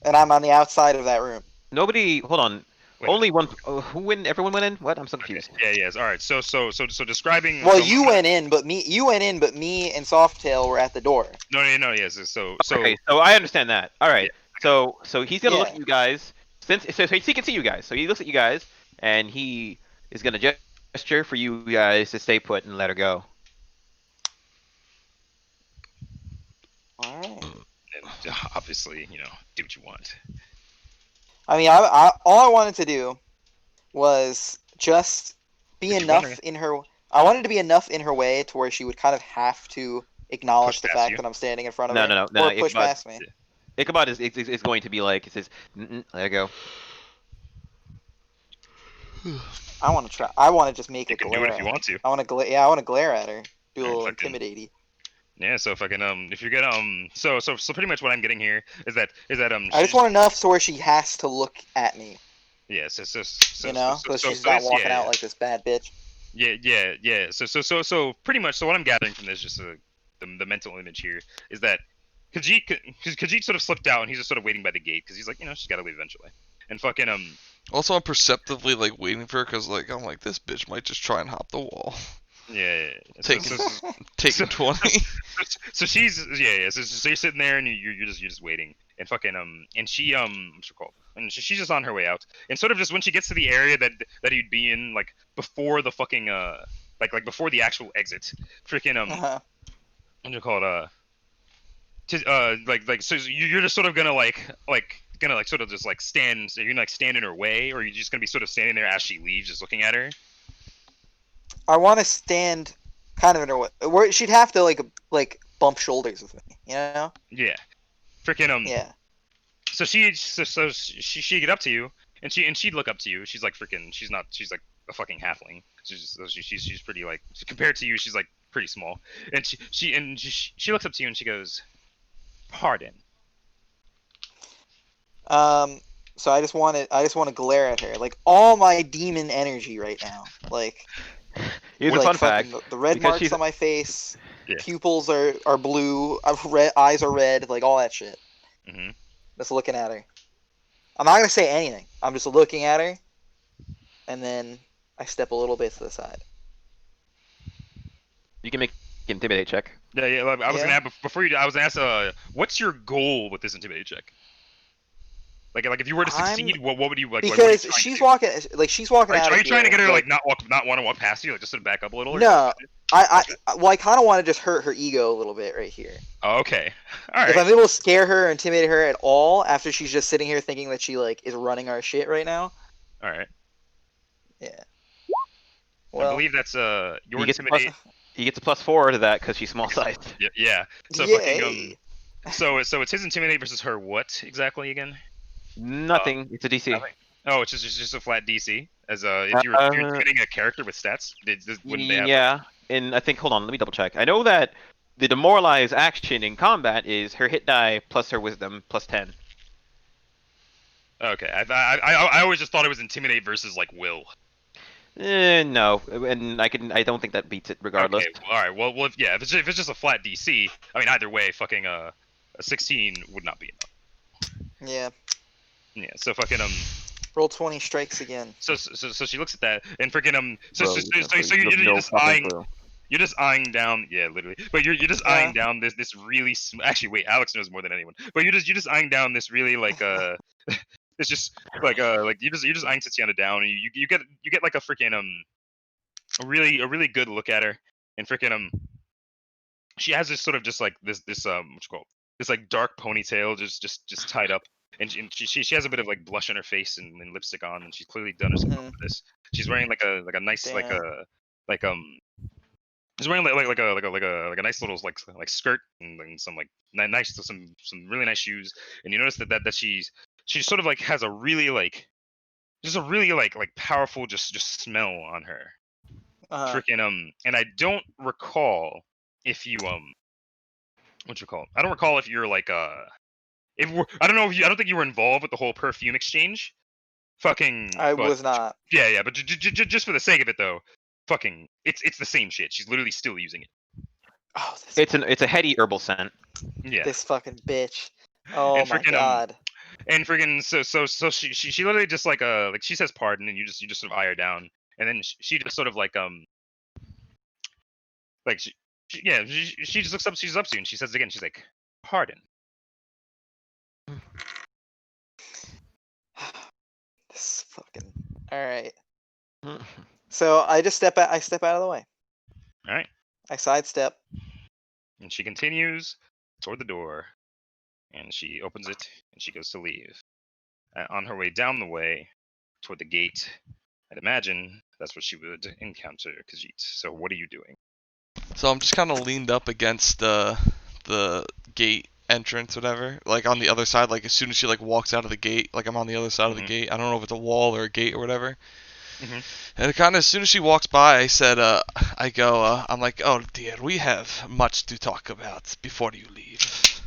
and I'm on the outside of that room. Nobody. Hold on. Wait. Only one. Who went? Everyone went in. What? I'm so confused. Okay. Yeah. Yes. All right. So describing. Well, so you went in, but me and Softail were at the door. No. Yes. So. Okay. So I understand that. All right. Yeah. So he's gonna look Yeah. at you guys. So he can see you guys. So he looks at you guys and he is gonna gesture for you guys to stay put and let her go. All right. And obviously, do what you want. I mean, I all I wanted to do was just be If you enough wanna- in her. I wanted to be enough in her way to where she would kind of have to acknowledge Push the past fact you? that I'm standing in front of No, her, no, no, or no, push Ichabod- past me. Ichabod is going to be like, it says, let her go. I want to try. I want to just make You a can glare. do it if you at her. want to. I want to glare. Yeah, I want to glare at her. Do a Alright, little fucking- intimidating. Yeah. So if I can if you're gonna so pretty much what I'm getting here is that I just want enough so where she has to look at me. Yeah. So She's not walking out like this bad bitch. Yeah. So pretty much. So what I'm gathering from this, just the mental image here, is that Khajiit sort of slipped out and he's just sort of waiting by the gate because he's like, she's got to leave eventually. And fucking Also, I'm perceptively like waiting for her because like I'm like this bitch might just try and hop the wall. yeah. Take- Taking 20. So she's yeah. So you're sitting there and you're just waiting and fucking and she what's her called? And she's just on her way out and sort of just when she gets to the area that he'd be in like before the fucking like before the actual exit, freaking Uh-huh. what do you call it like so you're just sort of gonna gonna like sort of just like stand. So you're gonna like stand in her way, or you're just gonna be sort of standing there as she leaves, just looking at her. I want to stand kind of in her way. Where she'd have to like bump shoulders with me, you know? Yeah, freaking Yeah. So she get up to you, and she'd look up to you. She's like freaking. She's like a fucking halfling. She's pretty like compared to you. She's like pretty small, and she looks up to you and she goes, "Pardon." So I just want to glare at her, like all my demon energy right now. Like, Here's like a fun fact. fucking the red because marks she's- on my face, Yeah. pupils are blue, eyes are red, like all that shit. Hmm. Just looking at her. I'm not gonna say anything. I'm just looking at her, and then I step a little bit to the side. You can make an intimidate check. Yeah. I was Yeah. gonna ask before you. I was gonna ask, what's your goal with this intimidate check? Like if you were to I'm- succeed, what would you like? what are you Because trying to she's do? walking, she's walking out Are of you trying to here, get her to but- like not want to walk past you, like just sort of back up a little? Or No, well, I kind of want to just hurt her ego a little bit right here. Oh, okay. All right. If I'm able to scare her or intimidate her at all after she's just sitting here thinking that she like is running our shit right now, All right. yeah. I Well, believe that's your He gets intimidate. He gets a +4 to that because she's small sized. Yeah. So yay. fucking so it's his intimidate versus her what exactly again? Nothing. It's a DC. nothing. Oh, it's just a flat DC. As if you're intimidating a character with stats, wouldn't they have? Yeah, and I think hold on, let me double check. I know that the demoralize action in combat is her hit die plus her wisdom plus 10. Okay. I always just thought it was intimidate versus like will. No, and I don't think that beats it regardless. Okay. All right. Well, if it's just a flat DC, I mean either way, fucking a 16 would not be enough. Yeah. Yeah. So fucking Roll 20 strikes again. So she looks at that and freaking Bro, you're no just fucking eyeing. clue. You're just eyeing down, yeah, literally. But you're just eyeing down this really actually wait, Alex knows more than anyone. But you're just eyeing down this really like it's just like you're just eyeing Tatiana down, and you get like a freaking a really good look at her, and freaking she has this sort of just like this what you call it? This like dark ponytail just tied up, and she has a bit of like blush on her face and lipstick on, and she's clearly done herself up for this. She's wearing like a nice She's wearing like a nice little like skirt and some like nice some really nice shoes, and you notice that she sort of like has a really like just a really like powerful just smell on her. Freaking and I don't recall if you what you call it? I don't recall if you're like I don't know if I don't think you were involved with the whole perfume exchange. Fucking I was not. Yeah, but just for the sake of it though. Fucking, it's the same shit. She's literally still using it. Oh, It's a heady herbal scent. Yeah. This fucking bitch. Oh and my freaking, god. And freaking, so she literally just like she says pardon, and you just sort of eye her down, and then she just sort of like she just looks up, she's up to you, and she says it again. She's like, pardon. This fucking. All right. So I just step out. I step out of the way. All right. I sidestep. And she continues toward the door, and she opens it, and she goes to leave. On her way down the way toward the gate, I'd imagine that's what she would encounter Khajiit. So what are you doing? So I'm just kind of leaned up against the gate entrance, whatever. Like on the other side, like as soon as she like walks out of the gate, like I'm on the other side of the gate. I don't know if it's a wall or a gate or whatever. And kind of as soon as she walks by, I said, I'm like, oh dear, we have much to talk about before you leave.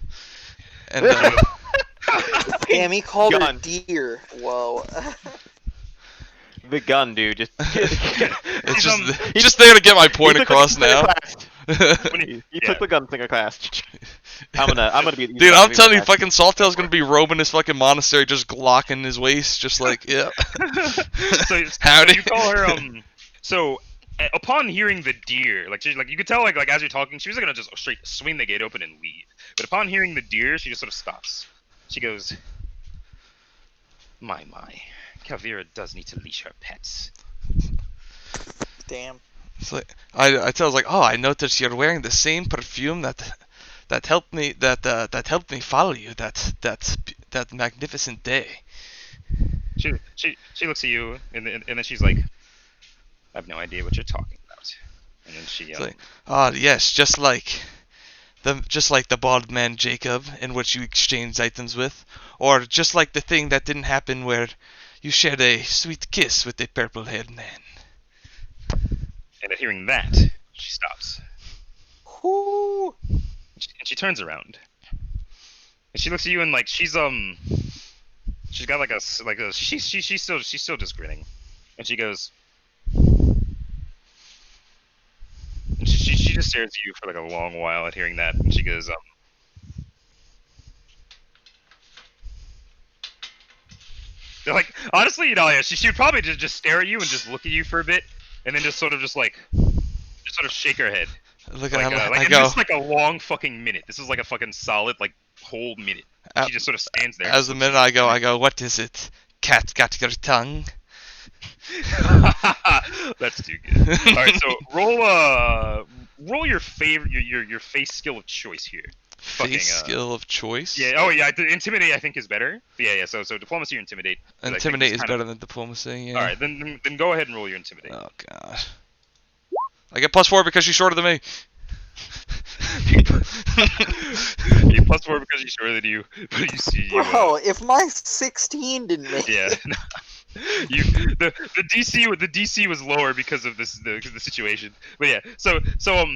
And Damn, he called her Gun. dear. Whoa. The gun, dude. Just it's just there to get my point across now. He took the gunslinger class. I'm gonna be. Dude, I'm telling you, fucking Saltail's gonna be robing his fucking monastery, just glocking his waist, just like, yeah. Howdy. So you call her So upon hearing the deer, like you could tell, like as you're talking, she was gonna just straight swing the gate open and leave. But upon hearing the deer, she just sort of stops. She goes, "My, Kavira does need to leash her pets." Damn. It's like, I tell her, like, oh, I noticed you're wearing the same perfume that helped me follow you that magnificent day. She looks at you and then she's like, "I have no idea what you're talking about." And then she Yes, just like the bald man Jacob, in which you exchanged items with, or just like the thing that didn't happen where you shared a sweet kiss with a purple-haired man. And at hearing that, she stops. Whoo. And she turns around. And she looks at you and like she's got like a she's still just grinning. And she goes, and she just stares at you for like a long while at hearing that, and she goes like honestly, you know, yeah, she would probably just stare at you and just look at you for a bit, and then just sort of shake her head. Look Like, at this is like a long fucking minute. This is like a fucking solid like whole minute. Uh, She just sort of stands there. As the minute I go, what is it? Cat got your tongue? That's too good. All right, so roll your favorite your face skill of choice here. Face skill of choice? Yeah. Oh yeah. Intimidate I think is better. But yeah. So diplomacy or intimidate. 'Cause I think Intimidate it's is kind better than diplomacy, yeah. All right, then go ahead and roll your intimidate. Oh, God. I get +4 because she's shorter than me. You +4 because she's shorter than you, but you see you. Bro, if my 16 didn't make Yeah. it. The DC was lower because of the situation. But yeah. So So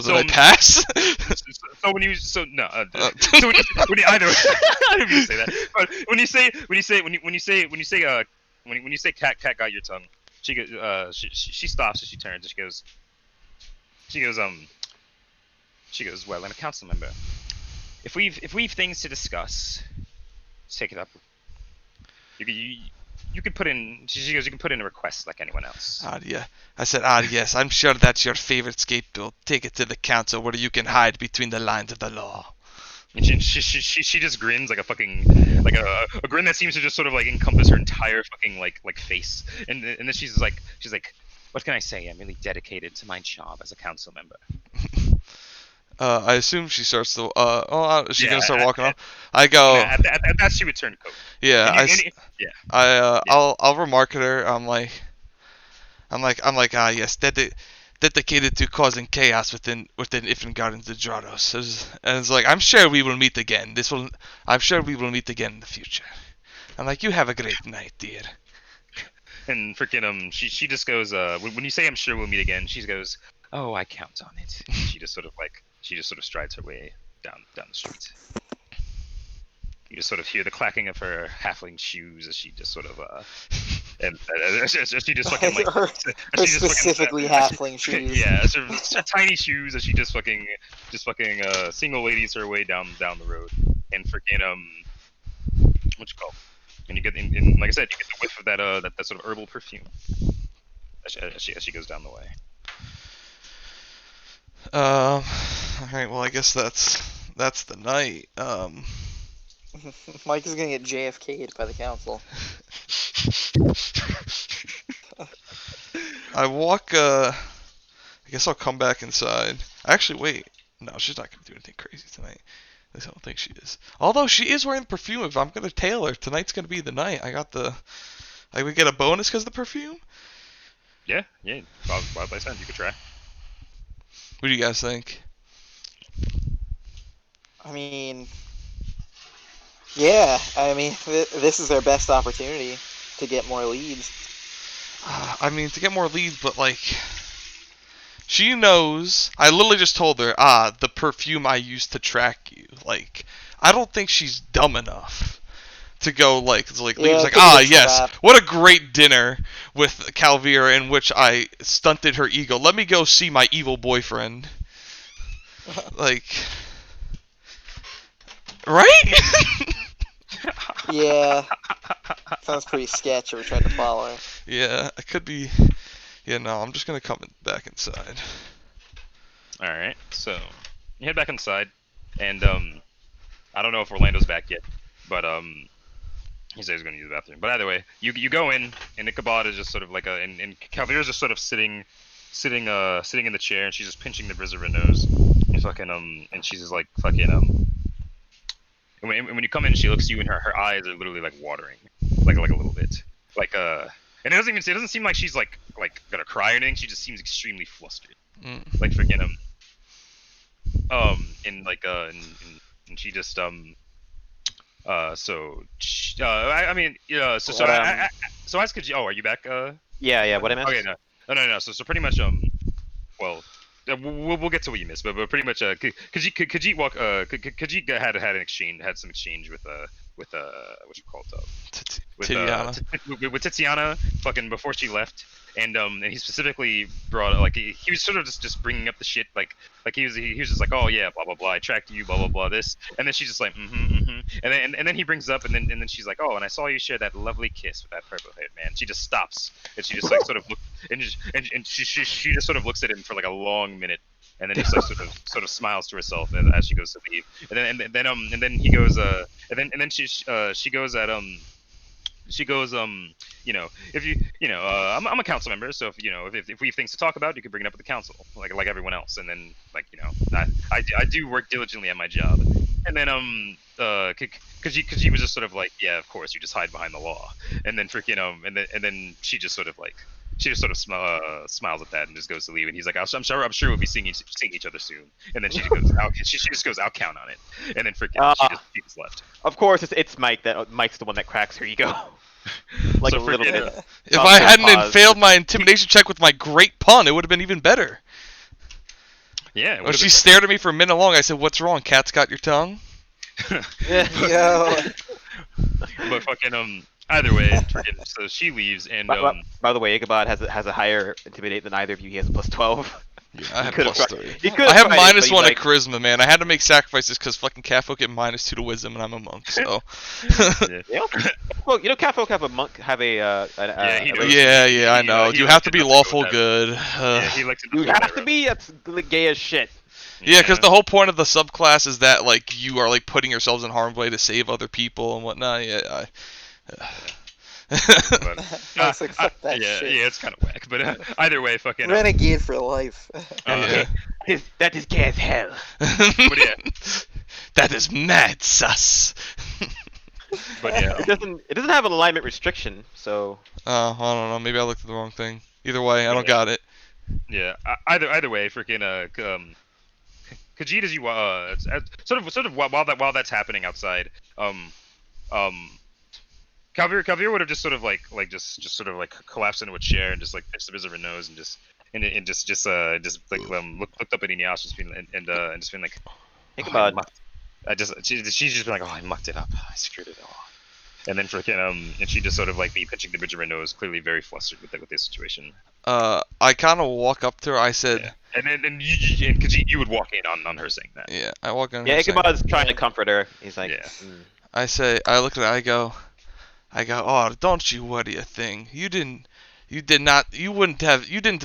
did I pass? so when you so no so when you, I know I didn't mean to say that, but when you say cat got your tongue, she goes she stops and she turns and she goes, well, I'm a council member. If we've things to discuss, let's take it up. You can put in. She goes, you can put in a request like anyone else. Yeah. I said, yes, I'm sure that's your favorite scapegoat. Take it to the council where you can hide between the lines of the law. And she just grins like a fucking like a grin that seems to just sort of like encompass her entire fucking like face. And then she's like, what can I say? I'm really dedicated to my job as a council member. I assume she starts to. Is she Yeah, gonna start walking off? I go. At that she would turn coat. Yeah, yeah. I'll remark at her. I'm like, yes, dedicated to causing chaos within Ifrin Gardens of Drados. And it's like, I'm sure we will meet again. I'm sure we will meet again in the future. I'm like, you have a great night, dear. And freaking she just goes when you say I'm sure we'll meet again, she goes, oh, I count on it. She just sort of strides her way down the street. You just sort of hear the clacking of her halfling shoes as she just sort of and as she just fucking like her specifically halfling shoes. Yeah, it's her tiny shoes as she just fucking single ladies her way down the road and freaking what you call. And you get, and like I said, you get the whiff of that sort of herbal perfume as she goes down the way. All right. Well, I guess that's the night. Mike is gonna get JFK'd by the council. I walk. I guess I'll come back inside. Actually, wait. No, she's not gonna do anything crazy tonight. At least I don't think she is. Although she is wearing perfume. If I'm gonna tail her, tonight's gonna be the night. I would get a bonus because of the perfume. Yeah. Wild Play Sound, you could try. What do you guys think? I mean, yeah. I mean, this is their best opportunity to get more leads. I mean, to get more leads, but like, she knows. I literally just told her, the perfume I used to track you. Like, I don't think she's dumb enough to go leave. Yeah, Like, yes, trap. what a great dinner with Calvira in which I stunted her ego. Let me go see my evil boyfriend. Like, right? Yeah. Sounds pretty sketch if we're trying to follow her. Yeah, it could be. Yeah, no, I'm just gonna come back inside. All right, so you head back inside, and I don't know if Orlando's back yet, but he said he's gonna use the bathroom. But either way, you go in, and Ichabod is just sort of like and Calvira's just sort of sitting in the chair, and she's just pinching the bridge of her nose, and fucking and she's just like fucking And when you come in, she looks at you, and her eyes are literally like watering, like a little bit, like and it doesn't seem like she's like gonna cry or anything. She just seems extremely flustered, like freaking and she just so as could you, are you back Yeah. What I meant? okay no so pretty much well we'll get to what you missed, but pretty much Khajiit had some exchange with what you call it with Tiziana fucking before she left, and he specifically brought like he was sort of just bringing up the shit like he was just like, oh yeah, blah blah blah, I tracked you, blah blah blah, this, and then she's just like and then he brings up and then she's like, oh, and I saw you share that lovely kiss with that purple haired man. She just stops and she just like sort of looks and she just sort of looks at him for like a long minute, and then just like sort of smiles to herself as she goes to leave, and then he goes and then she goes at she goes you know if you you know I'm a council member, so if we have things to talk about, you can bring it up with the council like everyone else, and then like I do work diligently at my job, and then because she was just sort of like, yeah, of course you just hide behind the law, and then freaking and then she just sort of like smiles at that and just goes to leave, and he's like, I'm sure we'll be seeing each other soon, and then she goes out, she just goes, I'll count on it, and then freaking she just left. Of course, it's Mike. Mike's the one that cracks her ego. Like So a little freaking- bit. If I hadn't pause. failed my intimidation check with my great pun, it would have been even better. Yeah, it When would've she been- stared at me for a minute long, I said, "What's wrong? Cat's got your tongue?" Yo. But fucking either way, freaking, so she leaves, and By the way, Ichabod has a higher intimidate than either of you. He has a +12. Yeah, I had could've plus tried- 3. He could've I have tried it, but he's -1 like, to charisma, man. I had to make sacrifices because fucking catfolk get -2 to wisdom, and I'm a monk, so. Yeah. Well, catfolk have a monk have a. Yeah, he knows. yeah, I He, know. he You have to elected be not to go lawful with that. good. Yeah, he elected not You to go with have that to route. be. That's gay as shit. Yeah, because the whole point of the subclass is that like you are like putting yourselves in harm's way to save other people and whatnot. Yeah. But, Let's accept that yeah, shit. yeah, it's kind of whack. But either way, fucking. Renegade for life. Yeah. That is gay as hell. But yeah. That is mad sus. But yeah. It doesn't have an alignment restriction, so. I don't know. Maybe I looked at the wrong thing. Either way, I don't got it. Yeah. Either way, freaking Khajiit, as you sort of while that's happening outside, Kavir would have just sort of just sort of like collapsed into a chair and just like pinched the bridge of her nose and just like looked up at Inyas and just been like, Ichabod. she's just been like, oh, I mucked it up, I screwed it all, and then freaking and she just sort of like be pinching the bridge of her nose, clearly very flustered with this situation. I kind of walk up to her. I said, Yeah. And then you would walk in on her saying that. yeah, I walk in. Yeah, her saying- Ichabod's trying to comfort her. He's like, Yeah. I look at her. I go, oh, don't you worry a thing. You didn't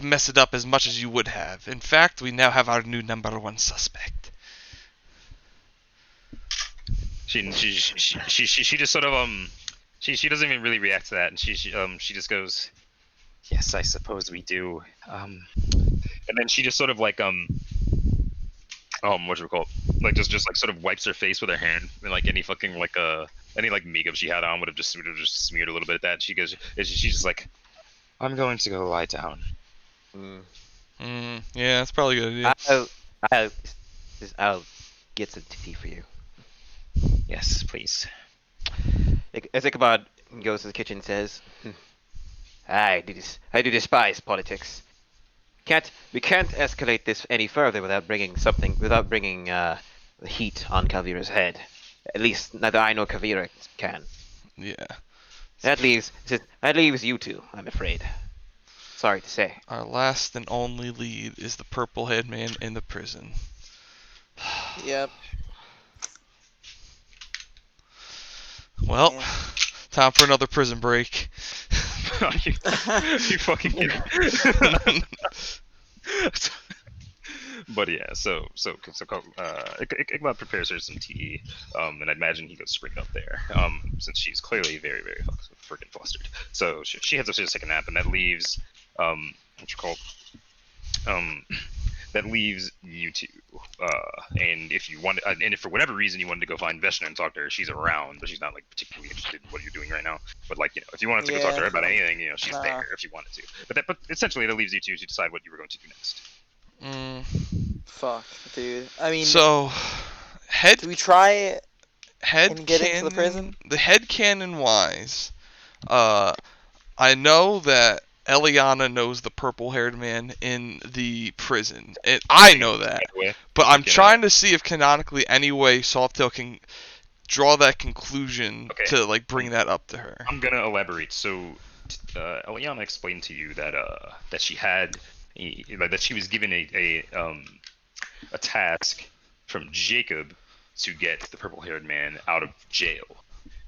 mess it up as much as you would have. In fact, we now have our new #1 suspect. She just sort of she doesn't even really react to that, and she just goes, yes, I suppose we do. And then she just sort of like what do we call it? Like just like sort of wipes her face with her hand, and like any fucking like any like makeup she had on would have just smeared a little bit at that. And she goes, she's just like, I'm going to go lie down. Yeah, that's probably a good idea. I'll get some tea for you. Yes, please. As Ichabod goes to the kitchen and says, I do despise politics. We can't escalate this any further without bringing the heat on Kavira's head. At least neither I nor Kavira can. Yeah. That leaves you two, I'm afraid. Sorry to say. Our last and only lead is the purple-haired man in the prison. Yep. Well, Yeah. time for another prison break. you fucking kidding? But yeah, so Ichabod prepares her some tea, and I imagine he goes to bring it up there, since she's clearly very, very freaking flustered. So she heads upstairs to take a nap, and that leaves, that leaves you two. And if you want, and if for whatever reason you wanted to go find Veshna and talk to her, she's around, but she's not like particularly interested in what you're doing right now. But like, if you wanted to go talk to her about anything, she's there if you wanted to. But essentially that leaves you two to decide what you were going to do next. Fuck, dude. I mean, So, do we try head and get into the prison? The head canon wise, I know that Eliana knows the purple-haired man in the prison, and I know that. But I'm trying to see if canonically any way Softail can draw that conclusion to like bring that up to her. I'm gonna elaborate. So, Eliana explained to you that that she had that she was given a task from Jacob to get the purple-haired man out of jail.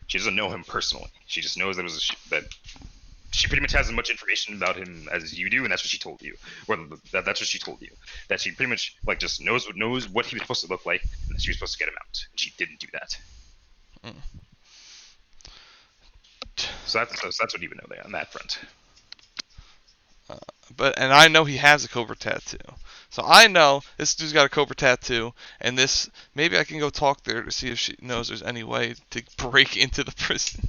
She doesn't know him personally. She just knows that she pretty much has as much information about him as you do, and that's what she told you. That's what she told you. That she pretty much like just knows what he was supposed to look like, and that she was supposed to get him out, and she didn't do that. So that's what you would know there on that front. And I know he has a cobra tattoo. So I know this dude's got a cobra tattoo, and maybe I can go talk there to see if she knows there's any way to break into the prison.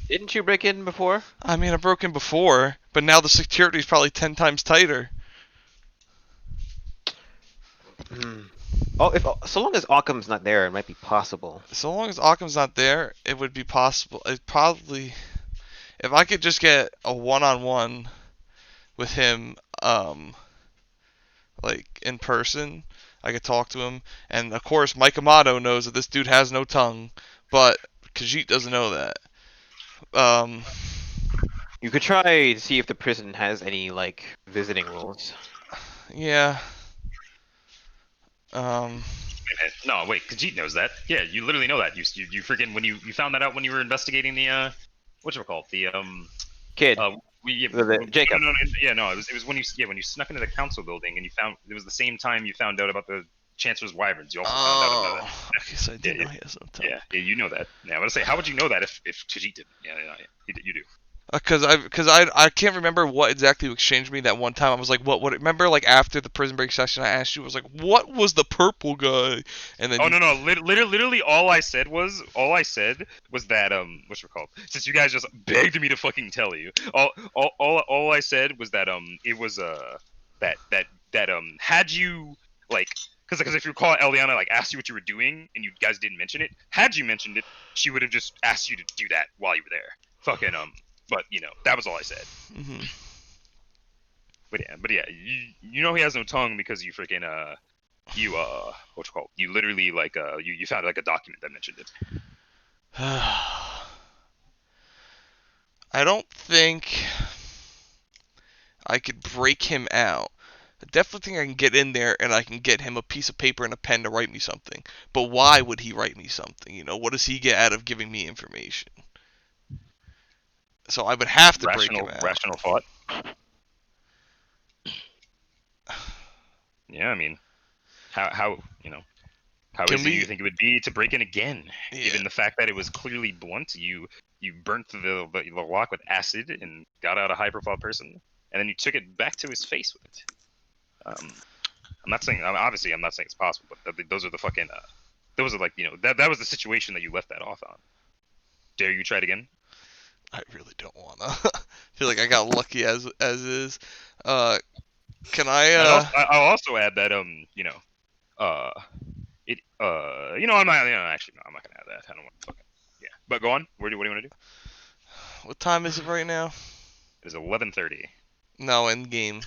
Didn't you break in before? I mean, I broke in before, but now the security's probably 10 times tighter. Oh, so long as Occam's not there, it might be possible. So long as Occam's not there, it would be possible. It probably, if I could just get a one-on-one with him, like in person, I could talk to him. And of course, Mike Amato knows that this dude has no tongue, but Khajiit doesn't know that. You could try to see if the prison has any like visiting rules. Yeah. No, wait, Khajiit knows that. Yeah, you literally know that. You freaking when you found that out when you were investigating the whatchamacallit, the Kid. Jacob. No, it was when you snuck into the council building and you found it was the same time you found out about the Chancellor's Wyverns. You also found out about that. I guess I did know he has no tongue. Yeah, you know that. Yeah, I'm gonna say, how would you know that if Khajiit didn't? Yeah, you do. Because I can't remember what exactly you exchanged me that one time. I was like, what? Remember, like after the prison break session, I asked you, I was like, what was the purple guy? And then no, literally all I said was that what's it called? Since you guys just begged me to fucking tell you, all I said was that it was that had you like. Because if you recall, Eliana like asked you what you were doing, and you guys didn't mention it. Had you mentioned it, she would have just asked you to do that while you were there. Fucking But that was all I said. Mm-hmm. But yeah, you know he has no tongue because you freaking what's it called? You literally like you found like a document that mentioned it. I don't think I could break him out. I definitely think I can get in there and I can get him a piece of paper and a pen to write me something. But why would he write me something? What does he get out of giving me information? So I would have to break him out. Rational thought. Yeah, I mean, how easy do you think it would be to break in again, given the fact that it was clearly blunt? You burnt the lock with acid and got out a high-profile person, and then you took it back to his face with it. I'm not saying it's possible, but those are the fucking those are like that was the situation that you left that off on. Dare you try it again? I really don't wanna. I feel like I got lucky as is. Can I? I'll also add that I'm not actually no, I'm not gonna add that. I don't want to fucking But go on. What do you want to do? What time is it right now? It is 11:30. No, in game.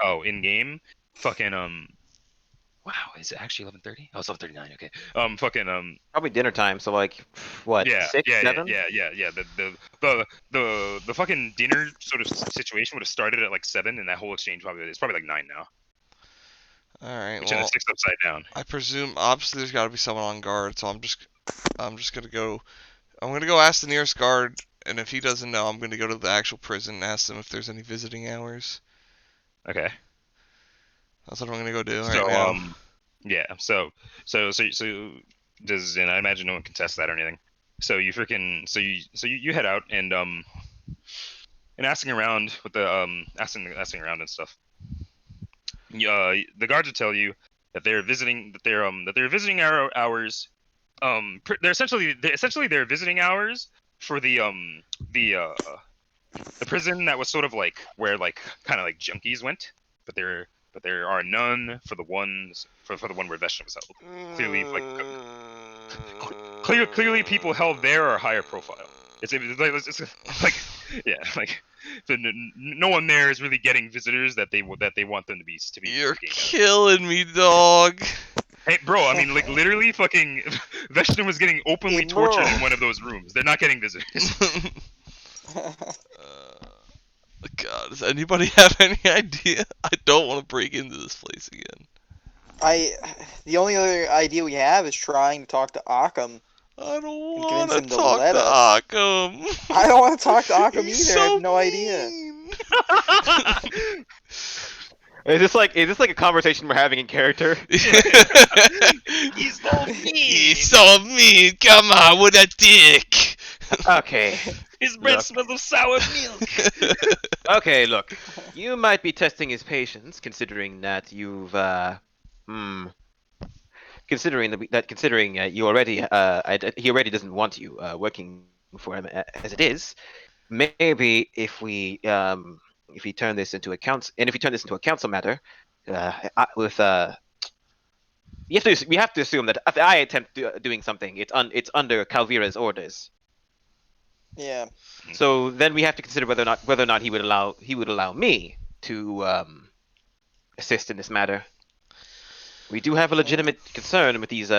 Oh, in game. Fucking Wow, is it actually 11:30? Oh, it's 11:39. Okay. Probably dinner time. So like, what? Yeah, 6, 7? Yeah. The fucking dinner sort of situation would have started at like 7, and that whole exchange it's probably like 9 now. All right. Which is 6 upside down. I presume obviously there's got to be someone on guard, so I'm just gonna go. I'm gonna go ask the nearest guard, and if he doesn't know, I'm gonna go to the actual prison and ask them if there's any visiting hours. Okay. That's what I'm gonna go do right now. Yeah. So and I imagine no one contests that or anything. So you you head out and asking around with the asking around and stuff. The guards will tell you that they're visiting our hours. They're essentially visiting hours for the prison that was sort of like where like kind of like junkies went, but there are none for the ones for the one where Veshna was held. Clearly people held there are higher profile. It's like yeah, like no one there is really getting visitors that they want them to be. You're killing me, dog. Hey, bro, I mean, like, literally, fucking, Veshna was getting openly tortured in one of those rooms. They're not getting visitors. God, does anybody have any idea? I don't want to break into this place again. The only other idea we have is trying to talk to Occam I don't want convince to him to talk let to us. Occam. I don't want to talk to Occam He's either. I so have no idea. mean. Is this like a conversation we're having in character? He's so mean. He's so mean. Come on, with a dick. Okay. His breath Look. smells of sour milk. Okay, look. You might be testing his patience, considering that you've considering you already he already doesn't want you working for him as it is. Maybe if we turn this into a council matter, with we have to assume that if I attempt doing something, it's under Calvira's orders. Yeah. So then we have to consider whether or not he would allow me to assist in this matter. We do have a legitimate concern with these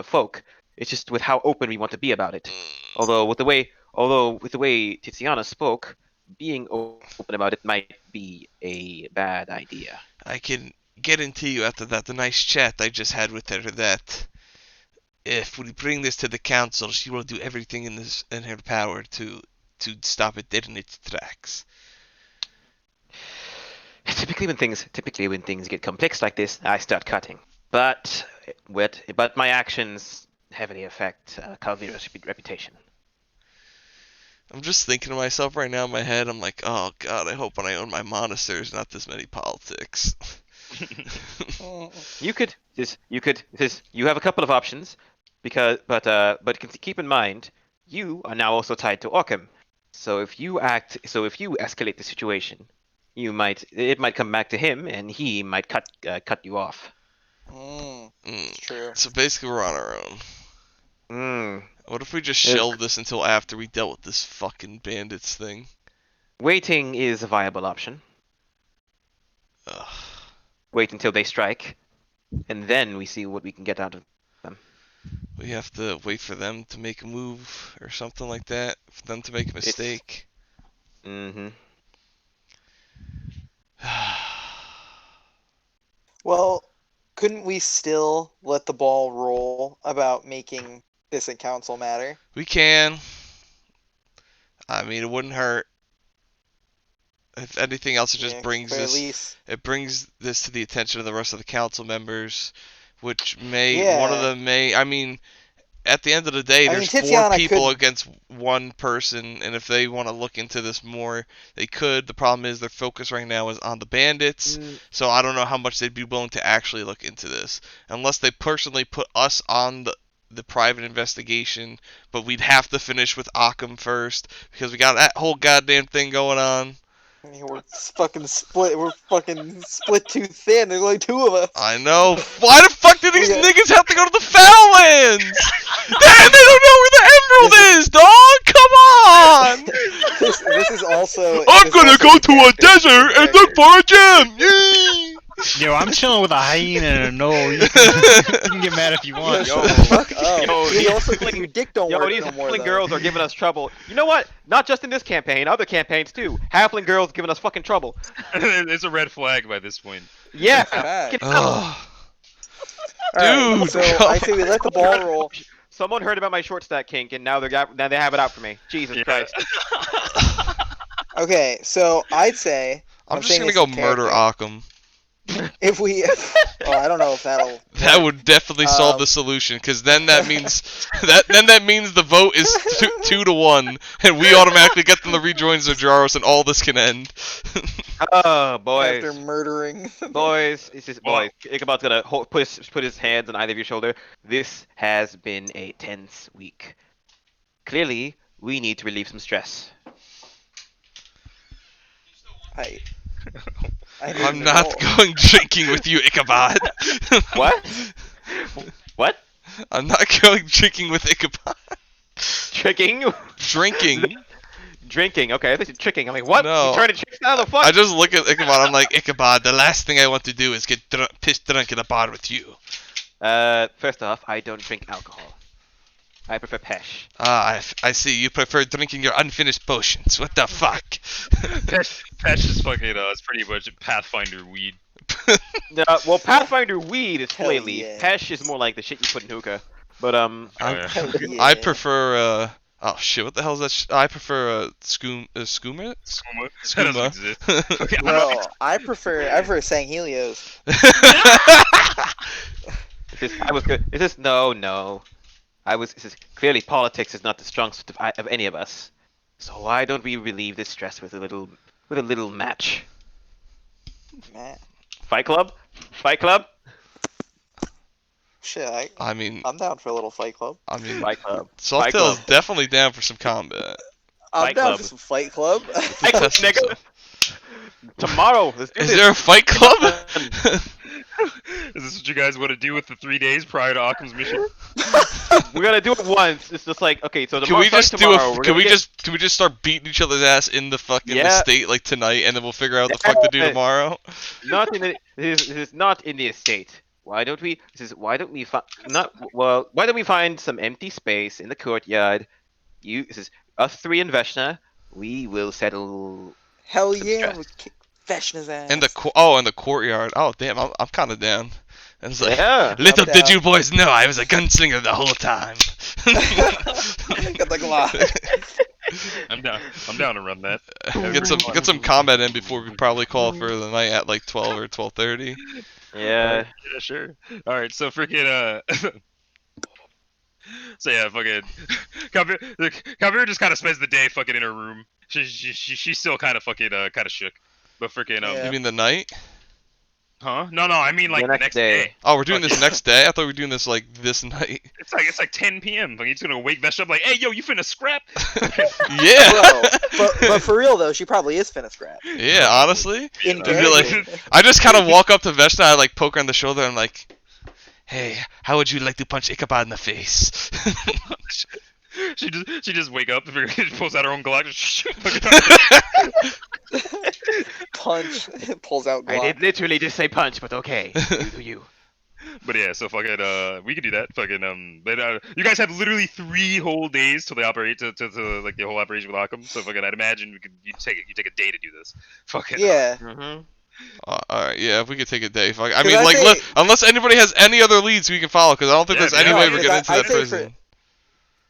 folk. It's just with how open we want to be about it. Although with the way Tiziana spoke, being open about it might be a bad idea. I can guarantee you after that the nice chat I just had with her that if we bring this to the council, she will do everything in her power to stop it dead in its tracks. Typically when things get complex like this, I start cutting. But my actions heavily affect Calvira's reputation. I'm just thinking to myself right now in my head, I'm like, oh god, I hope when I own my monastery there's not this many politics. You have a couple of options, but keep in mind, you are now also tied to Occam. So if you escalate the situation, it might come back to him, and he might cut you off. It's true. So basically we're on our own. What if we just shelve this until after we dealt with this fucking bandits thing? Waiting is a viable option. Ugh. Wait until they strike, and then we see what we can get out of them. We have to wait for them to make a move or something like that, for them to make a mistake. Well, couldn't we still let the ball roll about making this a council matter? We can. I mean, it wouldn't hurt. If anything else, it just brings this. It brings this to the attention of the rest of the council members, which one of them may. I mean, at the end of the day, there's 4 people against 1 person, and if they want to look into this more, they could. The problem is their focus right now is on the bandits, so I don't know how much they'd be willing to actually look into this, unless they personally put us on the private investigation, but we'd have to finish with Occam first, because we got that whole goddamn thing going on. I mean, we're fucking split. We're fucking split too thin. There's only 2 of us. I know. Why the fuck do these niggas have to go to the Foullands? And they don't know where the Emerald is, dog. Come on. This is also. I'm gonna go to a desert and look for a gem. Yee! Yo, I'm chilling with a hyena and a gnoll. You can get mad if you want. Yo, fuck up. He also thinks your dick don't work these no more, halfling girls are giving us trouble. You know what? Not just in this campaign, other campaigns too. Halfling girls giving us fucking trouble. It's a red flag by this point. Yeah. Dude. So I say we let the ball roll. Someone heard about my short stack kink, and now they have it out for me. Jesus Christ. Okay, so I'd say I'm just gonna go murder Occam. If we, I don't know if that'll. That would definitely solve the solution, because then that means that means the vote is 2-1, and we automatically get them to rejoin Zojaros, and all this can end. Oh, boys. After murdering. Boys, Ichabod's gonna put his hands on either of your shoulder. This has been a tense week. Clearly, we need to relieve some stress. I'm not going drinking with you, Ichabod. What? What? I'm not going drinking with Ichabod. Tricking? Drinking. Drinking, okay. This is tricking. I'm like, what? No. You trying to trick how the fuck? I just look at Ichabod, I'm like, Ichabod, the last thing I want to do is get pissed drunk in a bar with you. First off, I don't drink alcohol. I prefer pesh. I see. You prefer drinking your unfinished potions. What the fuck? Pesh is fucking it's pretty much Pathfinder weed. Well, Pathfinder weed is Hell flay leaf. yeah. Pesh is more like the shit you put in hookah. But Hell yeah. I prefer. Oh shit! What the hell is that? I prefer skooma. Skooma. That Skooma. doesn't exist. Okay, Bro, I prefer saying Helios. I was good. This is no. This is clearly politics is not the strong suit of any of us. So why don't we relieve this stress with a little match? Man, Fight club? Fight club? shit, I mean, I'm down for a little fight club. Fight club. Fight Softail is club. definitely down for some combat. I'm Fight down club. for some fight club. Fight club, Test nigga. himself. Tomorrow. Let's do Is this. there a fight club? Is this what you guys want to do with the 3 days prior to Occam's mission? We're gonna do it once. It's just like okay. So Can we just tomorrow, can we just start beating each other's ass in the fucking Yeah. estate like tonight, and then we'll figure out what the fuck to do Yeah. tomorrow? Not in the. This is not in the estate. Why don't we? Why don't we find not? Well, why don't we find some empty space in the courtyard? This is us three and Veshna. We will settle. Hell Some yeah, stress. we'll kick Veshna's ass. In the in the courtyard. Oh damn, I'm kind of down. And it's like, Yeah. little I'm did down. you boys know I was a gunslinger the whole time. Got the Glock. I'm down to run that. Get some combat in before we probably call for the night at like 12 or 12:30. Yeah. Yeah, sure. All right, so freaking so yeah, fucking Kavir just kind of spends the day fucking in her room. She's still kind of fucking kind of shook, but freaking Yeah. You mean the night? huh? No, I mean like The the next next day. day. Oh, we're doing this Okay. next day? I thought we were doing this like this night. It's like 10 p.m. Like he's gonna wake Vesh up like, hey yo, you finna scrap? Yeah. Bro, but for real though, she probably is finna scrap. Yeah, honestly. In Yeah. character. I just kind of walk up to Veshna, I like poke her on the shoulder, and like, hey, how would you like to punch Ichabod in the face? she just wake up, she pulls out her own Glock, just shoot. Punch. Pulls out I Glock. did literally just say punch, but okay. You. But yeah, so fucking we could do that. Fucking but you guys have literally 3 whole days till they operate to like the whole operation with Occam. So fucking I'd imagine you take a day to do this. Fucking Yeah. Mm-hmm. Alright, yeah, if we could take a day. Fuck. I 'Cause mean, I like, say- unless anybody has any other leads we can follow, because I don't think Yeah, there's any yeah. way No, we're because getting into I'd that say prison.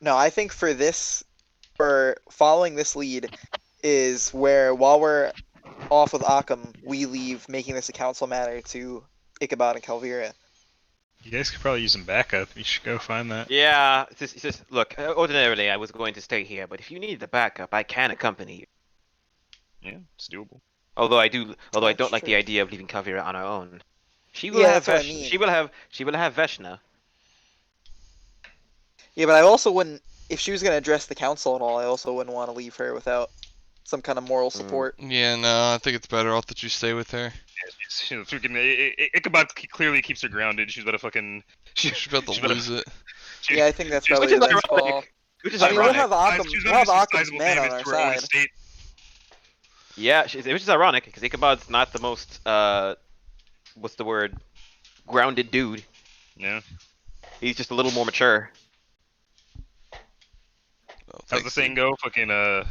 No, I think for following this lead is where while we're off with Occam, we leave making this a council matter to Ichabod and Calvira. You guys could probably use some backup. You should go find that. Yeah. It's just look. Ordinarily, I was going to stay here, but if you need the backup, I can accompany you. yeah, it's doable. Although I don't That's like the true. idea of leaving Kavira on her own. She will Yeah, have that's what I mean. She will have Veshna. Yeah, but I also wouldn't. If she was gonna address the council and all, I also wouldn't want to leave her without some kind of moral support. Yeah, no, I think it's better off that you stay with her. Freaking Ichabod clearly keeps her grounded. She's about to fucking. She's about to she's about lose it. Yeah, I think that's Which probably is the best call. ironic. Which is I mean, we'll ironic. have Occam. She's We'll about to have do some Occam's sizable men on damage our to her own side. estate. Yeah, which is ironic because Ichabod's not the most what's the word? Grounded dude. Yeah. He's just a little more mature. Oh, How's thank the saying go? Fucking I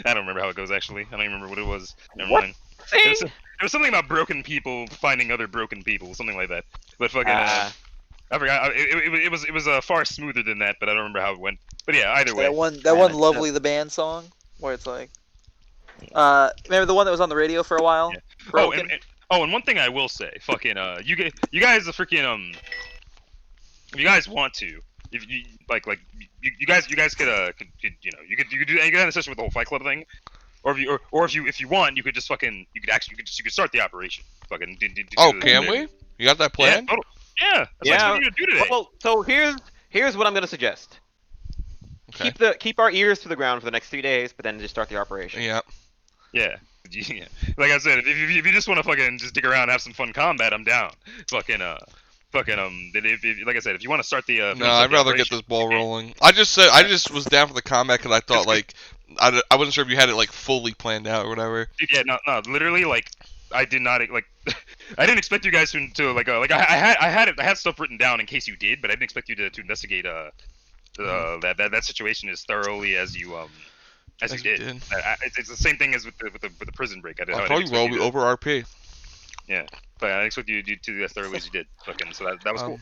don't remember how it goes actually. I don't even remember what it was. Never What? mind. There was something about broken people finding other broken people, something like that. But fucking I forgot. It was far smoother than that, but I don't remember how it went. But yeah, either way. That one Yeah, lovely the band song where it's like, remember the one that was on the radio for a while? Yeah. Broken. And one thing I will say, fucking you guys are freaking if you guys want to, if you you guys could you know you could do that especially with the whole Fight Club thing, or if you want you could just fucking you could start the operation. Fucking. Oh, can we? You got that Yeah, plan? totally. Yeah. That's Yeah. what we're gonna do today. Well, so here's what I'm gonna suggest. Okay. Keep our ears to the ground for the next 3 days, but then just start the operation. Yeah. Yeah. Yeah. Like I said, if you just want to fucking just dig around and have some fun combat, I'm down. Fucking if like I said, if you want to start the No, I'd rather get this ball rolling. I just was down for the combat because I thought like I wasn't sure if you had it like fully planned out or whatever. Yeah, no, literally, like I did not like. I didn't expect you guys to like I had stuff written down in case you did, but I didn't expect you to investigate that situation as thoroughly as you did. It's the same thing as with the prison break. I I told you, well, we over RP. Yeah, but I expect you to do as thoroughly as you did. Fucking, so that was cool.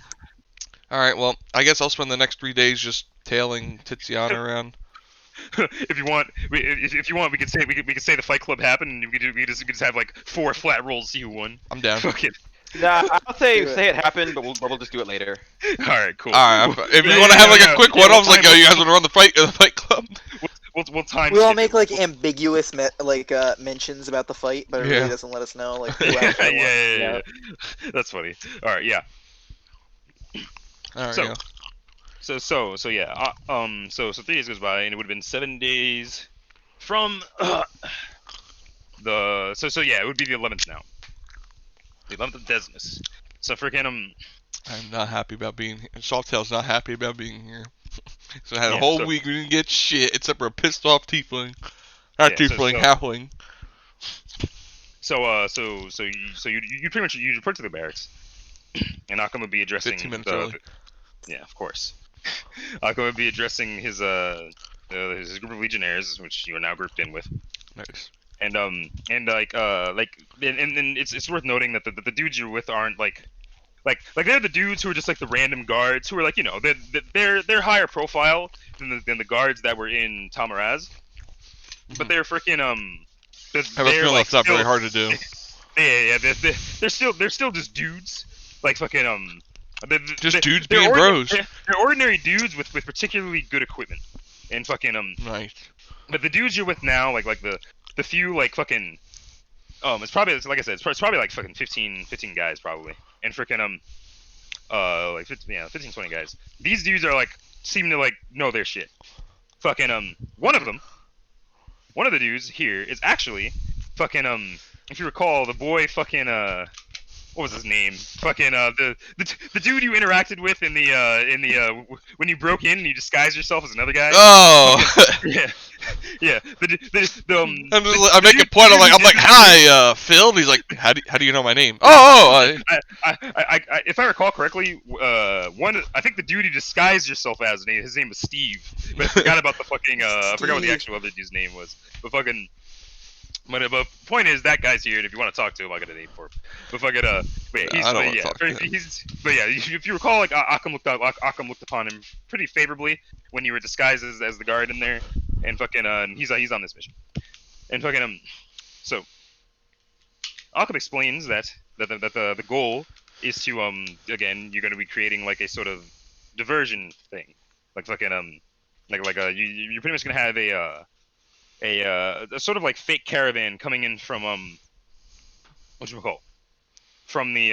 All right. Well, I guess I'll spend the next 3 days just tailing Tiziana around. If you want, if you want, we could say the Fight Club happened, and we could just have like 4 flat rolls. See who won. I'm down. Fucking. Nah, I'll say Do it. say it happened, but we'll just do it later. All right, cool. All right. If you Yeah, want to yeah, have like yeah, a quick yeah, one, I we'll was like, time- "Yo, you guys want to run the fight club?" We'll time. We all skip make it. like ambiguous mentions about the fight, but it Yeah. really doesn't let us know like who yeah, actually won. yeah. That's funny. All right, yeah. All right. So- yeah. So yeah. So 3 days goes by, and it would have been 7 days from the. So yeah, it would be the 11th now. The 11th of Desmus. So freaking I'm not happy about being here. Salttail's not happy about being here. So I had a Yeah, whole so- week we didn't get shit except for a pissed off tiefling. Yeah, Not tiefling, so- halfling. So you pretty much you report to the barracks, and Akam would be addressing 15 minutes the, early. yeah, of course. Akam would be addressing his group of legionnaires, which you are now grouped in with, Nice. and it's worth noting that the dudes you're with aren't like they're the dudes who are just like the random guards who are like, you know, they're higher profile than the guards that were in Tamaraz, but they're freaking I have a they're feeling like it's not very still- hard to do. Yeah, they're still just dudes, like fucking Just dudes they're being bros. They're ordinary dudes with particularly good equipment, and fucking Nice. But the dudes you're with now, like the few like fucking it's probably like I said, it's probably like fucking 15 guys probably, and freaking like 15 20 guys. These dudes are like seem to like know their shit. Fucking one of the dudes here is actually fucking if you recall, the boy fucking what was his name? Fucking the dude you interacted with in the when you broke in and you disguised yourself as another guy. Oh. Yeah, yeah. I make a point. I'm like, hi, Phil. And he's like, how do you know my name? If I recall correctly, I think the dude you disguised yourself as, his name was Steve, but I forgot about the fucking I forgot what the Steve. actual other dude's name was. But fucking, but point is that guy's here, and if you want to talk to him, I'll get a name for him. But fucking but yeah, I don't wanna talk to him. but yeah, if you recall, like Occam looked upon him pretty favorably when you were disguised as the guard in there, and fucking he's on this mission, and fucking so Occam explains that the goal is to again, you're going to be creating like a sort of diversion thing, like fucking you're pretty much going to have a sort of like fake caravan coming in from from the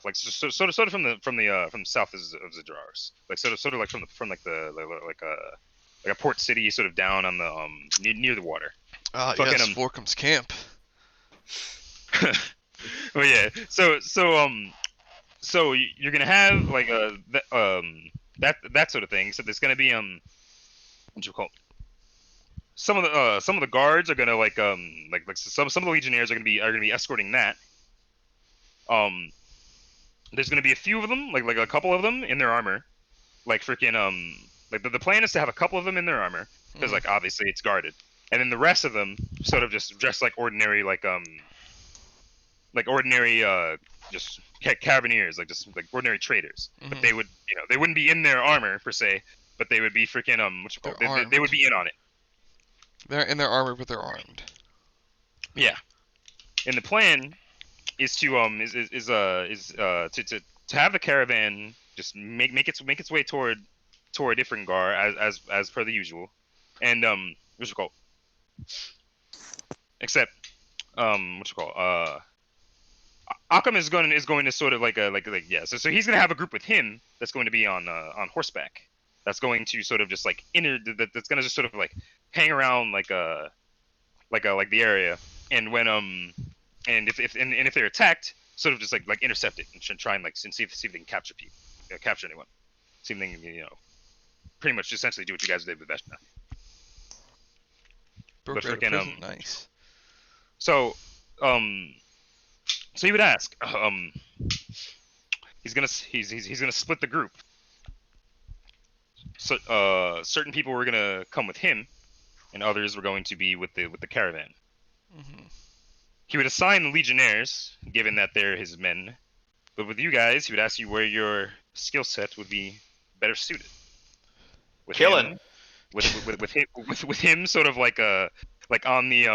like sort of from the south of Zadros, like sort of like from like a port city sort of down on the near the water. Yes, Vorkam's camp. Oh yeah, so you're gonna have like that sort of thing. So there's gonna be what you call it? Some of the guards are gonna like some of the legionnaires are gonna be escorting that. There's gonna be a few of them, like a couple of them in their armor, like freaking like the plan is to have a couple of them in their armor because like obviously it's guarded, and then the rest of them sort of just dressed like ordinary just carabiniers, like just like ordinary traders. But they would, you know, they wouldn't be in their armor per se, but they would be freaking they would be in on it. They're in their armor, but they're armed. Yeah, and the plan is to to have the caravan just make its way toward a different gar as per the usual, and what's it called? Except Occam is going to sort of like yeah. So he's going to have a group with him that's going to be on horseback. That's going to sort of just like that's going to just sort of like hang around like the area, and when and if they're attacked, sort of just like intercept it and try and like see if they can capture people, capture anyone. See if they can, you know, pretty much essentially do what you guys did with Veshna. But freaking nice. So so he would ask, he's gonna split the group. So certain people were gonna come with him, and others were going to be with the caravan. He would assign the legionnaires, given that they're his men, But with you guys, he would ask you where your skill set would be better suited. With Killing. him, with him, sort of like on the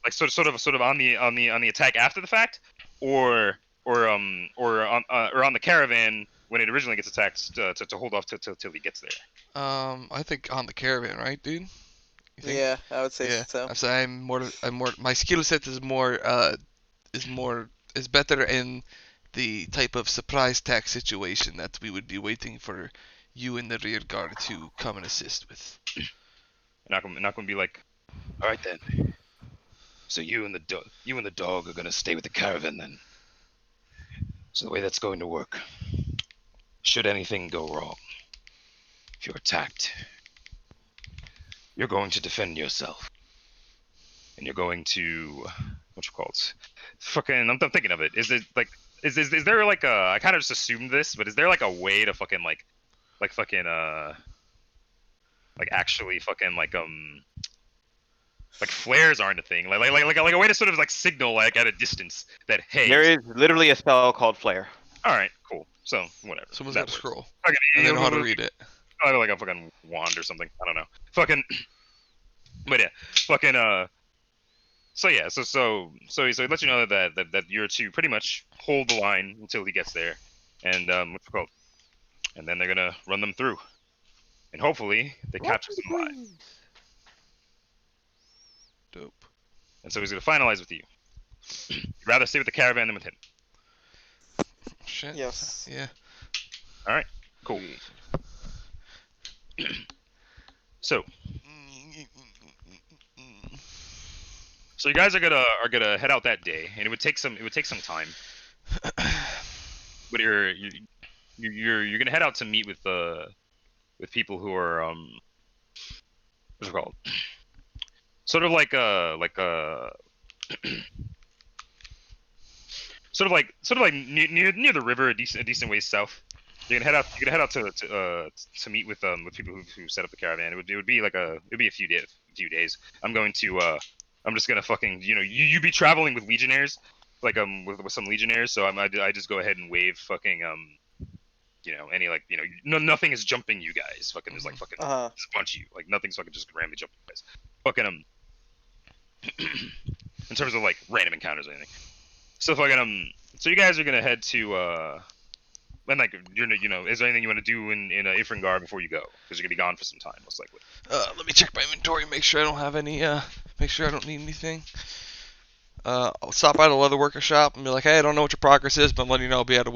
like sort of on the attack after the fact, or on the caravan when it originally gets attacked to hold off till he gets there. I think on the caravan, right, dude? You think? Yeah, I would say Yeah. so. I'm saying I'm more. My skill set is better in the type of surprise attack situation that we would be waiting for you in the rear guard to come and assist with. Not gonna be like, all right then. So you and the dog are gonna stay with the caravan then. So the way that's going to work, should anything go wrong, if you're attacked, you're going to defend yourself, and you're going to what you call it? Fucking, I'm thinking of it. Is it like, is there like a? I kind of just assumed this, but is there like a way to fucking like actually fucking like flares aren't a thing. Like a way to sort of like signal like at a distance that hey. There is literally a spell called Flare. All right, cool. So whatever. Someone's that got a works. scroll, Fucking, and they know how to read it. I like a fucking wand or something. I don't know. Fucking. But yeah, fucking. So yeah, so he lets you know that you're to pretty much hold the line until he gets there, and what's it called? And then they're gonna run them through, and hopefully they capture some lives. Dope. And so he's gonna finalize with you. You'd rather stay with the caravan than with him. Shit. Yes. Yeah. All right. Cool. So you guys are gonna head out that day, and it would take some time. But you're gonna head out to meet with people who are what's it called? Sort of like sort of like near the river, a decent ways south. You're gonna head out to meet with people who set up the caravan. It would be like it'd be a few days. I'm just gonna fucking you be traveling with legionnaires, like with some legionnaires. So I just go ahead and wave fucking any like nothing is jumping you guys. Fucking there's like fucking there's a bunch of you, like nothing's fucking just randomly jumping you guys. Fucking in terms of like random encounters or anything. So fucking so you guys are gonna head to and like is there anything you want to do in Ifringar before you go? Because you're gonna be gone for some time, most likely. Let me check my inventory, make sure I don't have any. Make sure I don't need anything. I'll stop by the leatherworker shop and be like, hey, I don't know what your progress is, but I'm letting you know I'll be out of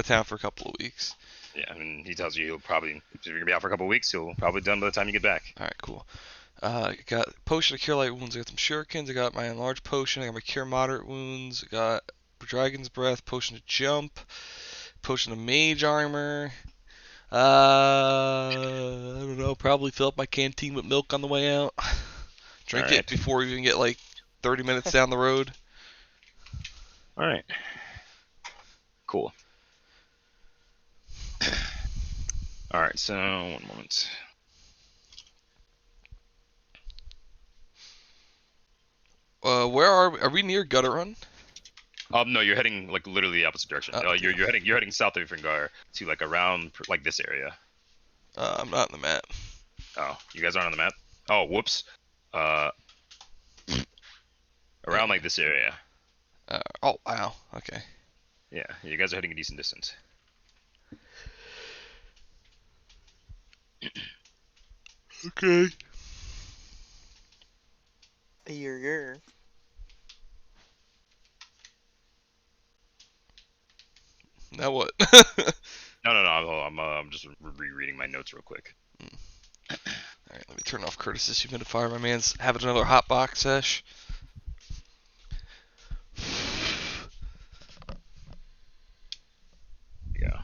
town for a couple of weeks. Yeah, I mean, he tells you he'll probably, if you're gonna be out for a couple of weeks, he'll probably be done by the time you get back. All right, cool. Got potion to cure light wounds. I got some shurikens. I got my enlarged potion. I got my cure moderate wounds. I got dragon's breath. Potion to jump. Potion of mage armor. I don't know. Probably fill up my canteen with milk on the way out. Drink it before we even get like 30 minutes down the road. All right. Cool. All right. So 1 moment. Where are we near Gutter Run? No, you're heading like literally the opposite direction. Oh, you're heading south of Ifringar to like around like this area. I'm not on the map. Oh, you guys aren't on the map? Oh, whoops. Around like this area. Oh, wow. Okay. Yeah, you guys are heading a decent distance. Okay. You're. Now what? No. I'm just rereading my notes real quick. Alright, let me turn off Curtis's humidifier. My man's having another hot box sesh. Yeah.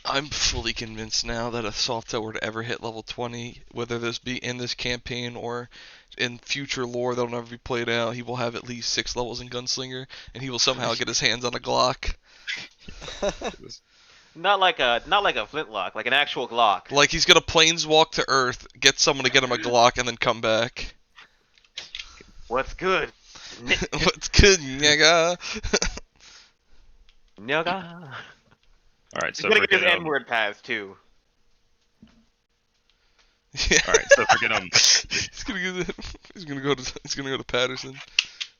I'm fully convinced now that if Softail were to ever hit level 20, whether this be in this campaign or in future lore that'll never be played out, he will have at least 6 levels in Gunslinger, and he will somehow get his hands on a Glock. Not like a flintlock, like an actual Glock. Like he's gonna planeswalk to Earth, get someone to get him a Glock, and then come back. What's good? What's good, nigga? Nigga. All right, He's so gonna get his freaking N-word pass too. Yeah. all right, so freaking he's gonna go to Patterson.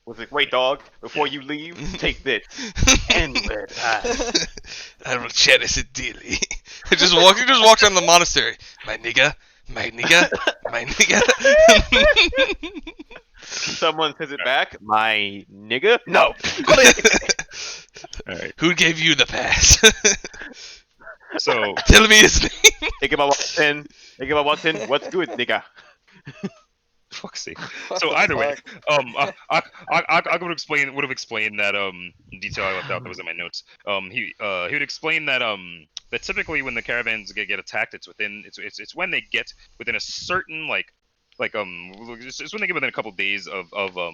Was it? Wait, dog. Before you leave, take this N-word pass. I will cherish it dearly. He just walks down the monastery. My nigga, my nigga, my nigga. Someone says it back. My nigga. No. all right. Who gave you the pass? So Tell me his name. Think about Watson. Think about Watson. What's good, nigga? fuck's sake. What So the either way, fuck? I would have explained that detail I left out that was in my notes. He would explain that that typically when the caravans get attacked, it's when they get within a certain it's when they get within a couple days of what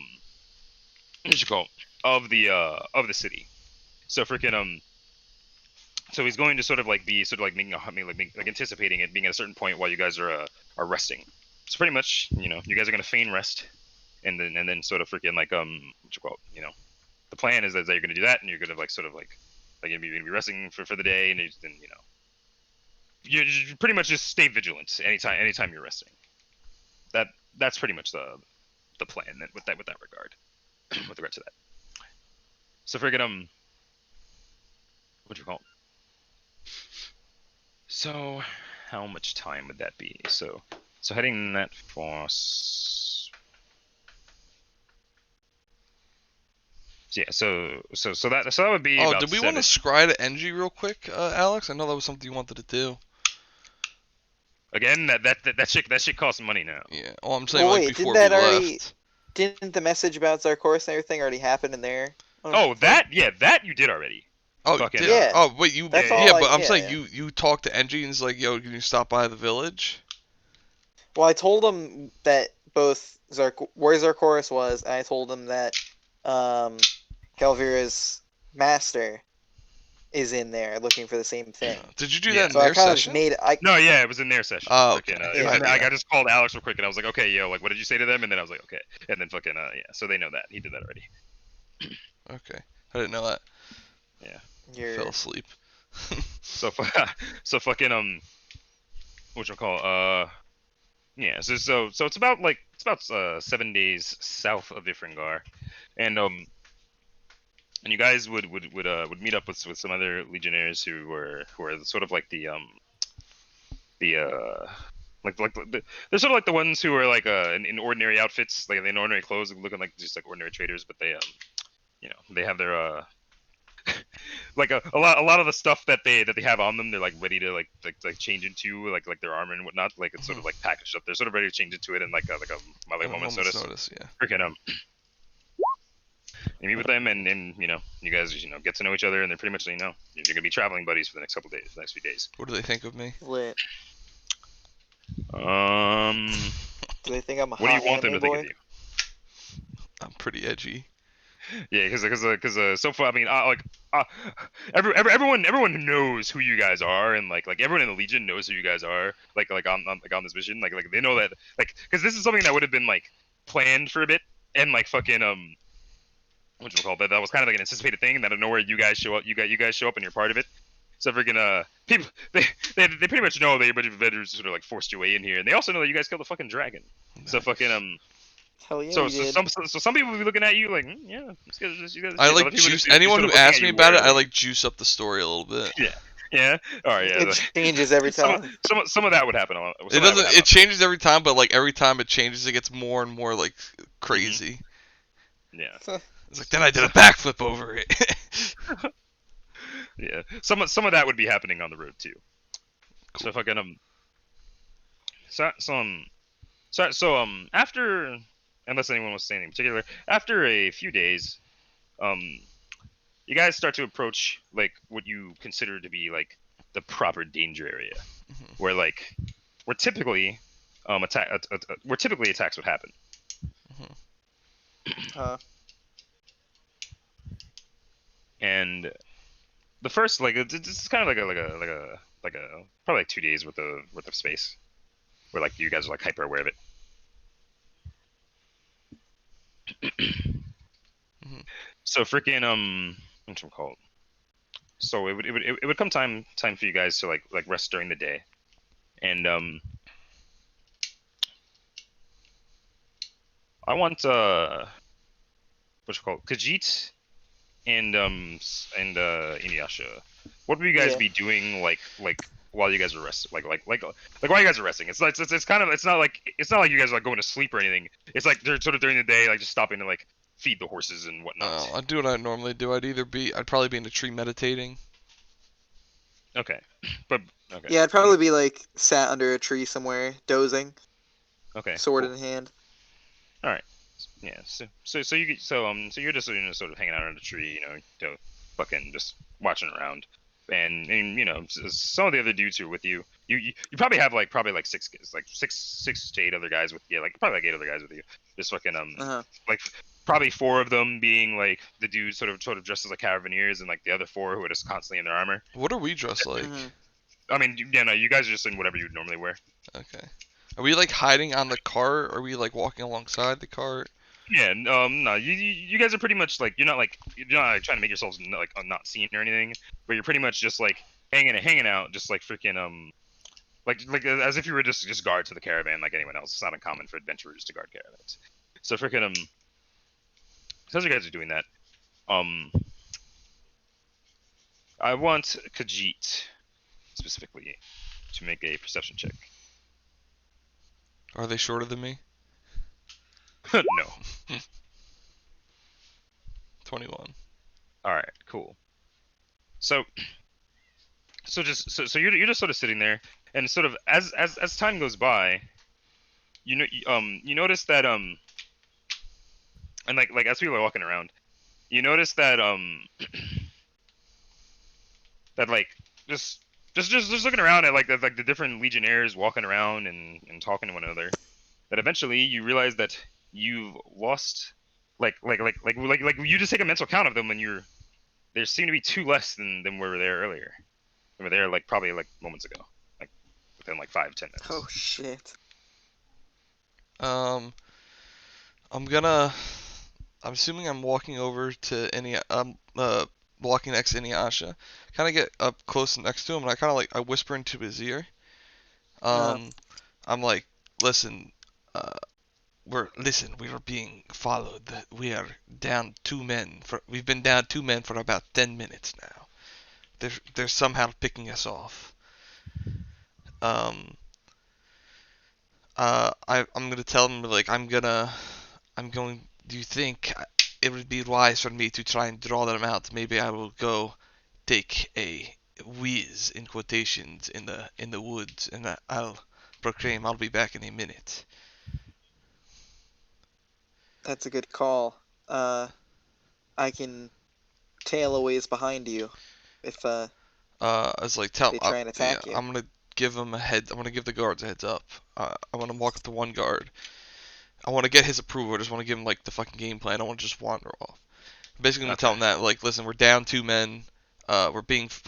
did you call it? Of the city. So freaking so he's going to sort of like be sort of like making like anticipating it being at a certain point while you guys are resting. So pretty much, you guys are gonna feign rest, and then sort of freaking like what you call it, the plan is that you're gonna do that, and you're gonna like sort of like you're gonna be resting for the day, and then you pretty much just stay vigilant anytime you're resting. That's pretty much the plan with that regard with regard to that. So freaking what you call it? So how much time would that be? So heading that for yeah, so that would be Oh, about did we want to scry to NG real quick, Alex? I know that was something you wanted to do. Again, that shit costs money now. Yeah. Oh, I'm saying Well, like wait, before didn't that we already- left. Didn't the message about Zarkoris and everything already happen in there? Oh, that you did already. Oh, fucking- did, Yeah. oh wait, you That's yeah, all but I- I'm yeah, saying yeah. you talked to NG and it's like, yo, can you stop by the village? Well, I told him that both where Zarkoris was, and I told him that Calvira's master is in there looking for the same thing. Did you do Yeah. that in So I their kind of session? made No, yeah, it was in their session. Oh, okay. Freaking, Yeah. I just called Alex real quick, and I was like, okay, yo, like, what did you say to them? And then I was like, okay, and then fucking yeah, so they know that he did that already. Okay, I didn't know that. You're... Fell asleep. So fucking what you call yeah, so it's about 7 days south of Ifringar, and you guys would meet up with some other legionnaires who are sort of like they're sort of like the ones who are like in ordinary outfits, like in ordinary clothes, looking like just like ordinary traders, but they they have their like a lot of the stuff that they have on them, they're like ready to like change into like their armor and whatnot. Like it's sort of like packaged up. They're sort of ready to change into it in like a moment's notice. Yeah. Freaking you meet with them and you guys get to know each other, and they're pretty much you're gonna be traveling buddies for the next next few days. What do they think of me? lit. Do they think I'm a What do you hot want them to anime think boy? of you? I'm pretty edgy. Yeah, because so far, I mean, everyone knows who you guys are, and like everyone in the Legion knows who you guys are. Like on this mission, like they know that, like, because this is something that would have been like planned for a bit, and like fucking what you call that? That was kind of like an anticipated thing, and out of nowhere you guys show up. You guys show up, and you're part of it. So freaking people they pretty much know that a bunch of vendors sort of like forced your way in here, and they also know that you guys killed the fucking dragon. So fucking Hell yeah, So you did. some people will be looking at you like, yeah, you guys. I Other like people juice. just be Anyone sort who of looking asks at me you about it, I warily. like juice up the story a little bit. Yeah. All right. Yeah. It changes every time. Some of that would happen. It doesn't. It changes every time, but like every time it changes, it gets more and more like crazy. Yeah. It's like then I did a backflip over it. Yeah. Some of that would be happening on the road too. Cool. So fucking so after, unless anyone wants to say anything in particular, after a few days, you guys start to approach like what you consider to be like the proper danger area, where typically attacks would happen. Huh. And the first like it's kind of like a probably like 2 days worth of space, where like you guys are like hyper aware of it. So freaking what's it called? So it would come time for you guys to like rest during the day, and I want what's it called, Khajiit and Inuyasha. What would you guys Yeah. be doing like while you guys are resting? Like while you guys are resting? It's kind of it's not like you guys are like going to sleep or anything. It's like they're sort of during the day, like just stopping to like feed the horses and whatnot. I'd do what I normally do. I'd probably be in a tree meditating. Okay, but okay. Yeah, I'd probably be like sat under a tree somewhere, dozing, Okay. sword Cool. in hand. All right. Yeah. So you're just sort of hanging out under the tree, fucking just watching around, and some of the other dudes who are with you, you probably have like six guys, like six to eight other guys with you, like probably like eight other guys with you, just fucking Uh-huh. like probably four of them being like the dudes sort of dressed as like carabineers, and like the other four who are just constantly in their armor. What are we dressed like? Mhm. I mean, yeah, no, you guys are just in whatever you'd normally wear. Okay. Are we like hiding on the cart? Are we like walking alongside the cart? Yeah, no, you guys are pretty much like you're not like trying to make yourselves not seen or anything, but you're pretty much just like hanging out, just like freaking like as if you were just guards to the caravan like anyone else. It's not uncommon for adventurers to guard caravans. So freaking so as you guys are doing that, I want Khajiit specifically to make a perception check. Are they shorter than me? No. 21. All right, cool. So you're just sort of sitting there, and sort of as time goes by, you notice that and like as people are walking around, you notice that that like just looking around at like the different legionnaires walking around and talking to one another, that eventually you realize that you've lost like you just take a mental count of them, and there seem to be two less than were there earlier. They were there like probably like moments ago, like within like 5-10 minutes. Oh shit. I'm assuming I'm walking over to walking next to Inuyasha. Kind of get up close next to him, and I kind of I whisper into his ear. I'm like, listen, we are being followed. We are down 2 men. We've been down 2 men for about 10 minutes now. They're somehow picking us off. I'm gonna tell them like do you think it would be wise for me to try and draw them out? Maybe I will go take a whiz in quotations in the woods, and I'll proclaim I'll be back in a minute. That's a good call. I can tail a ways behind you if I was like, tell they try and attack you. I'm gonna give them I'm gonna give the guards a heads up. I want to walk up to one guard. I want to get his approval. I just want to give him like the fucking game plan. I don't want to just wander off. Basically, I'm gonna tell him that like, listen, we're down 2 men. We're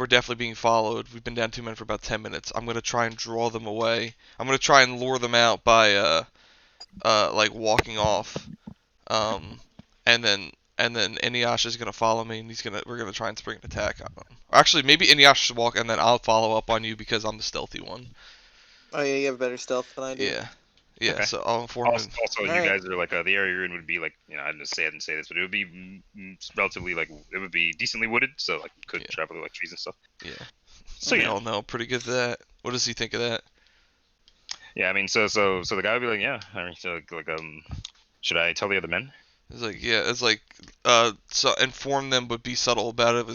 definitely being followed. We've been down 2 men for about 10 minutes. I'm gonna try and draw them away. I'm gonna try and lure them out by like walking off. And then Inuyasha's gonna follow me, and we're gonna try and spring an attack on him. Actually, maybe Inuyasha should walk, and then I'll follow up on you because I'm the stealthy one. Oh yeah, you have better stealth than I do. Yeah. Okay. So I'll inform him. Also, you Alright. guys are like the area you're in would be like I didn't say this, but it would be relatively like it would be decently wooded, so like you could travel through like trees and stuff. Yeah. So We yeah. all know pretty good at that. What does he think of that? Yeah, I mean, so the guy would be like, yeah, I mean, so should I tell the other men? It's like, yeah, it's like, so inform them, but be subtle about it.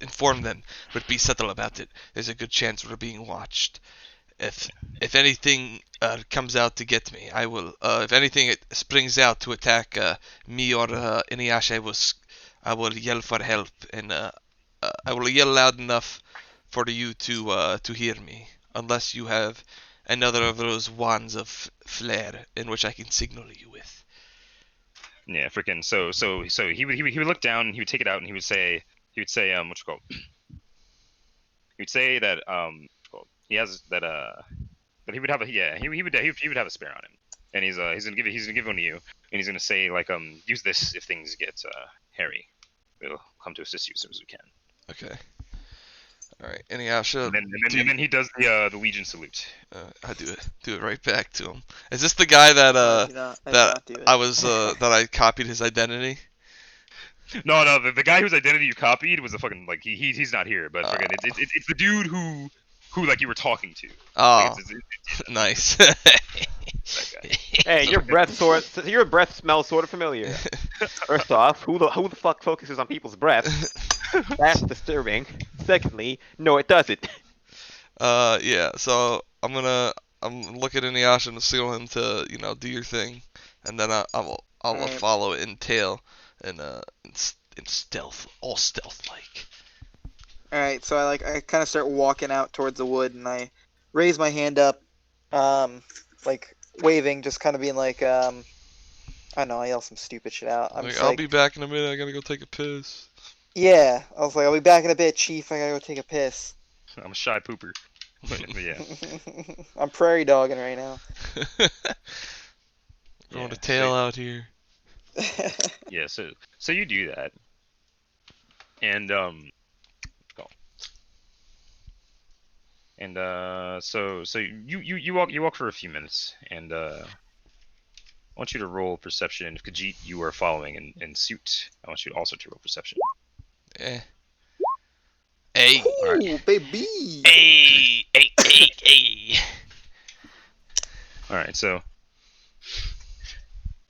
Inform them, but be subtle about it. There's a good chance we're being watched. If anything comes out to get me, I will. If anything it springs out to attack me or Inuyasha, I will yell for help, and I will yell loud enough for you to hear me. Unless you have another of those wands of flare in which I can signal you with. Yeah, freaking. So he would look down, and he would take it out, and he would say what you call. He'd say that well, he has that that he would have a he would have a spare on him, and he's gonna give one to you, and he's gonna say like use this if things get hairy. We'll come to assist you as soon as we can. Okay. All right. Inuyasha. And then he does the Legion salute. I do it right back to him. Is this the guy that I do not do it. I was that I copied his identity? No, the guy whose identity you copied was a fucking like he's not here, but fucking it's the dude who like you were talking to. Oh, Like, nice. that guy. Hey, your breath smells sort of familiar. First off, who the fuck focuses on people's breath? That's disturbing. Secondly, no, it doesn't. Yeah. So I'm looking at Inuyasha and signal him to do your thing, and then I will Alright. follow in tail and in stealth, all stealth like. All right, so I kind of start walking out towards the wood, and I raise my hand up, like waving, just kind of being like, I don't know, I yell some stupid shit out. I'm Like, just I'll like, be back in a minute. I gotta go take a piss. yeah. I was like, I'll be back in a bit, Chief. I gotta go take a piss. I'm a shy pooper. But yeah. I'm prairie dogging right now. Going Yeah, to tail out here. Yeah, so you do that, and so you walk for a few minutes, and I want you to roll perception. And if Khajiit you are following in suit, I want you also to roll perception. Eh. Hey. Ooh, baby. Hey. All right, so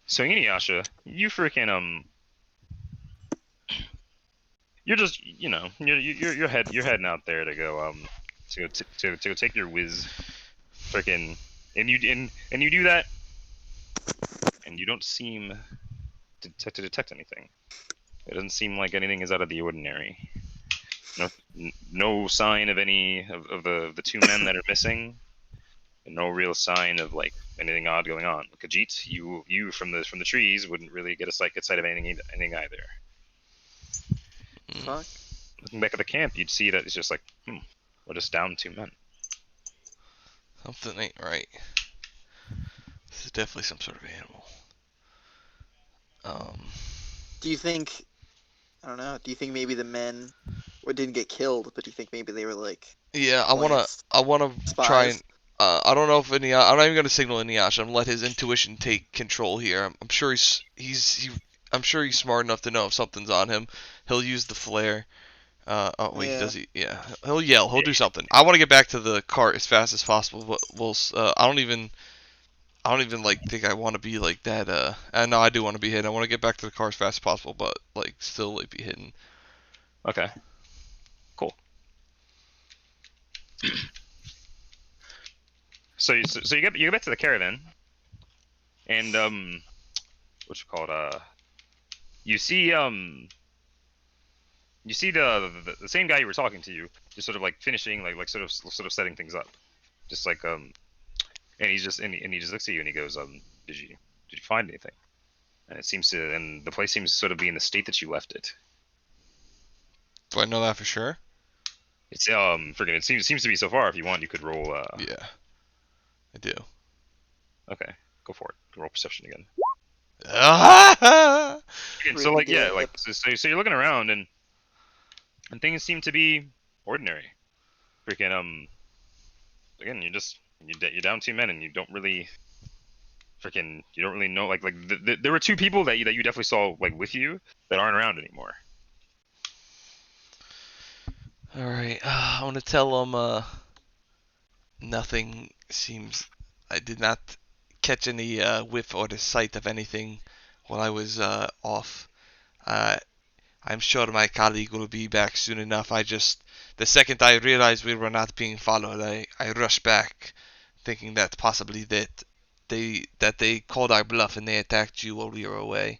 Inuyasha, you freaking you're just you're heading out there to go to go take your whiz, freaking, and you do that, and you don't seem to detect anything. It doesn't seem like anything is out of the ordinary. No sign of any of the two men that are missing. And no real sign of like anything odd going on. Khajiit, you from the trees wouldn't really get sight of anything either. Fuck. Looking back at the camp, you'd see that it's just like, we're just down 2 men. Something ain't right. This is definitely some sort of animal. Do you think? I don't know. Do you think maybe the men didn't get killed, but do you think maybe they were like? Yeah, I plants? wanna Spies? try and. I don't know if I'm not even gonna signal Inuyasha. I'm gonna let his intuition take control here. I'm sure I'm sure he's smart enough to know if something's on him. He'll use the flare. Oh wait, Yeah. does he? Yeah, he'll yell. He'll do something. I want to get back to the cart as fast as possible, but I don't even like think I want to be like that. And no, I do want to be hidden. I want to get back to the car as fast as possible, but like still like be hidden. Okay. Cool. So you get back to the caravan, and what you call it? You see the same guy you were talking to, just sort of like finishing like sort of setting things up, just like and he just looks at you and he goes, did you find anything? And the place seems to sort of be in the state that you left it. Do I know that for sure? It's freaking it seems to be so far. If you want, you could roll. Yeah, I do. Okay, go for it. Roll perception again. Ah! And so like yeah, like so you're looking around and things seem to be ordinary. Freaking again, you're down 2 men and you don't really know like there were 2 people that you definitely saw like with you that aren't around anymore. All right, I want to tell him nothing seems. I did not catch any whiff or the sight of anything while I was off. I'm sure my colleague will be back soon enough. The second I realized we were not being followed, I rushed back, thinking that possibly that they called our bluff and they attacked you while we were away.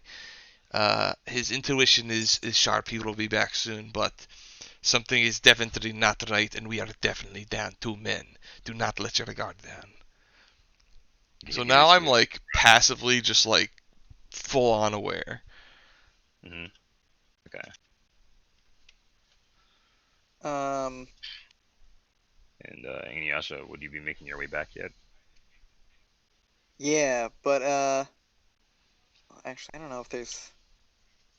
His intuition is sharp. He will be back soon, but something is definitely not right, and we are definitely down 2 men. Do not let your guard down. So now I'm like passively just like full on aware. Okay. And Inuyasha, would you be making your way back yet? Yeah, but actually, I don't know if there's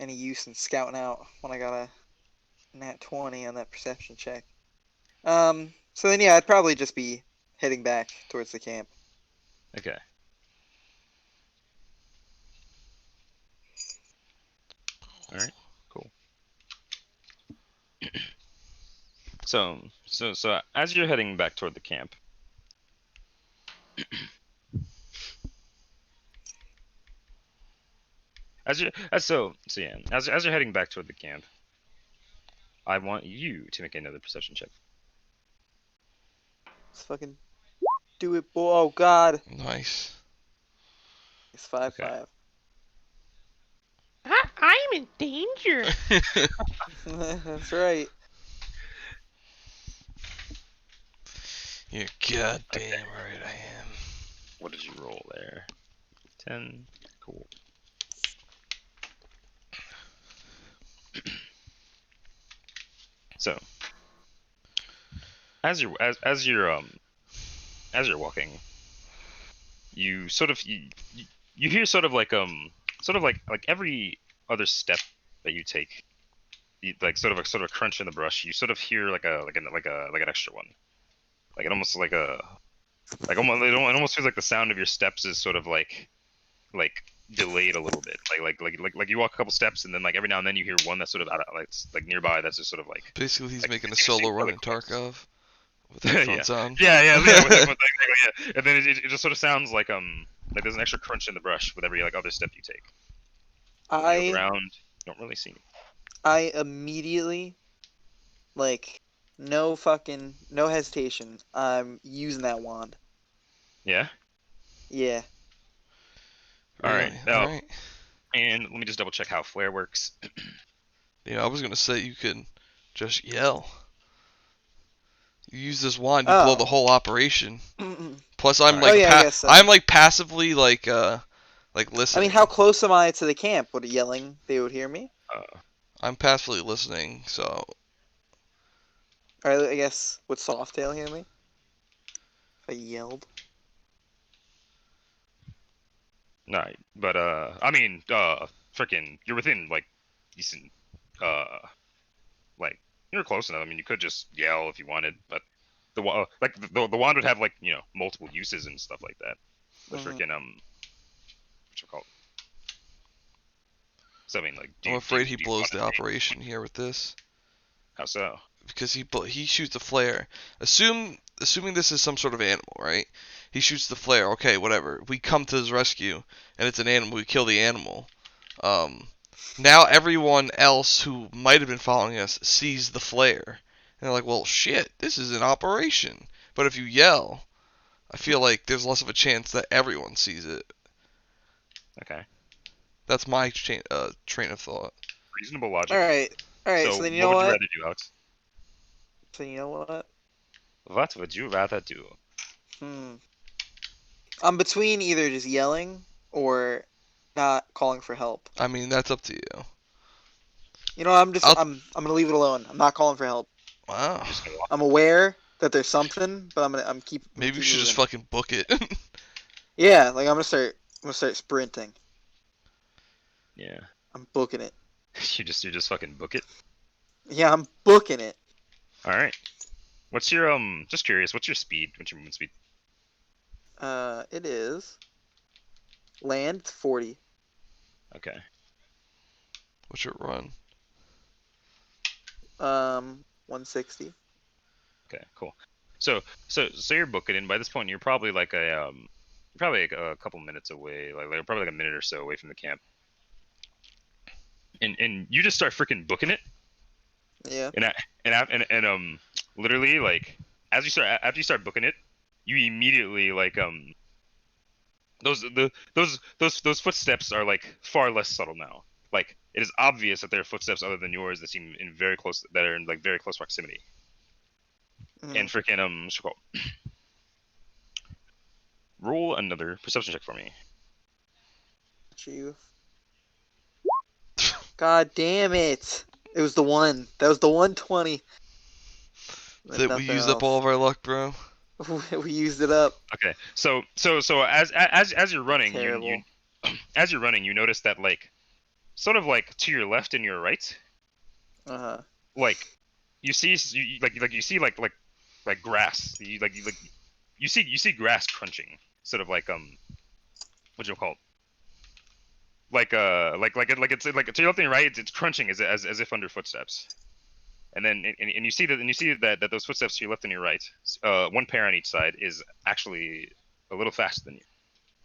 any use in scouting out when I got a nat 20 on that perception check. So then yeah, I'd probably just be heading back towards the camp. Okay. All right. Cool. So as you're heading back toward the camp, as you're heading back toward the camp, I want you to make another perception check. Let's fucking do it, boy. Oh god, Nice. it's 5 Okay. 5. I'm in danger. That's right. You're goddamn right I am. What did you roll there? 10. Cool. So, as you're walking, you sort of you hear sort of like every other step that you take, like sort of a crunch in the brush. You sort of hear like an extra one, like it almost it almost feels like the sound of your steps is sort of like delayed a little bit. Like you walk a couple steps and then like every now and then you hear one that's sort of out like nearby that's just sort of like Basically, he's like, making a continuously solo run really in close. Tarkov with Yeah. headphones on. Yeah, with yeah. And then it just sort of sounds like there's an extra crunch in the brush with every like other step you take. You look I around, you don't really see anything. I immediately, like, no hesitation. I'm using that wand. Yeah. Yeah. All Really? right. Alright. And let me just double check how flare works. I was gonna say you could just yell. You use this wand, you Oh. blow the whole operation. Plus, I'm Alright. like Oh, yeah, I guess so. I'm like passively like I listening. mean, how close am I to the camp? Would yelling they would hear me? I'm passively listening, so Or I guess would Softail hear me? If I yelled. No, but I mean, freaking, you're within like decent, like you're close enough. I mean, you could just yell if you wanted, but the wand would have like multiple uses and stuff like that. But Mhm. freaking what you call it? So I mean, like, I'm afraid he do you blows wanna the take- operation here with this How so? because he shoots a flare. Assuming this is some sort of animal, right? He shoots the flare. Okay, whatever. We come to his rescue, and it's an animal. We kill the animal. Now everyone else who might have been following us sees the flare, and they're like, "Well, shit, this is an operation." But if you yell, I feel like there's less of a chance that everyone sees it. Okay, That's my train of thought. reasonable logic. Alright. Alright, so then you know what would you what? rather do, Alex? So you know what? What would you rather do? I'm between either just yelling or not calling for help. I mean, that's up to you. You know, I'm I'll- gonna leave it alone. I'm not calling for help. Wow. You're just gonna walk. I'm aware that there's something, but I'm keep Maybe you keep should just moving. fucking book it. Yeah, like I'm gonna start sprinting. Yeah. I'm booking it. you just fucking book it. Yeah, I'm booking it. All right. What's your Just curious. What's your speed? What's your movement speed? It is land. It's 40. Okay. What's your run? 160. Okay. Cool. So you're booking, and by this point you're probably like a couple minutes away, like probably like a minute or so away from the camp. And you just start freaking booking it. Yeah. And literally like after you start booking it, you immediately like those footsteps are like far less subtle now. Like it is obvious that there are footsteps other than yours that seem that are in like very close proximity. Mhm. And freaking what's it called? Roll another perception check for me. You. God damn it! It was the one. That was the 120. and we nothing used up all else. of our luck, bro. We used it up. Okay, so as you're running, Terrible. as you're running, you notice that like sort of like to your left and your right, Uh-huh. like you see you see like grass. You see grass crunching, sort of like what do you call it? Like it's like to your left and your right, it's crunching as if under footsteps. And then and you see that those footsteps to your left and your right, one pair on each side, is actually a little faster than you.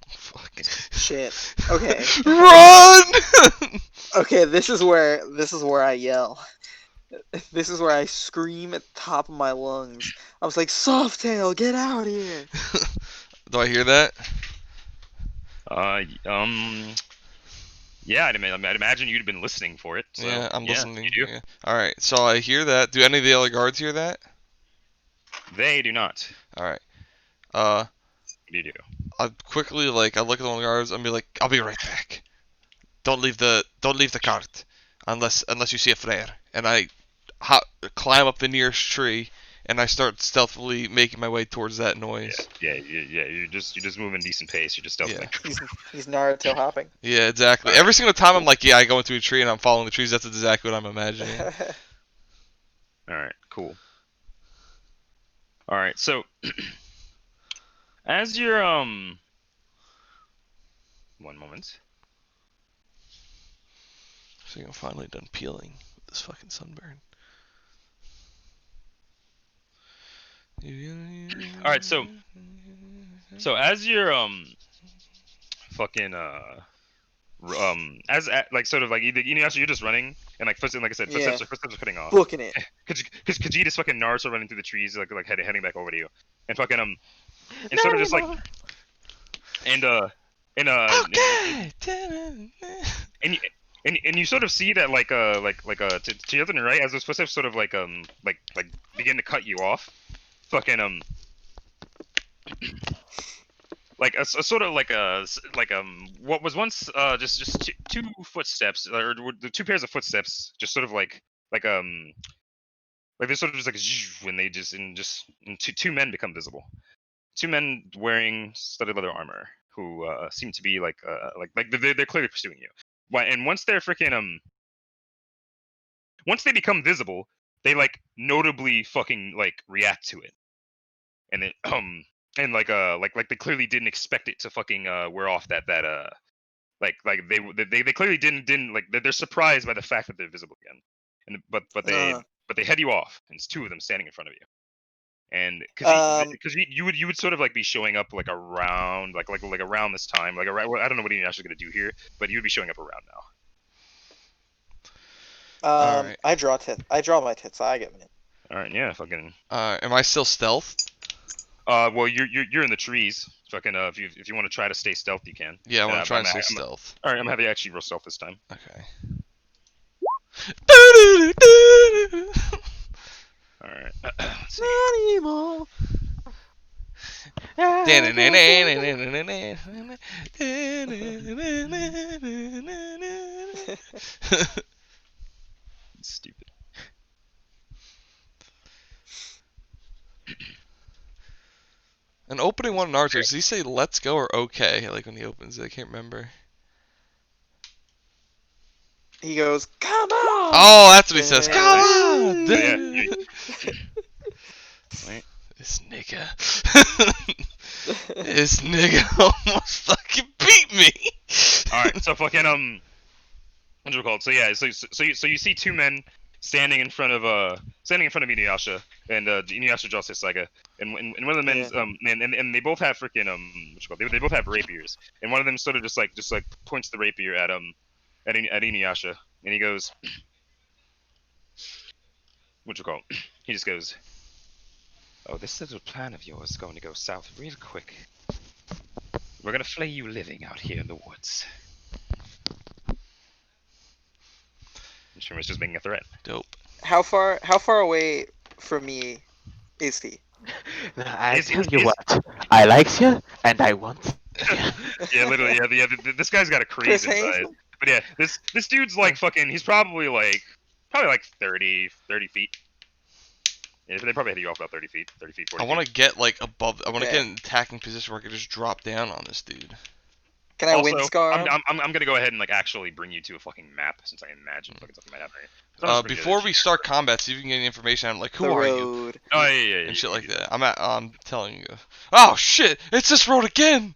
Fuck. Shit. Okay. Run! Okay, this is where I yell. This is where I scream at the top of my lungs. I was like, Softail, get out here! Do I hear that? Yeah, I'd imagine you'd been listening for it. So, Yeah, I'm listening. You do. Yeah. Alright, so I hear that. Do any of the other guards hear that? They do not. Alright. What do you do? I'll quickly, like, I look at one of the guards and be like, I'll be right back. Don't leave the cart unless you see a flare. And I climb up the nearest tree and I start stealthily making my way towards that noise. Yeah. You're just moving decent pace. You're just stealthily. He's Naruto hopping. Yeah, exactly. Alright. Every single time I'm like, yeah, I go into a tree and I'm following the trees. That's exactly what I'm imagining. All right, cool. All right, so as you're one moment. So I'm finally done peeling this fucking sunburn. All right, so as you're fucking like sort of like you're just running and like footsteps, like I said, Yeah. footsteps are cutting off. Booking it. Because Khajiit is fucking Naruto running through the trees, like heading back over to you, and fucking and sort of just like and Okay. and you sort of see that like to your left and right as those footsteps sort of like begin to cut you off, fucking like a sort of like what was once just two footsteps or the two pairs of footsteps just sort of like they're sort of just like when they just two men become visible. Two men wearing studded leather armor who seem to be like they're clearly pursuing you. And once they're freaking once they become visible, they like notably fucking like react to it, and then and like they clearly didn't expect it to fucking wear off that like they clearly didn't like they're surprised by the fact that they're visible again, and but they head you off, and it's two of them standing in front of you. And because you would sort of like be showing up like around like around this time, like around, I don't know what you're actually gonna do here, but you'd be showing up around now. Alright. I draw my tits. I get it. All right, yeah, fucking. Am I still stealth? Well, you're in the trees. Fucking, if you want to try to stay stealth, you can. Yeah, I want to try and stay I'm- stealth. All right, I'm having you actually roll stealth this time. Okay. All right. Let's see. Not anymore. Stupid. An opening one in Naruto, does he say let's go or okay? Like when he opens it, I can't remember. He goes, come on! Oh, that's what he says. Come on! Yeah, Wait. This nigga. This nigga almost fucking beat me. All right, so fucking what's it called? So yeah, so you see two men standing in front of Inuyasha, and Inuyasha draws his Saiga, and one of the men's and they both have freaking what's it called? They both have rapiers, and one of them sort of just like points the rapier at Inuyasha, and he goes, what's it called? He just goes, "Oh, this little plan of yours is going to go south real quick. We're gonna flay you living out here in the woods." And Sherman's just making a threat. Dope. How far away from me is he? I tell you what, I likes you, and I want. Yeah, literally, yeah. This guy's got a Chris crazy Hayes? inside. But yeah, this dude's like fucking. He's probably like 30 feet. Yeah, they probably hit you off about 30 feet, 40 I feet. want to get like above. I want to Okay. get an attacking position where I can just drop down on this dude. Can I Also, wind scar him? I'm gonna go ahead and like actually bring you to a fucking map since I imagine fucking something might happen here. So I'll just bring you to Before the we start combat, see if you can get any information on like who The are you road. Oh yeah, and shit you like do that. I'm telling you. Oh shit! It's this road again.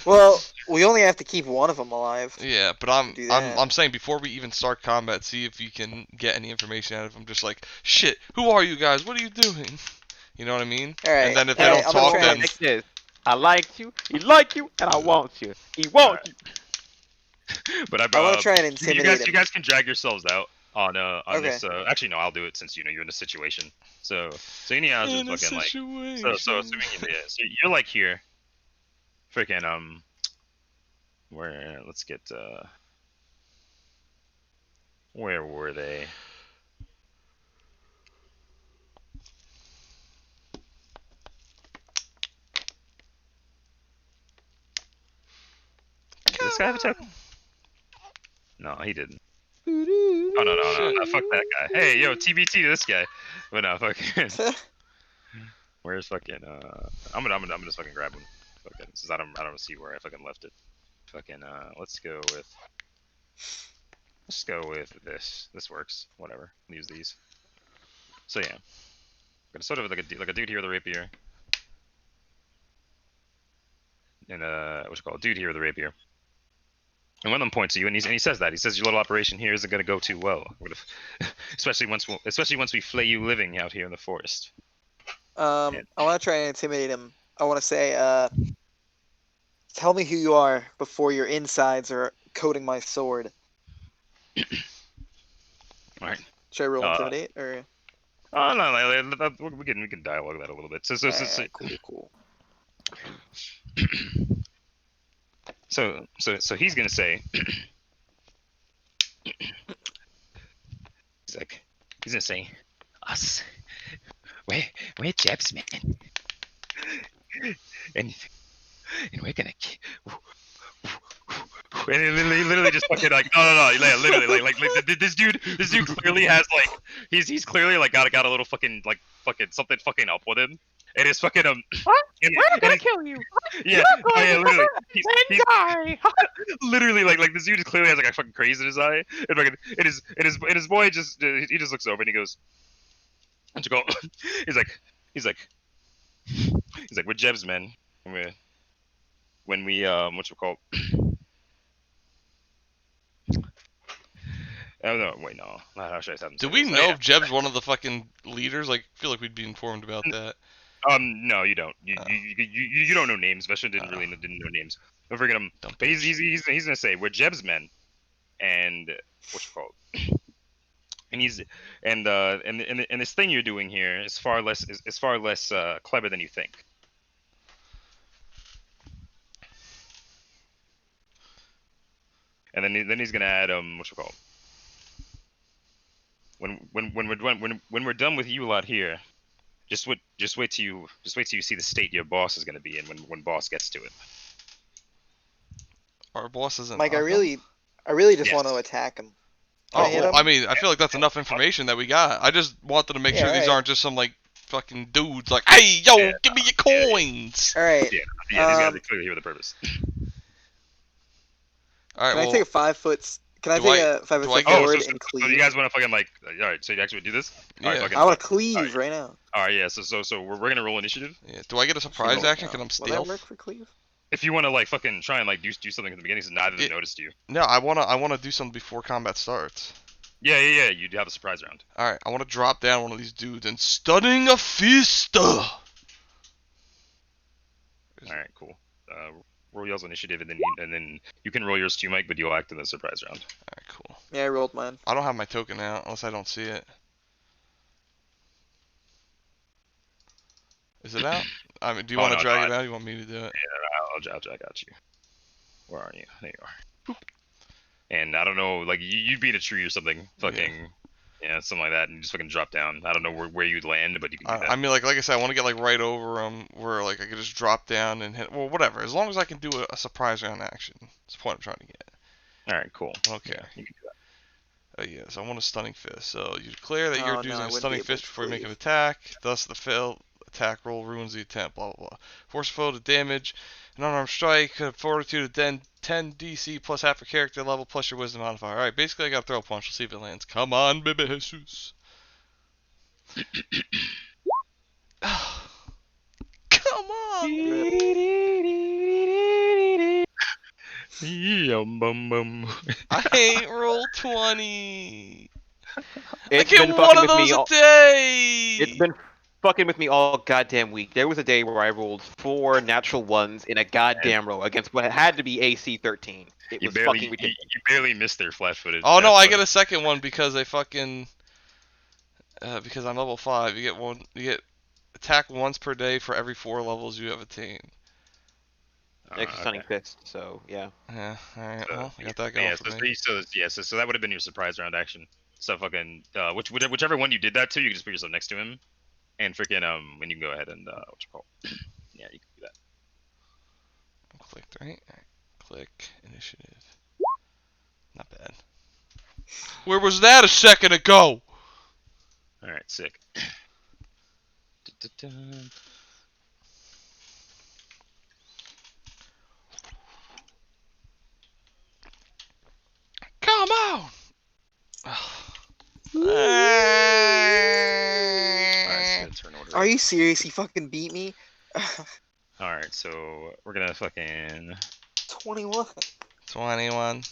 Well, we only have to keep one of them alive. Yeah, but I'm do that. I'm saying before we even start combat, see if you can get any information out of them. Just like shit, who are you guys? What are you doing? You know what I mean? All right. And then if Hey, they don't I'm gonna talk, try then and- like this. I liked you, he like you, and I want you. He want you. But I want to try and intimidate you him. guys can drag yourselves out on Okay. this. Actually, no, I'll do it since you're in this situation. So Ineos is in a fucking like. situation. So assuming so you're like here. Freaking where? Let's get where were they? Did this guy have a token? No, he didn't. Oh no, fuck that guy. Hey, yo, TBT to this guy. But no, fucking. Where's fucking? I'm gonna just fucking grab him. Fucking, since I don't see where I fucking left it. Fucking let's go with this. This works. Whatever. Use these. So yeah, gonna sort of like a dude here with a rapier. And what's it called? Dude here with a rapier. And one of them points to you, and he says that. He says your little operation here isn't gonna go too well. Especially once we flay you living out here in the forest. I want to try and intimidate him. I want to say, tell me who you are before your insides are coating my sword. All right. Should I roll Uh, intimidate or? Oh no, we can dialogue that a little bit. Cool. So he's gonna say, he's gonna say, us, we're Jeb's man, and we're gonna. And he literally just fucking like no, literally like this dude clearly has like he's clearly like got a little fucking like fucking something fucking up with him, and it's fucking What? and, We're and gonna it's- kill you. yeah, You're going yeah, to literally and die. literally like this dude clearly has like a fucking craze in his eye, and fucking his boy just he just looks over and he goes, what you call? he's like we're Jeb's men, and when we what you call? Oh no! Wait, no. How should I have him Do say we this? know if Jeb's one of the fucking leaders? Like, I feel like we'd be informed about that. No, you don't. You don't know names. Veshon didn't know names. Don't forget him. Don't But he's gonna say we're Jeb's men, and what's it called? And and this thing you're doing here is far less clever than you think. And then he's gonna add what's it called? When we're done with you lot here, just wait till you see the state your boss is gonna be in when boss gets to it. Our boss isn't. Mike, I Arkham? really just Yes. want to attack him. Oh, Can I hit well, him? I mean, I feel like that's enough information that we got. I just wanted to make Yeah, sure these right. aren't just some like fucking dudes like, hey, yo, Yeah, give me your coins. All right. Yeah, these guys are clearly here with a purpose. All right, Can I well, take a 5 foot? Can I do take I- a 5 do foot I get- forward so and you cleave? guys want to fucking like? All right, so you actually do this? All right, Yeah. fucking, I want to all cleave right now. right, yeah. So we're gonna roll initiative. yeah. Do I get a surprise roll action? No. Can I'm Will that stealth? work for cleave? If you want to like fucking try and like do something at the beginning, so neither of them Yeah. noticed you. No, I wanna do something before combat starts. Yeah. You do have a surprise round. All right, I wanna drop down one of these dudes and stunning a fist. All right, cool. Roll y'all's initiative, and then you can roll yours too, Mike. But you'll act in the surprise round. All right, cool. Yeah, I rolled mine. I don't have my token out unless I don't see it. Is it out? I mean, do you want to no, drag no, it out? Or you want me to do it? I got you. Where are you? There you are. And I don't know, like you'd be in a tree or something, fucking, yeah, something like that, and you just fucking drop down. I don't know where you'd land, but you can do that. I mean, like I said, I want to get like right over them where like I could just drop down and hit. Well, whatever. As long as I can do a surprise round action. That's the point I'm trying to get. All right, cool. Okay. Yeah, you can do Yeah, so I want a stunning fist. So you declare that Oh, you're no, using I a wouldn't stunning be able fist to before you make an cleave. attack. Thus, the failed attack roll ruins the attempt. Blah blah blah. Force a foe to damage. An unarmed strike. Fortitude of 10 DC plus half your character level plus your wisdom modifier. All right, basically I gotta throw a punch. We'll see if it lands. Come on, baby Jesus. Come on. Rip. Bum bum. I ain't rolled 20. I It's get been one fucking of with me those a all. It's day. been fucking with me all goddamn week. There was a day where I rolled 4 natural ones in a goddamn row against what had to be AC 13. It You was barely fucking ridiculous. you barely missed their flash footage. Oh no, That's I funny. get a second one because I fucking because I'm level 5. You get attack once per day for every 4 levels you have attained. Extra Okay. stunning fist. So yeah. Yeah, alright, So, well, I got that yeah, going for me. so that would have been your surprise round action. So fucking whichever one you did that to, you can just put yourself next to him, and freaking and you can go ahead and what you call. Yeah, you can do that. Clicked, right? Alright. Click, initiative. Not bad. Where was that a second ago? All right, sick. Dun-dun-dun. Come on! All right, so turn order. Are you serious? He fucking beat me? All right, so we're gonna fucking. 21. 21.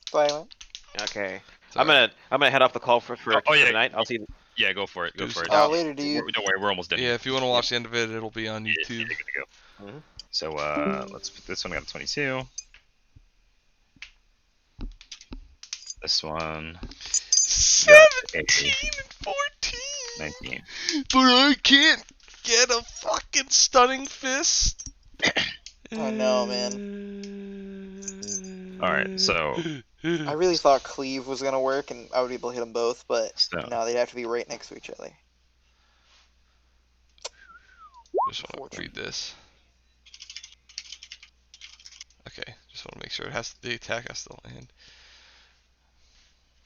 Silent. Okay. It's I'm alright. gonna head off the call for Oh yeah, the night. I'll see. yeah, go for it, go for it. Oh, Now. later, dude. Don't worry, we're almost done. Yeah, Here. if you want to watch the end of it, it'll be on Yeah, YouTube. you're good to go. Mhm. So let's put this one. I got a 22. This one. 17 and 14! 19. But I can't get a fucking stunning fist. I know, man. Alright, so I really thought cleave was gonna work and I would be able to hit them both, but no, they'd have to be right next to each other. Just want to read this. Okay, just want to make sure the attack has to land.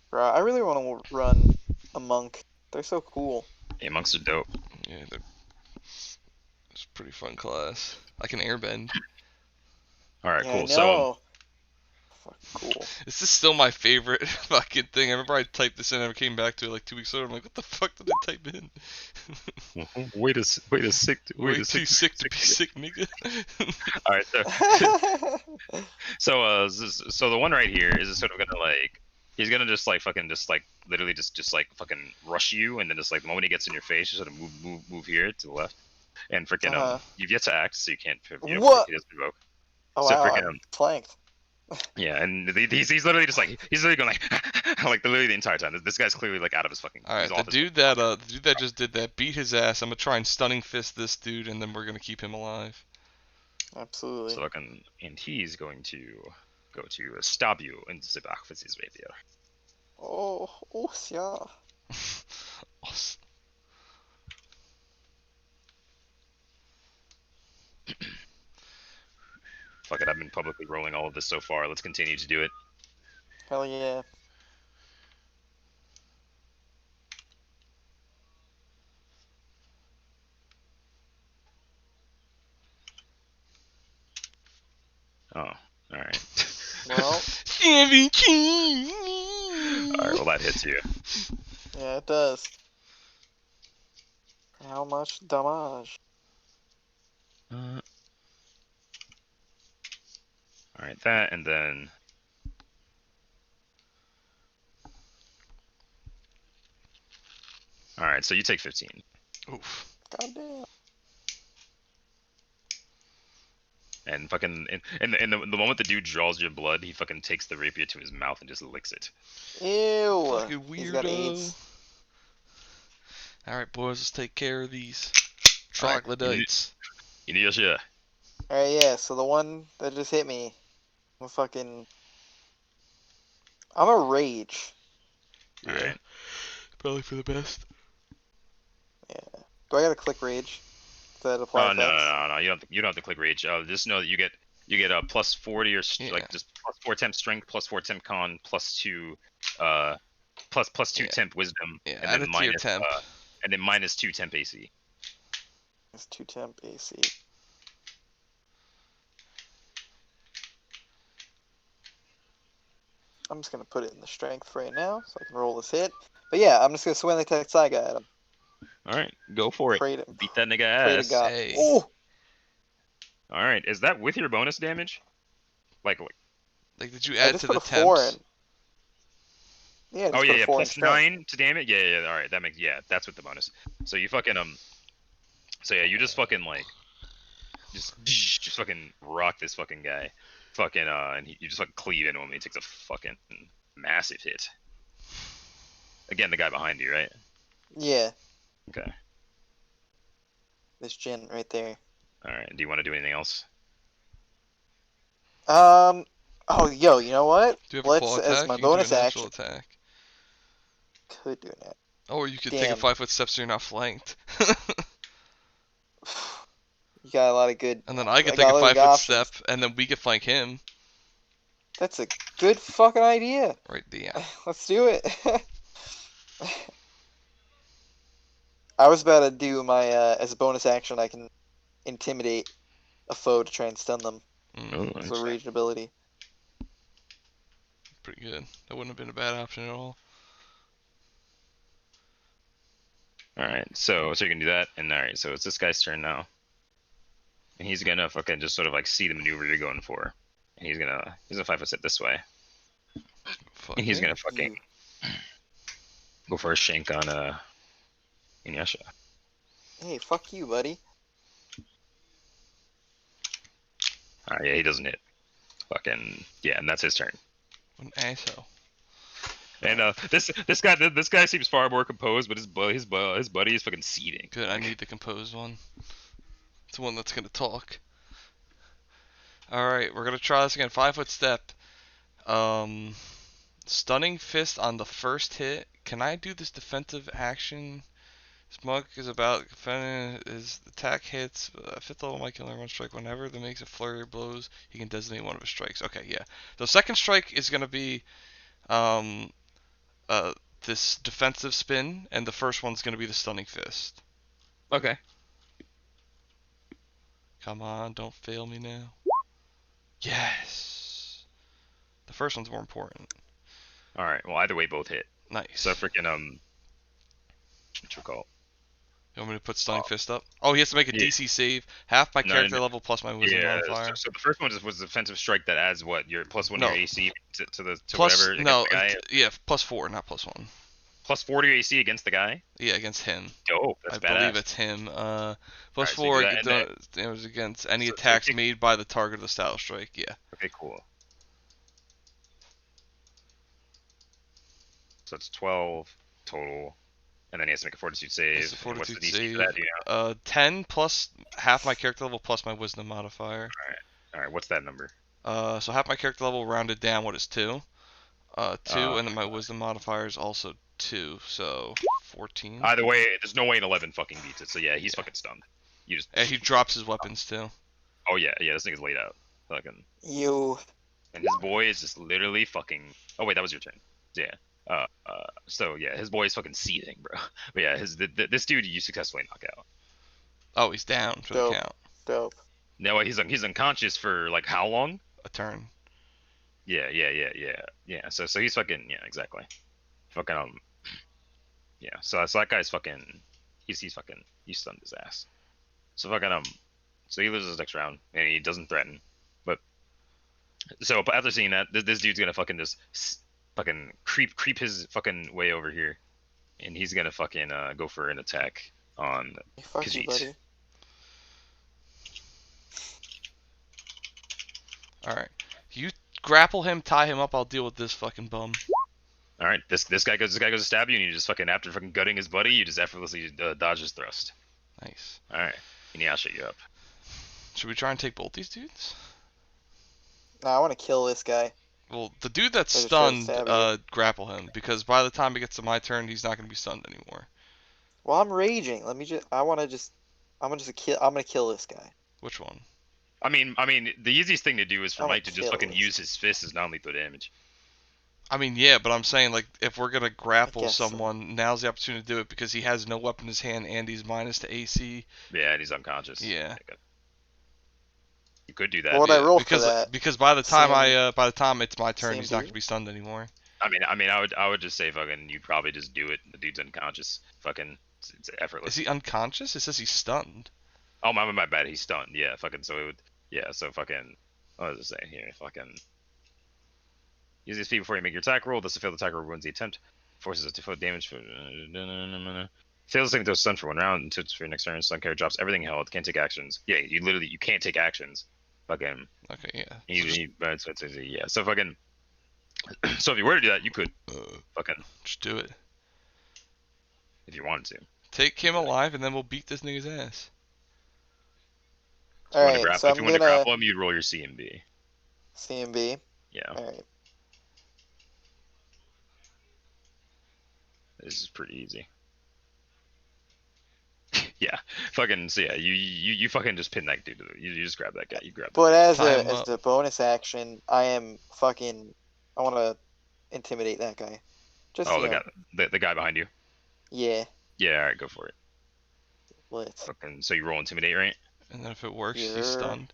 Bro, I really want to run a monk. They're so cool. yeah, monks are dope. Yeah, it's a pretty fun class. I can airbend. Alright, Yeah, cool. I So know. Fucking cool. This is still my favorite fucking thing. I remember I typed this in and I came back to it like 2 weeks later. I'm like, what the fuck did I type in? way to sick Way too sick to be sick, nigga. Alright, so the one right here is sort of gonna like he's gonna just like fucking just like literally just like fucking rush you, and then just like the moment he gets in your face, you sort of move here to the left, and freaking you've yet to act, so you can't. What? He doesn't provoke. Oh So wow, freaking I'm flanked. yeah, and he's literally just like he's literally going like literally the entire time. This guy's clearly like out of his fucking. Alright, the dude that just did that beat his ass. I'm gonna try and stunning fist this dude, and then we're gonna keep him alive. Absolutely. So and he's going to go to stab you in the back with his rapier. Oh, yeah. Awesome. Fuck it, I've been publicly rolling all of this so far. Let's continue to do it. Hell yeah. Oh, all right. Well, 17. All right, well that hits you. yeah, it does. How much damage? All right, that and then. All right, so you take 15. Oof. Goddamn. And fucking and the moment the dude draws your blood, he fucking takes the rapier to his mouth and just licks it. Ew. Fucking He's got AIDS. Alright, boys, let's take care of these Alright, troglodytes. You need your shit. Alright, yeah, so the one that just hit me, I'm a rage. Yeah. Alright. Probably for the best. Yeah. Do I gotta click rage? Does that apply Oh no, effects? no, no, no! You don't have to click rage. Just know that you get You get a plus 40 or Yeah. like just plus 4 temp strength, plus 4 temp con, plus 2 plus 2 Yeah. temp wisdom, Yeah, and add then it to your minus temp. and then minus 2 temp AC. It's 2 temp AC. I'm just gonna put it in the strength right now, so I can roll this hit. But yeah, I'm just gonna swing the attack side guy at him. All right, go for it. Pray to, Beat that nigga pray to ass. God. Hey. Oh, All right, is that with your bonus damage? Like Like, did you I add just to put the a 4 temps? in. Yeah, I just oh put yeah, a yeah, 4 in plus strength. 9 to damage. Yeah, yeah. All right, that makes that's with the bonus. So you fucking So yeah, you just fucking like just fucking rock this fucking guy, fucking and you just fucking cleave into him. And he takes a fucking massive hit. Again, the guy behind you, right? Yeah, Okay. this gent right there. All right. Do you want to do anything else? Oh, yo, you know what? Do you have a Let's, claw as attack? my You can do a bonus natural action, attack. could do that. Or you could take a Damn. 5 foot step so you're not flanked. You got a lot of good. And then I could got take a a lot of 5 good foot options. step, and then we could flank him. That's a good fucking idea. Right there. Let's do it. I was about to do my as a bonus action. I can intimidate a foe to try and stun them. Mm, Oh, It's a raged ability. pretty good. That wouldn't have been a bad option at all. all right. So you can do that, and all right. So it's this guy's turn now, and he's gonna fucking just sort of like see the maneuver you're going for, and he's gonna 5 foot step this way, Fuck and he's it. gonna fucking go for a shank on Inuyasha. Hey, fuck you, buddy. All right. Yeah, he doesn't hit. Fucking yeah, and that's his turn. What an asshole. And this guy seems far more composed, but his buddy is fucking seething. Good, I need the composed one. It's the one that's gonna talk. Alright, we're gonna try this again. 5 foot step. Stunning fist on the first hit. Can I do this defensive action? Smug is about defending his attack hits. 5th level might kill one strike whenever that makes a flurry of blows. He can designate one of his strikes. Okay, yeah. The second strike is gonna be this defensive spin, and the first one's gonna be the stunning fist. Okay. Come on, don't fail me now. Yes. The first one's more important. All right. Well, either way, both hit. Nice. So freaking what you call? You want me to put stunning fist up? Oh, he has to make a Yeah. DC save. Half my No, character no. level plus my wisdom Yeah. modifier. So the first one was defensive strike that adds what your plus 1 No. to your AC to Plus, whatever. no, against the guy. yeah, plus 4, not plus 1. Plus 4 to your AC against the guy. Yeah, against him. Dope. That's I badass. believe it's him. Plus Alright, so 4 you do that, and damage against any so attacks take- made by the target of the style strike. Yeah. Okay, cool. So it's 12 total, and then he has to make a fortitude save. It's a And what's the fortitude DC save. for that? Do you know? 10 plus half my character level plus my wisdom modifier. All right. What's that number? So half my character level rounded down, what is 2? 2, and then my wisdom modifier is also 2, so 14. Either way, there's no way an 11 fucking beats it. So yeah, he's fucking stunned. You just. And he drops his weapons too. Oh yeah, this nigga's laid out. Fucking. You. And his boy is just literally fucking. Oh wait, that was your turn. Yeah. So yeah, his boy is fucking seething, bro. But yeah, this dude you successfully knock out. Oh, he's down for Dope. the count. Dope. No, he's unconscious for like how long? A turn. Yeah. So he's fucking exactly. Fucking yeah. So that guy's fucking. He's stunned his ass. So fucking So he loses next round and he doesn't threaten. But so after seeing that, this dude's gonna fucking just fucking creep his fucking way over here, and he's gonna fucking go for an attack on Hey, fuck you, Khajiit. buddy. Alright. You grapple him, tie him up, I'll deal with this fucking bum. All right, this guy goes to stab you, and you just fucking after fucking gutting his buddy, you just effortlessly dodge his thrust. Nice. All right, and I'll shut you up. Should we try and take both these dudes? Nah, I want to kill this guy. Well, the dude that's I just tried to stunned, stab grapple him, because by the time it gets to my turn, he's not going to be stunned anymore. Well, I'm raging. Let me just. I'm gonna kill this guy. Which one? I mean, the easiest thing to do is for I'm Mike to just fucking killed. use his fist as non-lethal damage. I mean, yeah, but I'm saying, like, if we're gonna grapple guess so. someone, now's the opportunity to do it because he has no weapon in his hand and he's minus to AC. Yeah, and he's unconscious. Yeah. You could do that. What would I roll for because that? because by the time Same- by the time it's my turn, same he's not dude? gonna be stunned anymore. I would just say fucking. You'd probably just do it. The dude's unconscious. Fucking. It's effortless. Is he unconscious? It says he's stunned. Oh my bad. He's stunned. Yeah. Fucking. So it would. Yeah. So fucking. What was I saying here? Fucking. Use his feet before you make your attack roll. Thus, the failed attack roll ruins the attempt. Forces us to foot damage for. Fails to stun for 1 round until for your next turn. Stun carry drops everything held. Can't take actions. Yeah, you can't take actions. Fucking. Okay, yeah. Yeah. So fucking. So if you were to do that, you could. Fucking. Just do it. If you wanted to. Take him alive, and then we'll beat this nigga's ass. If you Alright, so if I'm you want to gonna grapple him, you'd roll your CMB. CMB. Yeah. Alright. This is pretty easy. Yeah, fucking. So yeah, you fucking just pin that dude. You just grab that guy. You grab. But as Tie him as up. the bonus action, I want to intimidate that guy. Just Oh, you the know, guy, the guy behind you. yeah. Yeah, all right, go for it. Let's Fucking. So you roll intimidate, right? And then if it works, You're- he's stunned.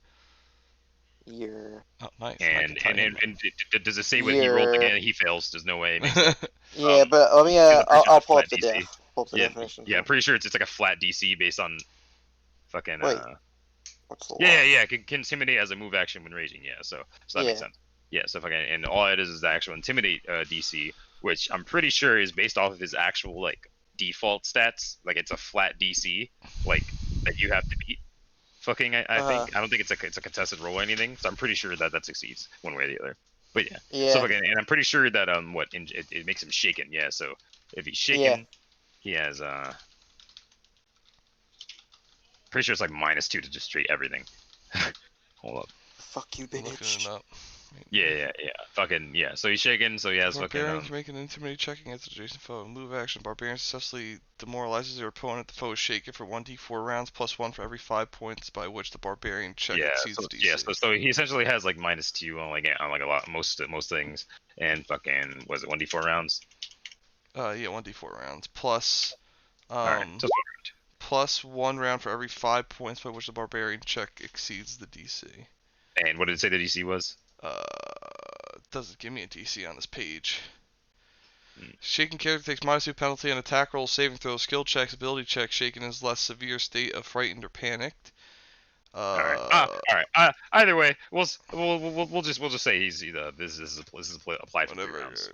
you're Oh, nice. And I can tie him does it say when he rolled You're- again? He fails. There's no way. It makes sense. yeah, but let me I'm pretty sure I'll it's pull flat up the DC. pull up the Yeah, definition. yeah. I'm pretty sure it's like a flat DC based on fucking. Wait. What's the law? Yeah. Can intimidate as a move action when raging. Yeah, so that makes Yeah. sense. Yeah, so fucking, and all it is the actual intimidate DC, which I'm pretty sure is based off of his actual like default stats. Like it's a flat DC, like that you have to beat. Fucking, I think. I don't think it's a contested roll or anything. So I'm pretty sure that succeeds one way or the other. But yeah. Yeah. So fucking, and I'm pretty sure that it makes him shaken. Yeah. So if he's shaken, he has pretty sure it's like -2 to just straight everything. Hold up. Fuck you, looking bitch. it up. Yeah. Fucking yeah. So he's shaken. So he has fucking. Barbarians make an intimidate check against adjacent foe. Move action. Barbarian successfully demoralizes their opponent. The foe is shaken for 1d4 rounds, +1 for every 5 points by which the barbarian check exceeds so, DC. so he essentially has like -2 on like a lot most things, and fucking was it 1d4 rounds? Yeah, 1d4 rounds plus Alright, just plus 1 round for every 5 points by which the barbarian check exceeds the DC. and what did it say the DC was? Doesn't give me a DC on this page. Shaken character takes -2 penalty on attack rolls, saving throws, skill checks, ability checks. Shaken is less severe state of frightened or panicked. All right. Either way, we'll just say he's this is applied for 3 Whatever rounds.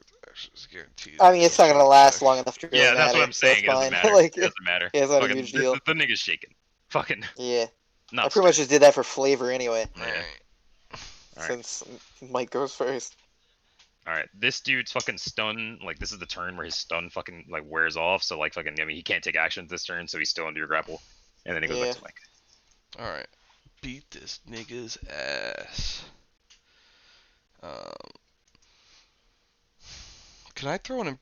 is guaranteed. I mean, it's not gonna last long enough to really Yeah, that's matter. what I'm saying. It So doesn't it's matter. fine. Like, It doesn't matter. yeah, it's not a Fucking, huge deal. The nigga's shaking. Fucking. Yeah. Not I pretty much just did that for flavor anyway. Yeah. Alright. Alright. Since Mike goes first. All right, this dude's fucking stun. Like this is the turn where his stun fucking like wears off. So like fucking, I mean, he can't take action this turn, so he's still under your grapple, and then he goes back to Mike. Alright. Beat this nigga's ass. Can I throw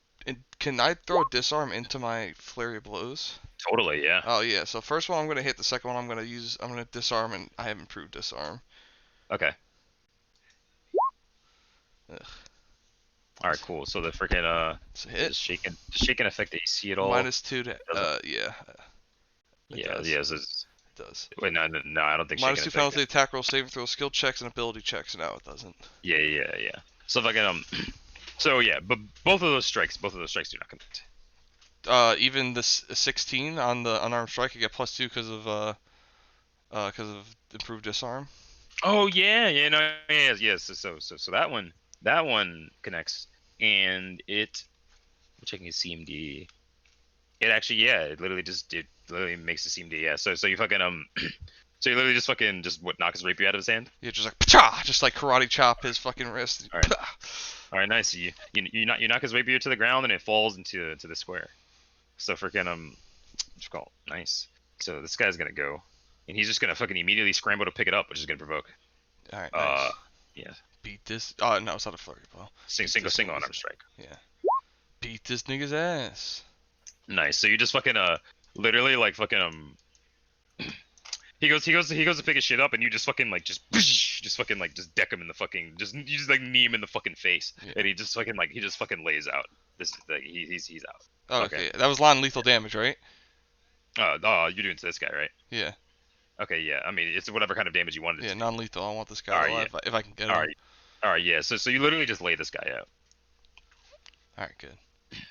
can I throw a disarm into my flurry of blows? Totally, yeah. Oh yeah. So first one I'm gonna hit. The second one I'm gonna disarm, and I have improved disarm. Okay. Ugh. All right, cool. So the freaking It's a hit. does shaken affect AC at all? -2 to yeah. It Yeah, does. yes. It does. Wait, no, I don't think -2 shaken penalty, affect attack roll, saving throw, skill checks, and ability checks. No, it doesn't. Yeah. So fucking so yeah, but both of those strikes do not connect. Even the 16 on the unarmed strike, I get +2 because of improved disarm. Oh yeah, no, yes. So that one connects, and it. I'm checking his CMD. It actually, yeah, it literally makes the CMD. Yeah, so you fucking so you literally just fucking knock his rapier out of his hand. Yeah, just like pa, just like karate chop his fucking wrist. All right. All right, nice. You knock his rapier to the ground, and it falls into the square. So freaking what's it called? Nice. So this guy's gonna go, and he's just gonna fucking immediately scramble to pick it up, which is gonna provoke. All right, nice. Yeah. Beat this. Oh no, it's not a flurry blow. Single unarmed strike. Yeah. Beat this nigga's ass. Nice. So you just fucking literally like fucking He goes to pick his shit up, and you just fucking like just fucking like just deck him in the fucking you just like knee him in the fucking face, Yeah. and he just fucking lays out. This is like he's out. Oh, Okay. okay. That was non-lethal damage, right? You're doing to this guy, right? Yeah. Okay, yeah. I mean, it's whatever kind of damage you wanted. Yeah, To non-lethal. I want this guy Alright, alive if I can get him. All right, yeah. So you literally just lay this guy out, All right, good.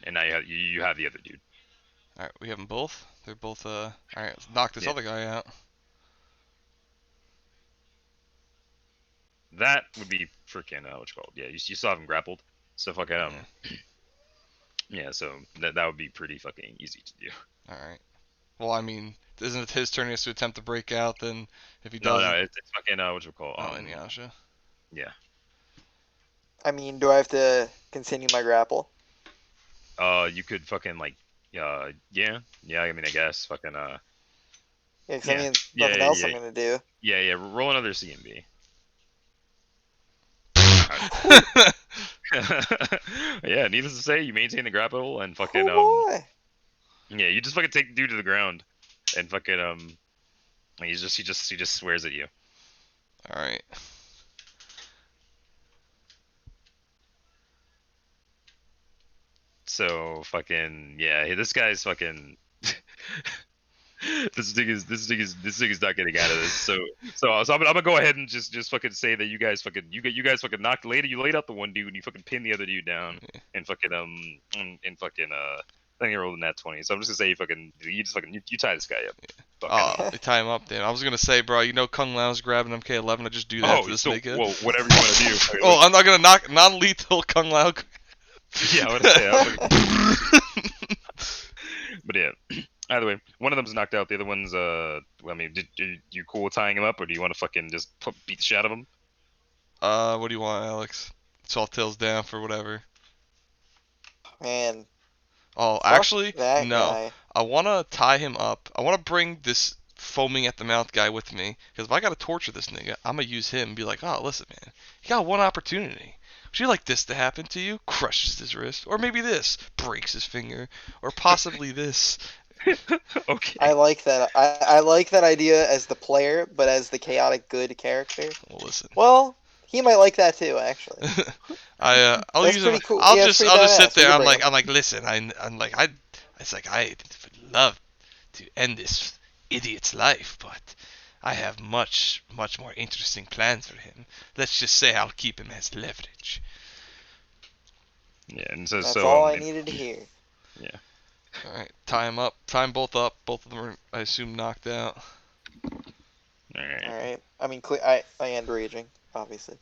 and now you have the other dude. All right, we have them both. They're both. All right, let's knock this Yeah. other guy out. That would be freaking what you call it? Yeah, you still have him grappled. So fucking yeah. So that would be pretty fucking easy to do. All right. Well, I mean, isn't it his turn? He has to attempt to break out. Then, if he No, doesn't, no, it's fucking what you call oh, Inuyasha. yeah. I mean, do I have to continue my grapple? You could fucking like yeah. I mean, I guess fucking Yeah, because Yeah. I mean, Yeah, nothing else yeah. I'm gonna do. yeah. Roll another CMB. Yeah, needless to say, you maintain the grapple and fucking Oh boy! yeah, you just fucking take the dude to the ground and fucking he just swears at you. All right. So fucking yeah, this guy's fucking this thing is not getting out of this. So I'm gonna go ahead and just fucking say that you guys fucking knocked later. You laid out the one dude and you fucking pinned the other dude down and fucking and fucking I think you rolled a nat 20. So I'm just gonna say you tie this guy up. Fucking, We tie him up. Then I was gonna say, bro, you know, Kung Lao's grabbing MK11. I just do that to this nigga. well, whatever you want to do. Oh, I'm not gonna knock non-lethal Kung Lao. Yeah, I would say. But yeah, either way, one of them's knocked out. The other one's I mean, you cool with tying him up, or do you want to fucking just beat the shit out of him? What do you want, Alex? Salt tails down for whatever. Man, Oh, fuck actually, that no. guy. I wanna tie him up. I wanna bring this foaming at the mouth guy with me, because if I gotta torture this nigga, I'm gonna use him and be like, oh, listen, man, you got one opportunity. Would you like this to happen to you? Crushes his wrist, or maybe this breaks his finger, or possibly this. Okay. I like that. I like that idea as the player, but as the chaotic good character. Well, listen. Well, he might like that too, actually. I'll That's use pretty him. cool. I'll Yeah, just it's I'll pretty just sit badass. We there. can I'm bring like him. I'm like listen. I'm like I would love to end this idiot's life, but I have much more interesting plans for him. Let's just say I'll keep him as leverage. Yeah, and so That's so all I needed to hear. All right, tie him up. Tie them both up. Both of them are, I assume, knocked out. all right. All right. I mean, I am raging, obviously.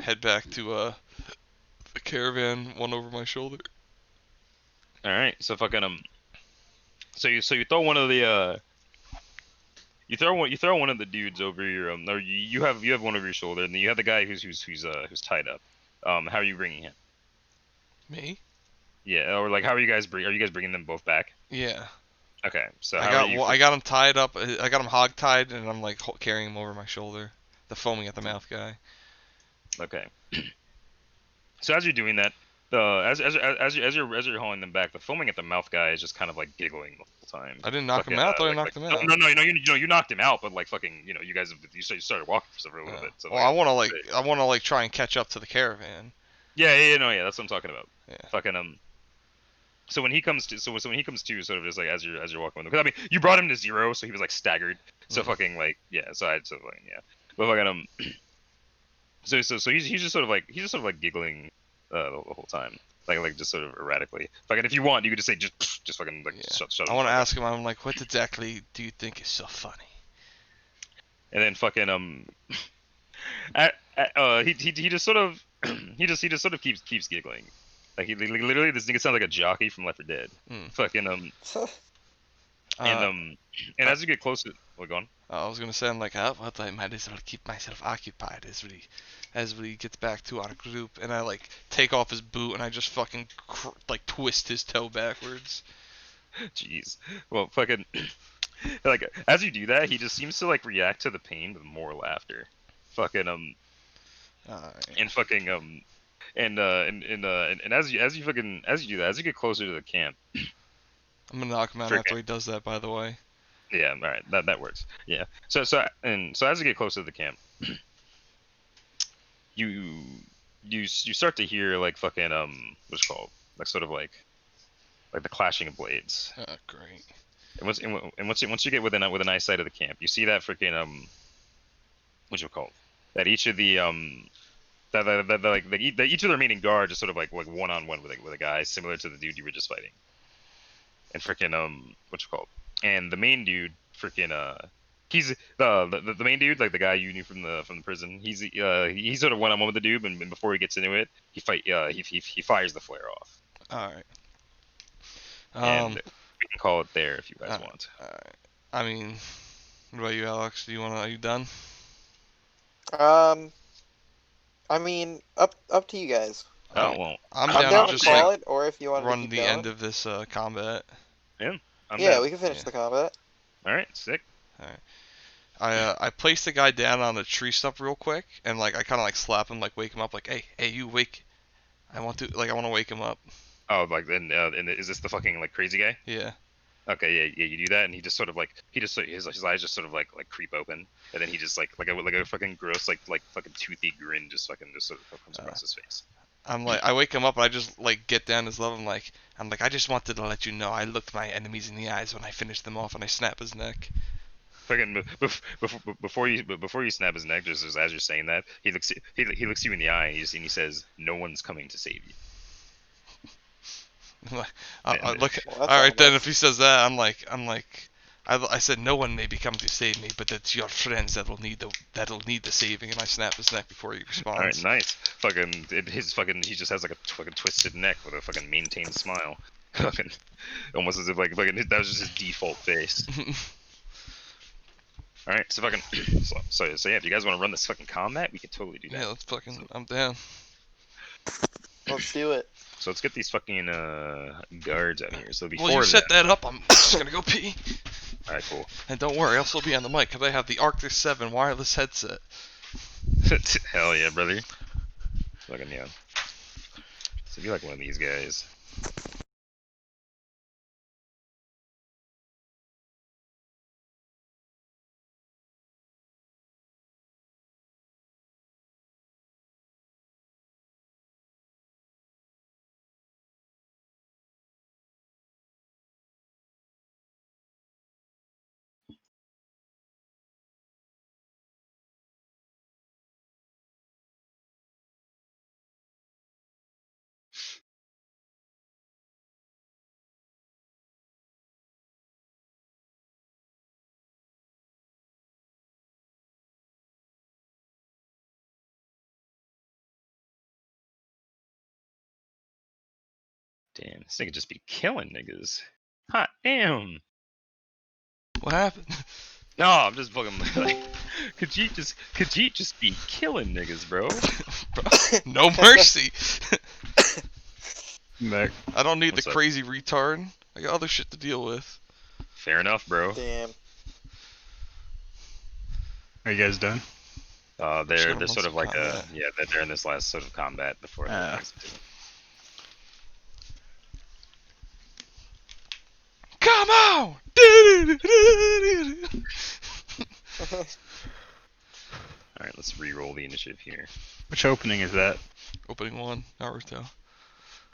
Head back to the caravan, one over my shoulder. All right. So fucking So you throw one of the you throw one of the dudes over your or you have one over your shoulder, and then you have the guy who's tied up. How are you bringing him? Me? Yeah, or like how are you guys bringing them both back? Yeah. Okay, so I got him tied up. I got him hog tied, and I'm like carrying him over my shoulder. The foaming at the mouth guy. Okay. So as you're doing that, as you're hauling them back, the foaming at the mouth guy is just kind of like giggling the whole time. I didn't knock him out. I knocked him out. No, you knocked him out, but like fucking, you guys you started walking for a little bit. So well, I want to try and catch up to the caravan. Yeah, that's what I'm talking about. Yeah. Fucking So when he comes to, sort of just like as you're walking with him, because I mean you brought him to 0, so he was like staggered. So fucking like yeah, so I so like yeah, but fucking so he's just sort of like giggling the whole time, like just sort of erratically. Fucking if you want, you could just say just fucking like shut. I want to ask him. I'm like, what exactly do you think is so funny? And then fucking he just sort of he just sort of keeps giggling. Like he literally, this nigga sounds like a jockey from Left 4 Dead. Fucking and as you get closer, we're going. I was gonna say, I'm like, well, I might as well keep myself occupied as we gets back to our group, and I like take off his boot and I just fucking like twist his toe backwards. Jeez. Well, fucking like as you do that, he just seems to like react to the pain with more laughter. Fucking and fucking and as you do that, as you get closer to the camp, I'm gonna knock him out after he does that. By the way. Yeah, all right, that works. Yeah. So as you get closer to the camp, you you start to hear like fucking what's it called, like sort of like the clashing of blades. Oh, great. And once you get within eyesight of the camp, you see that freaking what's it called, that each of the that each of the remaining guards is sort of like one on one with a guy similar to the dude you were just fighting. And freaking what's it called? And the main dude freaking he's the main dude, like the guy you knew from the prison. He's sort of one on one with the dude, and before he gets into it, he fires the flare off. All right. And we can call it there if you guys Alright. want. All right. I mean, what about you, Alex? Are you done? I mean, up to you guys. Oh well, I'm I'm down down to to just call like it, or if you want to run keep the going. end of this combat. I'm Yeah, down. we can finish Yeah. the combat. All right, sick. I placed the guy down on the tree stump real quick, and like I kind of like slap him, like wake him up, like hey you wake. I want to wake him up. Oh, like then and is this the fucking like crazy guy? Yeah. Okay, yeah, you do that, and he just sort of like his eyes just sort of like creep open, and then he just like a fucking gross like fucking toothy grin just sort of comes across his face. I'm like, I wake him up and I just like get down his level. I'm like, I just wanted to let you know I looked my enemies in the eyes when I finished them off, and I snap his neck. Fucking before you snap his neck, just as you're saying that, he looks you in the eye, and he says, "No one's coming to save you." I look. Well, All that's right, then almost- if he says that, I said no one may be coming to save me, but it's your friends that'll need the saving, and I snap his neck before he responds. All right, nice. He just has like a fucking twisted neck with a fucking maintained smile. Fucking almost as if like that was just his default face. All right, so fucking so yeah, if you guys want to run this fucking combat, we can totally do that. Yeah, let's fucking. I'm down. Let's do it. So let's get these fucking guards out here. So before Well, you set that up. I'm just gonna go pee. All right, cool. And don't worry, I'll still be on the mic because I have the Arctis 7 wireless headset. Hell yeah, brother. Fucking yeah. So be like one of these guys. Damn, this nigga just be killing niggas. Hot damn. What happened? No, I'm just fucking like, Khajiit just be killing niggas, bro. No mercy. Back. I don't need What's the up? crazy retard. I got other shit to deal with. Fair enough, bro. Damn. Are you guys done? Just They're gonna sort of run like some combat. they're in this last sort of combat before. Ah. Come on! All right, let's re-roll the initiative here. Which opening is that? Opening 1, Naruto.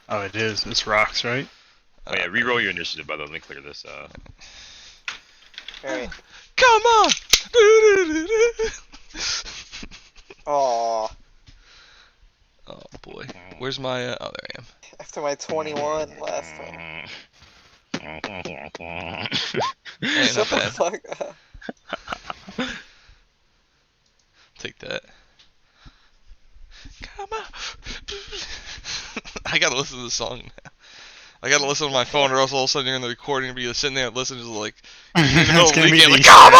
Oh, it is. It's rocks, right? Oh yeah, re-roll your initiative. By the way, let me clear this. Alright. Come on! Aw. Oh boy. Where's my, oh there I am. After my 21 last time. Hey, Shut not the bad. fuck up. Take that. Come on! I gotta listen to the song now. I gotta listen to my phone, or else all of a sudden you're in the recording and be sitting there and listening to like, in the middle It's of the gonna be weekend, like, the come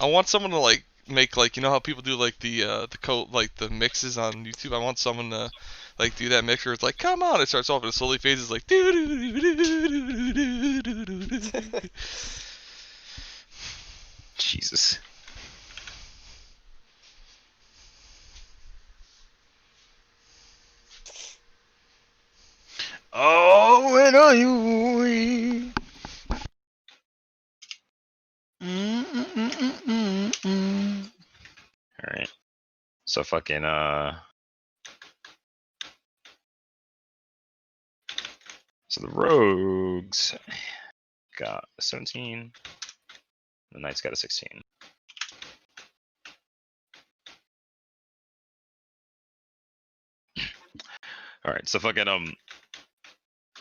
on! I want someone to like make like, you know how people do like the the mixes on YouTube. I want someone to like do that mix where it's like, come on! It starts off and it slowly fades. It's like, Jesus. Oh, and you. Alright. So fucking so the rogues got a 17. The knights got a 16. Alright, so fucking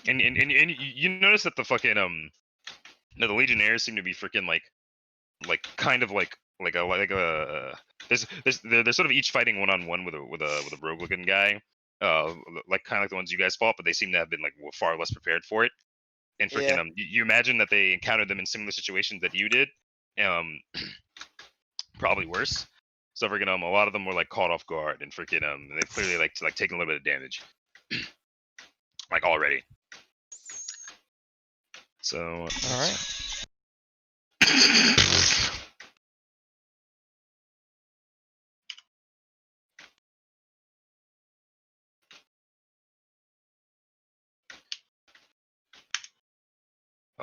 and you notice that the fucking no, the legionnaires seem to be freaking like kind of like a they're sort of each fighting one-on-one with a rogue looking guy, like kind of like the ones you guys fought, but they seem to have been like far less prepared for it. And freaking Yeah. you imagine that they encountered them in similar situations that you did, probably worse. So freaking a lot of them were like caught off guard, and freaking they've clearly like taken a little bit of damage, like already. So All right.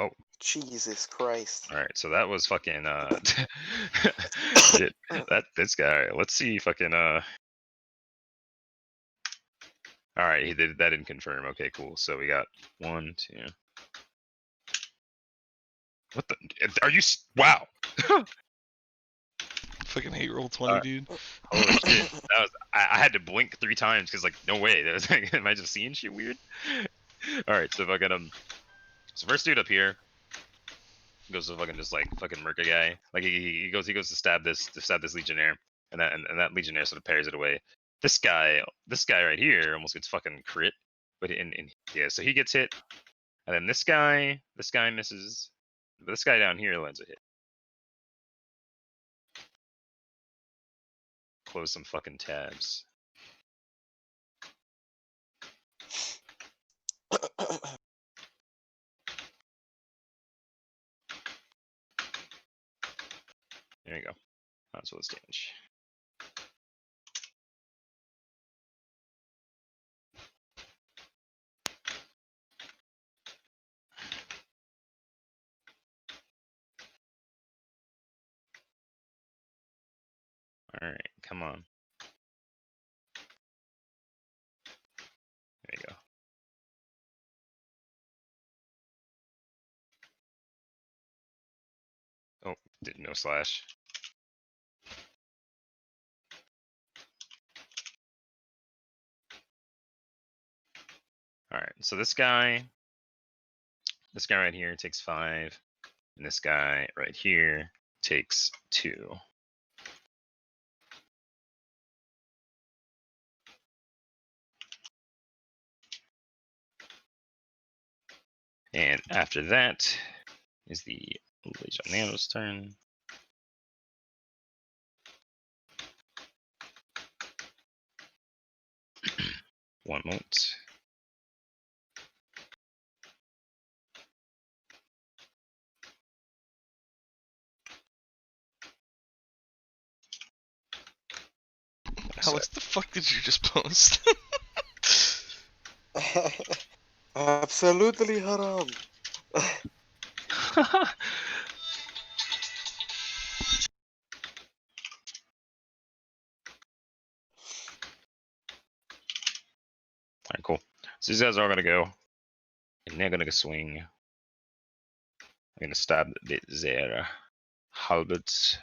Oh, Jesus Christ. all right. So that was fucking shit. This guy. Let's see fucking All right, he did that didn't confirm. Okay, cool. So we got 1, 2. What the? Are you? Wow. Fucking hate roll 20, dude. Holy shit. That was. I had to blink 3 times because like no way. That was like, am I just seeing shit weird? All right, so fucking So first dude up here goes to fucking just like fucking murk a guy. Like he goes to stab this legionnaire, and that legionnaire sort of parries it away. This guy right here almost gets fucking crit, but yeah, so he gets hit, and then this guy misses, but this guy down here lands a hit. Close some fucking tabs. There you go. That's what's damage. All right, come on. There you go. Oh, didn't no slash. All right, so this guy right here takes 5, and this guy right here takes 2. And after that is the Legionnaires' turn. One moment. Alex, the fuck did you just post? Absolutely haram. Alright, cool. So these guys are all gonna go, and they're gonna swing. I'm gonna stab their halberds.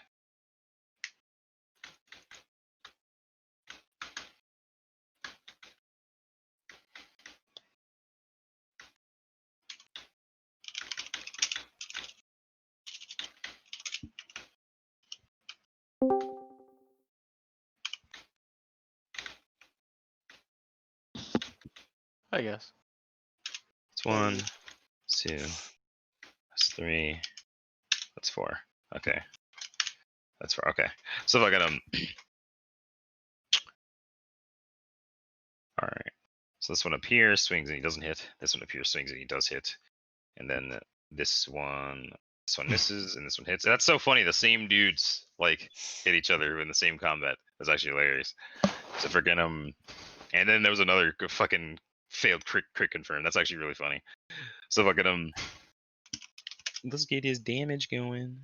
I guess. That's 1, 2, that's 3, that's 4. Okay. That's 4. Okay. So if I got Alright. So this one up here swings and he doesn't hit. This one up here swings and he does hit. And then this one misses and this one hits. And that's so funny. The same dudes like hit each other in the same combat. That's actually hilarious. So freaking and then there was another fucking failed crit confirm. That's actually really funny. So fucking let's get his damage going.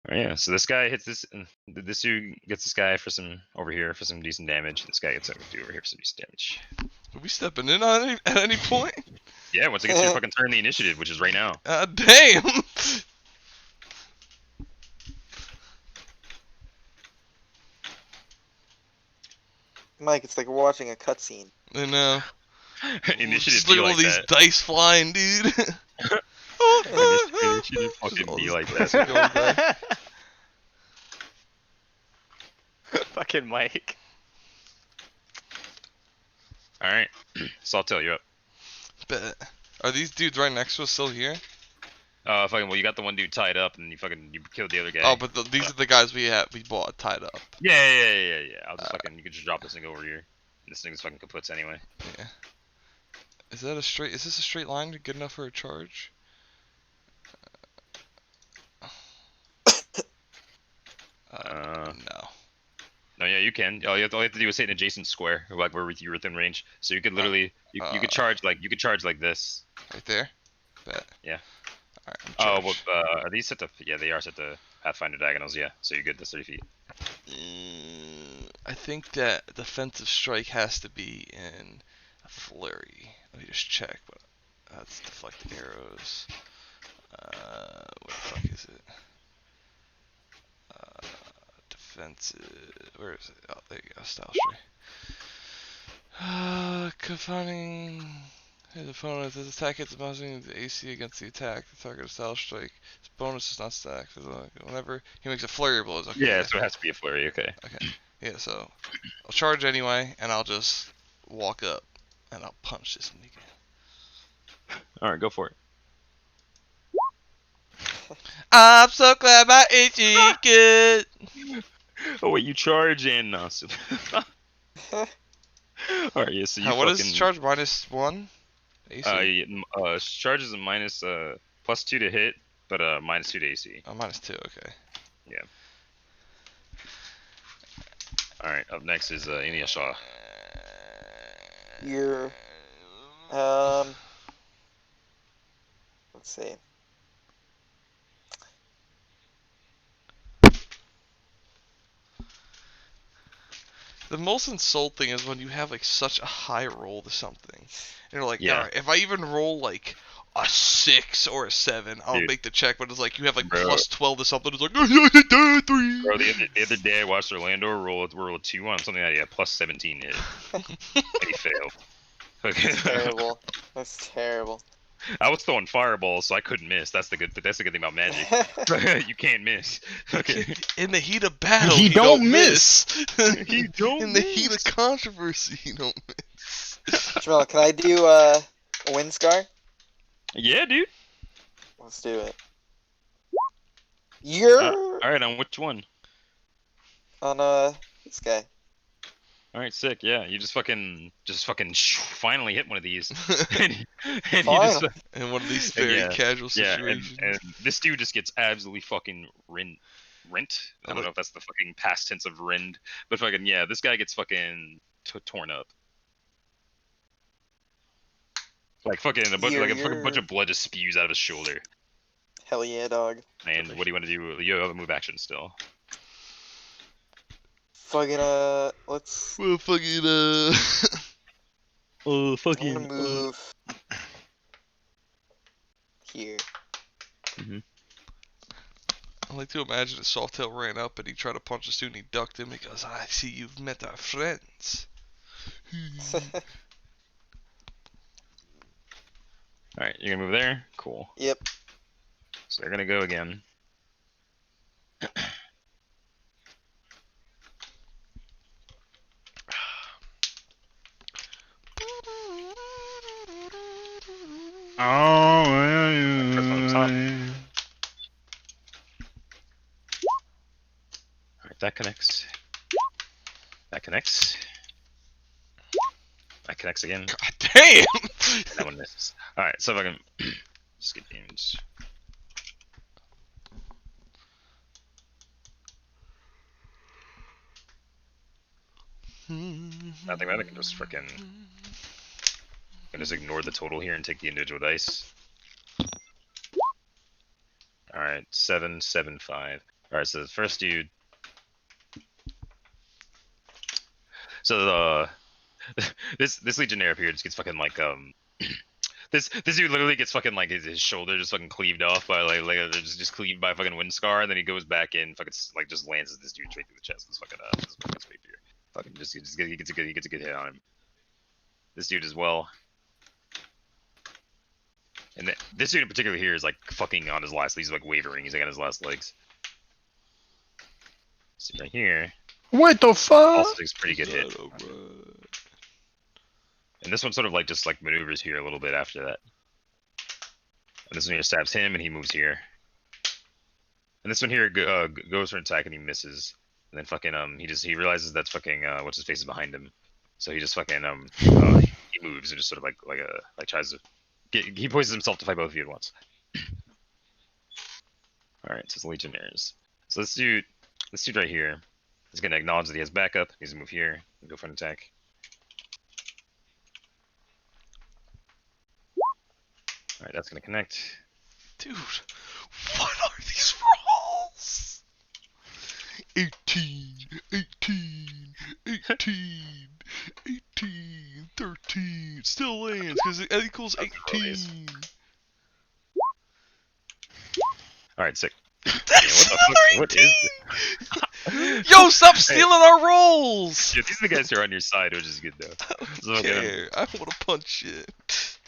Oh, yeah, so this guy hits this. This dude gets this guy for some over here for some decent damage. This guy gets over here for some decent damage. Are we stepping in on at any point? Yeah, once it gets to your fucking turn, the initiative, which is right now. Damn. Mike, it's like watching a cutscene. I know. Initiative Just look be at all like these that. dice flying, dude. Initiative fucking all be these like dice that. are going by. Fucking Mike. All right, so I'll tell you up. Bet. Are these dudes right next to us still here? Fucking. Well, you got the one dude tied up, and you killed the other guy. Oh, but these are the guys we bought tied up. Yeah. I'll just fucking. You can just drop this thing over here. This thing's fucking kaputs anyway. Yeah. Is this a straight line good enough for a charge? No. No, yeah, you can. All you have to do is hit an adjacent square, like where you're within range. So you could literally, you could charge like this. Right there? Bet. Yeah. Alright, I'm Oh, charged. well, are these set to? Yeah, they are set to Pathfinder diagonals. Yeah, so you're good to 30 feet. I think that defensive strike has to be in a flurry. Let me just check. But that's deflect arrows. What the fuck is it? Defensive. Where is it? Oh, there you go. Style strike. Confining. His opponent. His attack hits bouncing the AC against the attack. The target of style strike. His bonus is not stacked. Whenever he makes a flurry of blows. Okay, Yeah, so it has to be a flurry. Okay. Okay. Yeah, so I'll charge anyway, and I'll just walk up, and I'll punch this nigga. All right, go for it. I'm so glad my itchy good. Oh wait, you charge and All right, yeah. So you What fucking. is charge -1? AC. Charge is a minus +2 to hit, but -2 to AC. Oh, -2. Okay. Yeah. All right. Up next is Inuyasha. You're let's see. The most insulting is when you have like such a high roll to something, and you're like, Yeah. alright, if I even roll like a 6 or a 7, I'll Dude. make the check. But it's like you have like Bro. +12 to something. It's like 3. Bro, the other day I watched Orlando roll a 2 on something that he had +17 hit, and he failed. That's terrible. That's terrible. I was throwing fireballs, so I couldn't miss. That's the good thing about magic. You can't miss. Okay. In the heat of battle, He you don't don't miss. He don't In the heat of controversy, you don't miss. Jamel, can I do a wind scar? Yeah, dude. Let's do it. You're All right, on which one? on this guy. All right, sick. Yeah, you just fucking finally hit one of these, and you just Finally. In one of these very Yeah, casual yeah, situations. and this dude just gets absolutely fucking rent. I don't know if that's the fucking past tense of rend, but fucking yeah, this guy gets fucking torn up. Like fucking a bunch, like a fucking bunch of blood just spews out of his shoulder. Hell yeah, dog. And what do you want to do? You have a move action still. Fucking let's. Well, fucking Oh I'm fucking. gonna move here. I like to imagine that Softail ran up and he tried to punch this dude and he ducked him because I see you've met our friends. All right, you're gonna move there. Cool. Yep. So they're gonna go again. Alright, that connects. That connects. connects again. God damn! That one misses. Alright, so if I can just get damage. I think I can just freaking ignore the total here and take the individual dice. Alright, 7, 7, 5. Alright, so the first dude. So this Legionnaire up here just gets fucking like this dude literally gets fucking like his shoulder just fucking cleaved off by like just cleaved by a fucking wind scar, and then he goes back in, fucking like just lands this dude straight through the chest with this fucking spear. Fucking he gets a good hit on him. This dude as well. And this dude in particular here is like fucking on his last. He's like wavering. He's like on his last legs. So right here. What the fuck? Also takes a pretty good hit. And this one sort of like just like maneuvers here a little bit after that. And this one here stabs him, and he moves here. And this one here goes for an attack, and he misses. And then fucking he realizes that's fucking what's his face is behind him. So he just fucking he moves and just sort of like tries to he poisons himself to fight both of you at once. All right, so it's Legionnaires. So this dude right here is gonna acknowledge that he has backup. He's gonna move here and go for an attack. All right, that's gonna connect. Dude, what are these rolls? 18, 18, 18, 18, 13. Still lands because it equals 18. All right, sick. That's Yeah, what is this? Yo, stop stealing our rolls! Yeah, these are the guys who are on your side, which is good though. I don't So, care. I want to punch it.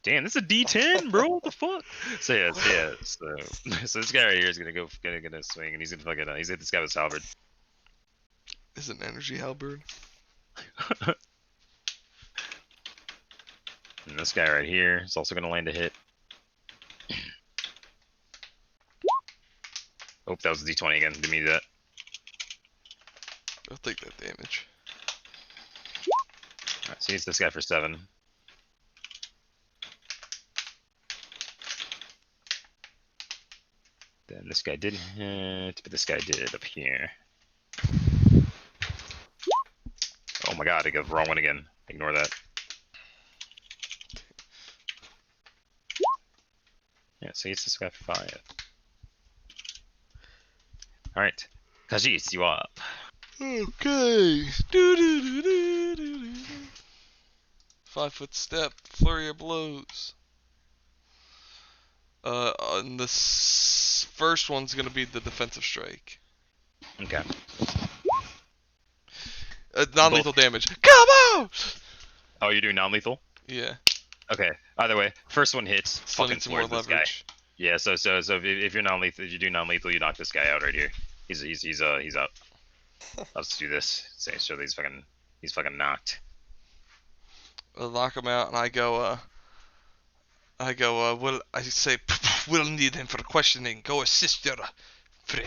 Damn, this is a D10, bro. What the fuck? So so this guy right here is gonna swing, and he's gonna fucking he's hit this guy with his halberd. Is it an energy halberd? And this guy right here is also gonna land a hit. Oh, that was a D20 again. Didn't mean to do that. I'll take that damage. Alright, so he's this guy for 7. Then this guy did hit, but this guy did up here. Oh my god, I got the wrong one again. Ignore that. Yeah, so it's this guy for 5. Alright. Khajiit, you are up. Okay. 5-foot step, flurry of blows. And the first one's gonna be the defensive strike. Okay. Non-lethal damage. Come out! Oh, you're doing non-lethal? Yeah. Okay. Either way, first one hits. Still Fucking need some more floors this guy. leverage. Yeah. So if you're non-lethal, if you do non-lethal, you knock this guy out right here. He's up. I'll just do this. Say so he's fucking knocked. I lock him out, and I go, well, I say, we'll need him for questioning. Go assist your friend.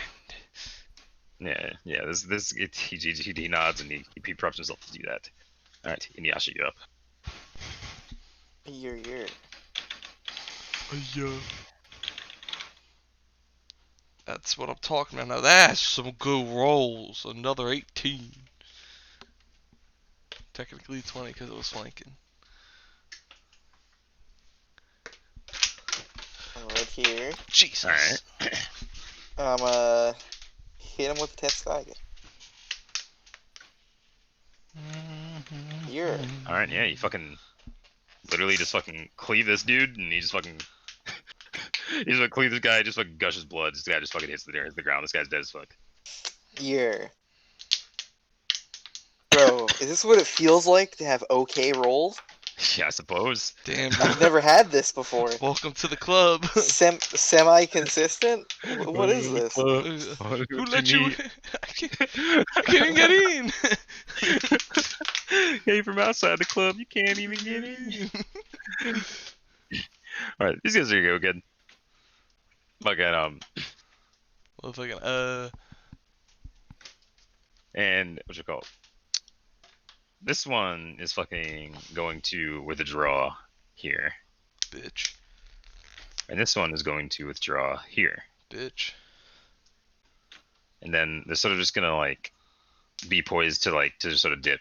Yeah. He nods and he preps himself to do that. All right, Inuyasha, you up. You're. Yeah. That's what I'm talking about. Now that's some good rolls. Another 18. Technically 20 because it was flanking. Right here. Jesus. Alright. Hit him with the Testaiga. You're. Alright, yeah, you fucking literally just fucking cleave this dude, and he just fucking he just fucking cleave this guy, just fucking gushes blood. This guy just fucking hits the ground. This guy's dead as fuck. You're. Bro, is this what it feels like to have okay rolls? Yeah, I suppose. Damn, I've never had this before. welcome to the club. Semi-consistent? What is this? Who let you in? I can't get in. Hey, from outside the club, you can't even get in. Alright, these guys are gonna go good. Fucking, Motherfucking, And what you call it? This one is fucking going to withdraw here, Bitch. and this one is going to withdraw here, Bitch. and then they're sort of just gonna like be poised to like to just sort of dip.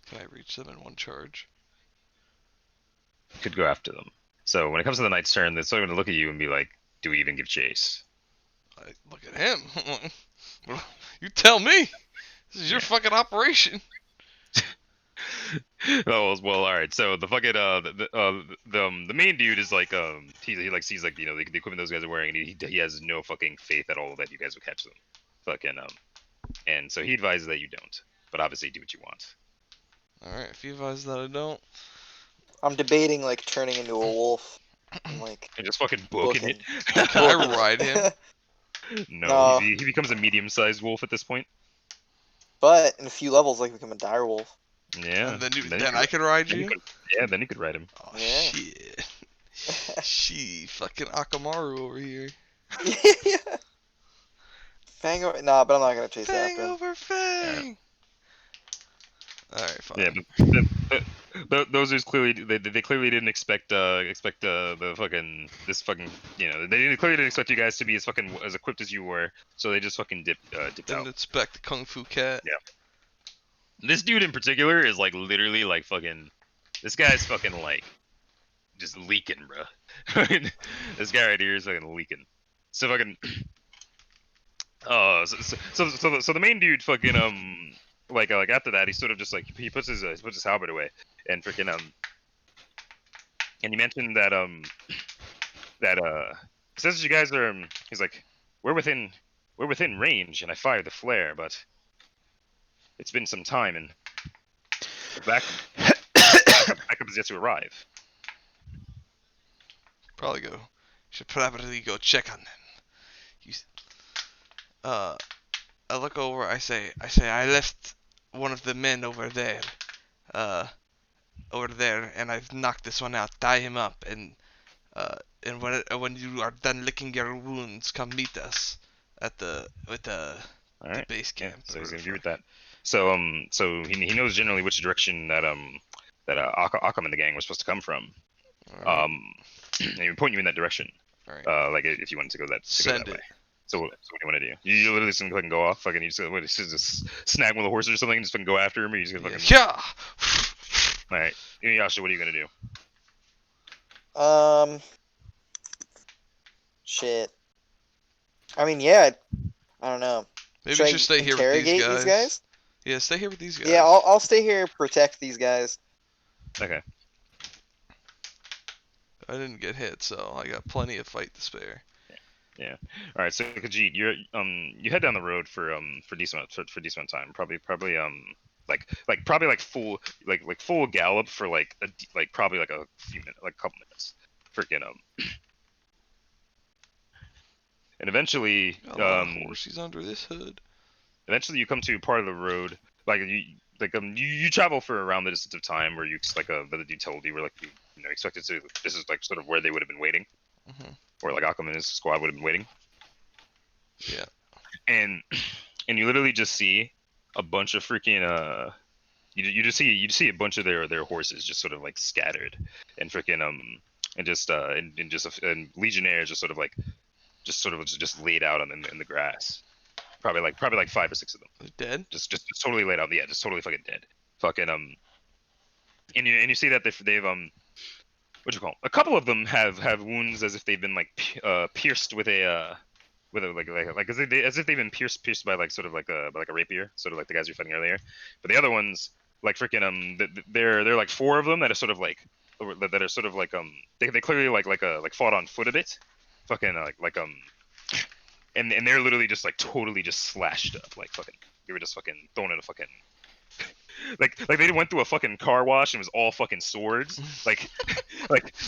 Can I reach them in one charge? Could go after them. So when it comes to the knight's turn, they're sort of gonna look at you and be like, "Do we even give chase?" I look at him. You tell me. This is your fucking operation. Well, all right. So the fucking the main dude is like he like sees like the equipment those guys are wearing, and he has no fucking faith at all that you guys will catch them, fucking and so he advises that you don't, but obviously do what you want. Alright, if you advise that I don't. I'm debating like turning into a wolf and like And just fucking booking it. Can I ride him? No, No. he becomes a medium-sized wolf at this point. But in a few levels, like become a dire wolf. Yeah. And then you I could- can ride then you? yeah, then you could ride him. Oh Yeah. shit. She fucking Akamaru over here. Fang over. Nah, but I'm not gonna chase Fang after him. over Fang. Alright, fine. Yeah, but those is clearly they clearly didn't expect the fucking this fucking they clearly didn't expect you guys to be as fucking as equipped as you were, so they just fucking dipped Didn't out. expect the Kung Fu Cat. Yeah. This dude in particular is like literally like fucking. This guy's fucking like just leaking, bro. This guy right here is fucking leaking. So fucking. So the main dude fucking like after that he sort of just like he puts his halberd away and freaking and he mentioned that says that you guys are he's like we're within range and I fired the flare but it's been some time and the backup is yet to arrive. Probably go. Should probably go check on them. I look over. I say, I left one of the men over there, and I've knocked this one out. Tie him up, and when you are done licking your wounds, come meet us at the All right. base Yeah, camp. so he's gonna agree with that. So so he knows generally which direction that Akam and the gang was supposed to come from. Alright. And he would point you in that direction. Alright. Like if you wanted to go that Send way. it. So what do you want to do? You literally just gonna fucking go off, fucking you just snag one of the horses or something, and just fucking go after him, or you just gonna fucking. Yeah. All right, Inuyasha, what are you gonna do? Shit. I mean, yeah. I don't know. Maybe Should you I should stay here with interrogate these guys. Yeah, stay here with these guys. Yeah, I'll stay here and protect these guys. Okay. I didn't get hit, so I got plenty of fight to spare. Yeah. All right. So Khajiit, you're you head down the road for decent for decent time. Probably like full gallop for probably like a few minutes, like a couple minutes. Freaking and eventually Got a lot of horses under this hood. eventually you come to part of the road you travel for around the distance of time where you like that you told you were like you know expected to this is like sort of where they would have been waiting. Mhm. Or like Akam and his squad would have been waiting. Yeah. And you literally just see a bunch of freaking you just see a bunch of their horses just sort of like scattered and freaking and legionnaires just sort of just laid out in the grass. Probably like 5 or 6 of them. They're dead? Just totally laid out. Yeah, just totally fucking dead. Fucking and you see that they've what you call them? A couple of them have wounds as if they've been like pierced with a like as if they've been pierced by like sort of like a rapier, sort of like the guys you're fighting earlier. But the other ones like freaking they're like 4 of them that are sort of like they clearly like fought on foot a bit. Fucking and they're literally just like totally just slashed up like fucking they were just fucking thrown in a fucking like they went through a fucking car wash and it was all fucking swords. like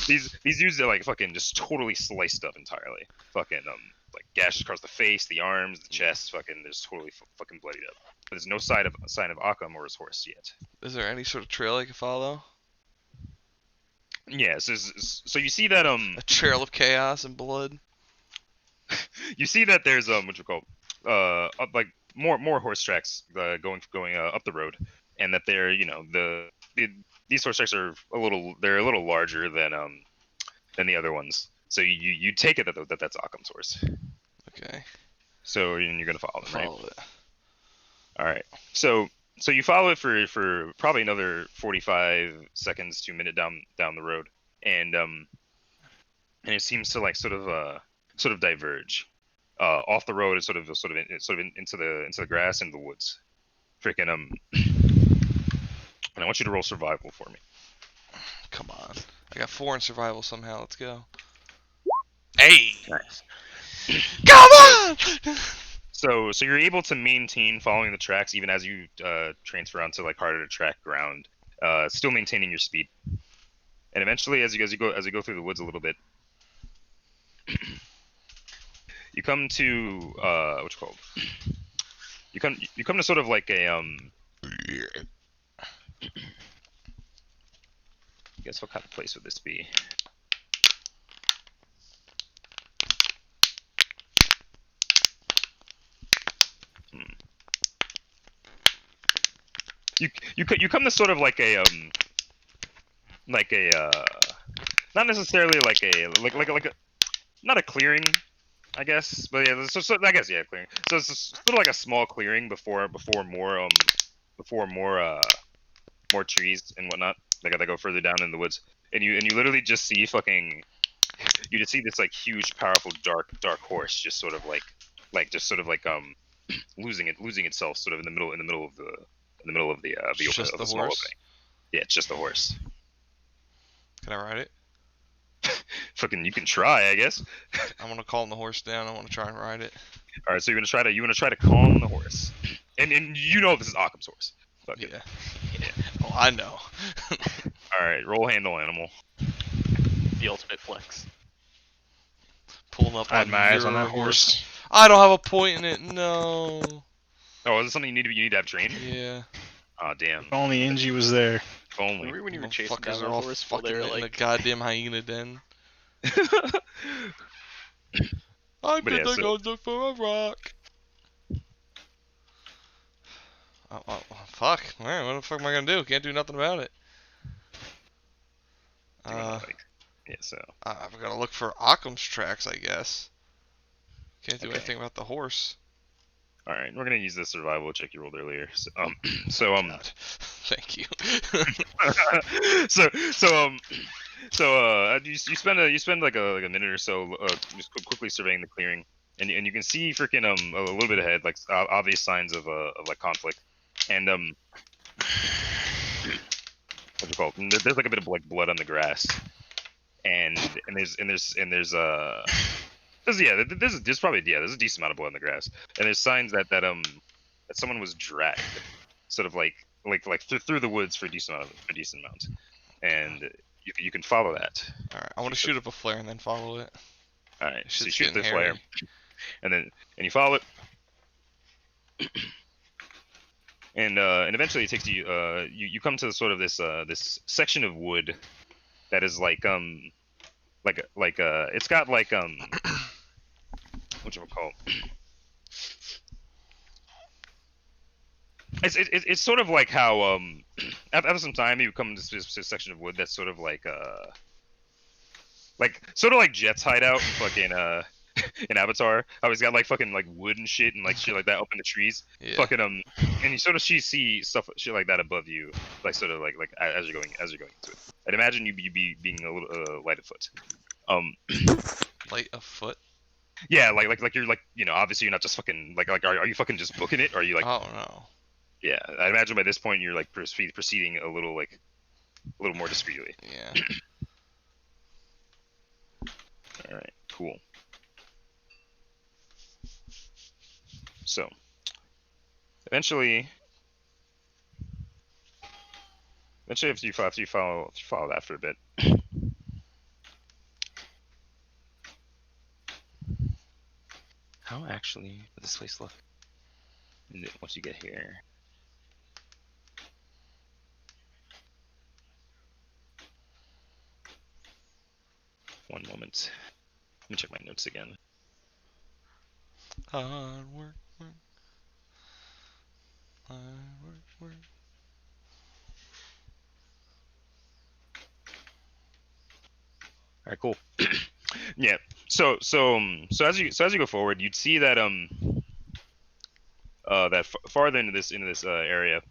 these dudes are like fucking just totally sliced up entirely. Fucking like gashes across the face, the arms, the chest. Fucking they're just totally fucking bloodied up. But there's no sign of Akam or his horse yet. Is there any sort of trail I can follow? Yeah. So you see that A trail of chaos and blood? you see that there's what you call like more horse tracks going up the road, and that they're these horse tracks are a little larger than the other ones. So you take it that's Occam's horse. Okay. So you're gonna follow them, right? Follow it. All right. So you follow it for probably another 45 seconds to a minute down the road, and it seems to like sort of diverge off the road and sort of into the grass and the woods. Freaking and I want you to roll survival for me. Come on. I got 4 in survival somehow. Let's go. Hey! Nice. Come on! So you're able to maintain following the tracks even as you transfer onto like harder to track ground, still maintaining your speed. And eventually, as you go through the woods a little bit, you come to what's it called? You come to sort of like a I guess what kind of place would this be? You come to sort of like a not necessarily like a not a clearing, I guess, but yeah, so I guess yeah, clearing. So it's sort of like a small clearing before more trees and whatnot that go further down in the woods, and you literally just see you just see this like huge, powerful, dark horse just sort of like losing itself sort of in the middle of Just the small horse? opening. Yeah, it's just the horse. Can I ride it? Fucking, you can try, I guess. I want to calm the horse down. I want to try and ride it. All right, so you want to try to calm the horse, and you know this is Occam's horse. Fuck it. Yeah. Yeah. Oh, I know. All right, roll handle animal. The ultimate flex. Pulling up I had on my eyes on your that horse. I don't have a point in it. No. Oh, is this something you need to have trained? Yeah. Oh, damn. If only Angie was there. If only. Remember when you were chasing down Motherfuckers that are all horse while fucking they were in the like, goddamn hyena den. I'm But yeah, gonna so- go look for a rock. Oh, fuck. Man, what the fuck am I gonna do? Can't do nothing about it. You wanna, yeah, so. I've got to look for Occam's tracks, I guess. Can't do Okay. anything about the horse. All right, we're gonna use the survival check you rolled earlier. So, God. Thank you. you spend like a minute or so just quickly surveying the clearing, and you can see freaking a little bit ahead like obvious signs of like conflict, and what's it called? And there's like a bit of like blood on the grass, and there's probably there's a decent amount of blood on the grass, and there's signs that someone was dragged, sort of like through the woods for a decent amount, and you can follow that. Alright, I want to shoot up a flare and then follow it. All right, so you Shit's shoot the getting flare, hairy. and you follow it, and eventually it takes you you come to sort of this section of wood that is it's got like whatchamacallit? It's sort of like how after some time you come to this section of wood that's sort of like sort of like Jet's hideout in fucking in Avatar. How he's got like fucking like wood and shit and like shit like that up in the trees. Yeah. Fucking and you sort of see stuff shit like that above you, like sort of like as you're going into it. I'd imagine you'd be being a little light of foot. Light of foot? Yeah, like you're like obviously you're not just fucking like are you fucking just booking it, or are you like Oh no. yeah? I imagine by this point you're like proceeding a little more discreetly. Yeah. All right, cool. So, eventually, after you follow that for a bit, how actually does this place look? Once you get here. One moment. Let me check my notes again. Hard work. All right, cool. Yeah. So as you go forward, you'd see that that farther into this area,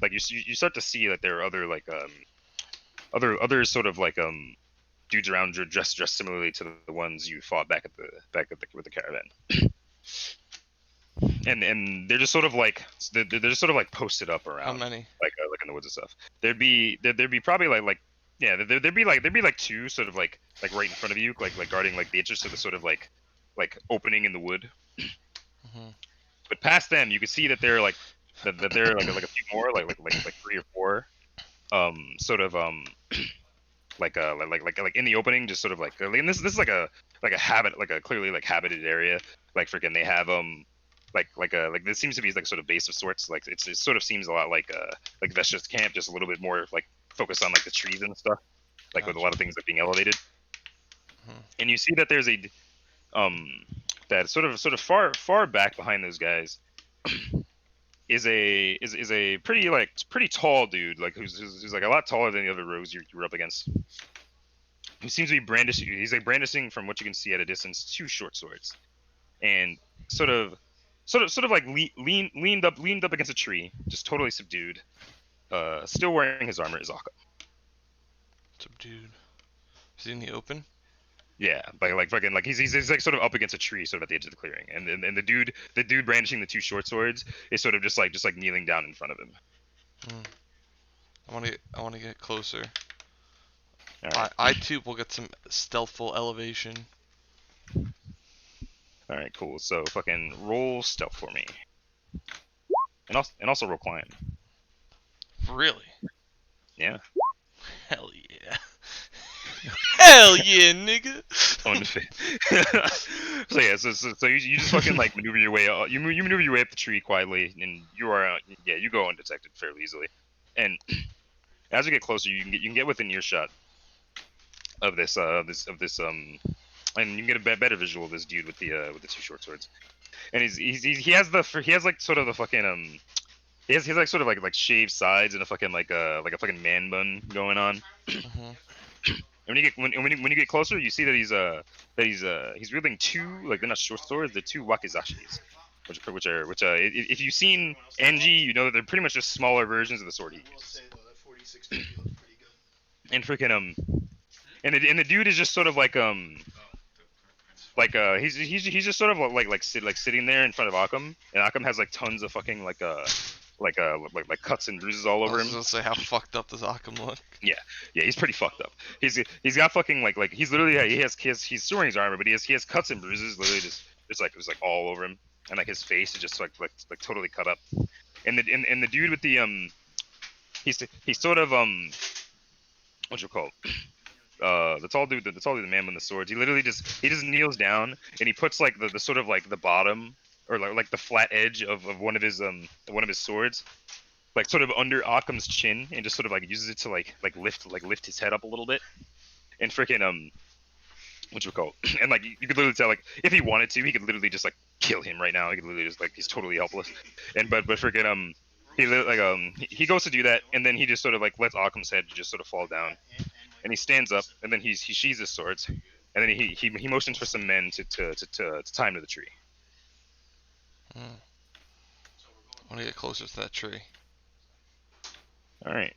like you start to see that there are other like other sort of like dudes around dressed similarly to the ones you fought back at the with the caravan. And they're just sort of like they're just sort of like posted up How around many? like in the woods and stuff. There'd be probably like yeah there'd be like two sort of like right in front of you like guarding like the entrance to the sort of like opening in the wood. Mhm. But past them, you can see that they're like that there are like a few more like 3 or 4 sort of like in the opening, just sort of like and this is like a habit like a clearly like habited area. Like freaking they have like this seems to be like sort of base of sorts. Like it sort of seems a lot like Vesta's camp, just a little bit more like focused on like the trees and stuff. Like with a lot of things like being elevated. Mhm. And you see that there's a that sort of far back behind those guys is a pretty tall dude, like who's like a lot taller than the other rogues you were up against. He seems to be brandishing. He's like brandishing from what you can see at a distance 2 short swords, and sort of like leaned up against a tree, just totally subdued. Still wearing his armor is Akka. Subdued. Is he in the open? Yeah, like fucking like he's like sort of up against a tree, sort of at the edge of the clearing, and the dude brandishing the 2 short swords is sort of just like kneeling down in front of him. I want to get closer. All right, I too will get some stealthful elevation. all right, cool. So fucking roll stealth for me, and also roll climb. Really? Yeah. Hell yeah. Hell yeah, nigga. Unfit. So yeah, so you just fucking like maneuver your way up. You maneuver your way up the tree quietly, and you are yeah you go undetected fairly easily. And as you get closer, you can get within earshot of this and you can get a better visual of this dude with the 2 short swords. And he has like sort of the fucking he has like sort of like shaved sides and a fucking like a fucking man bun going on. Mhm. And when you get closer, you see that he's wielding 2 like they're not short swords, they're 2 wakizashis, which if you've seen Enji, you know that they're pretty much just smaller versions of the sword he uses. And freaking and the dude is just sort of he's just sort of sitting there in front of Akam, and Akam has like tons of fucking like cuts and bruises all I over was him. gonna say, how fucked up does Occam look? Yeah, he's pretty fucked up. He's got fucking like he's literally he's storing his armor, but he has cuts and bruises literally just like all over him, and like his face is just like totally cut up. And the dude with the he's sort of what you call the tall dude the man with the swords. He just kneels down and he puts like the sort of like the bottom or like the flat edge of one of his swords like sort of under Occam's chin and just sort of like uses it to like lift his head up a little bit and freaking what you call and like you could literally tell like if he wanted to he could literally just like kill him right now. He could literally just like he's totally helpless. And but freaking he goes to do that and then he just sort of like lets Occam's head just sort of fall down and he stands up and then he sheathes his swords and then he motions for some men to tie him to the tree. I want to get closer to that tree. All right.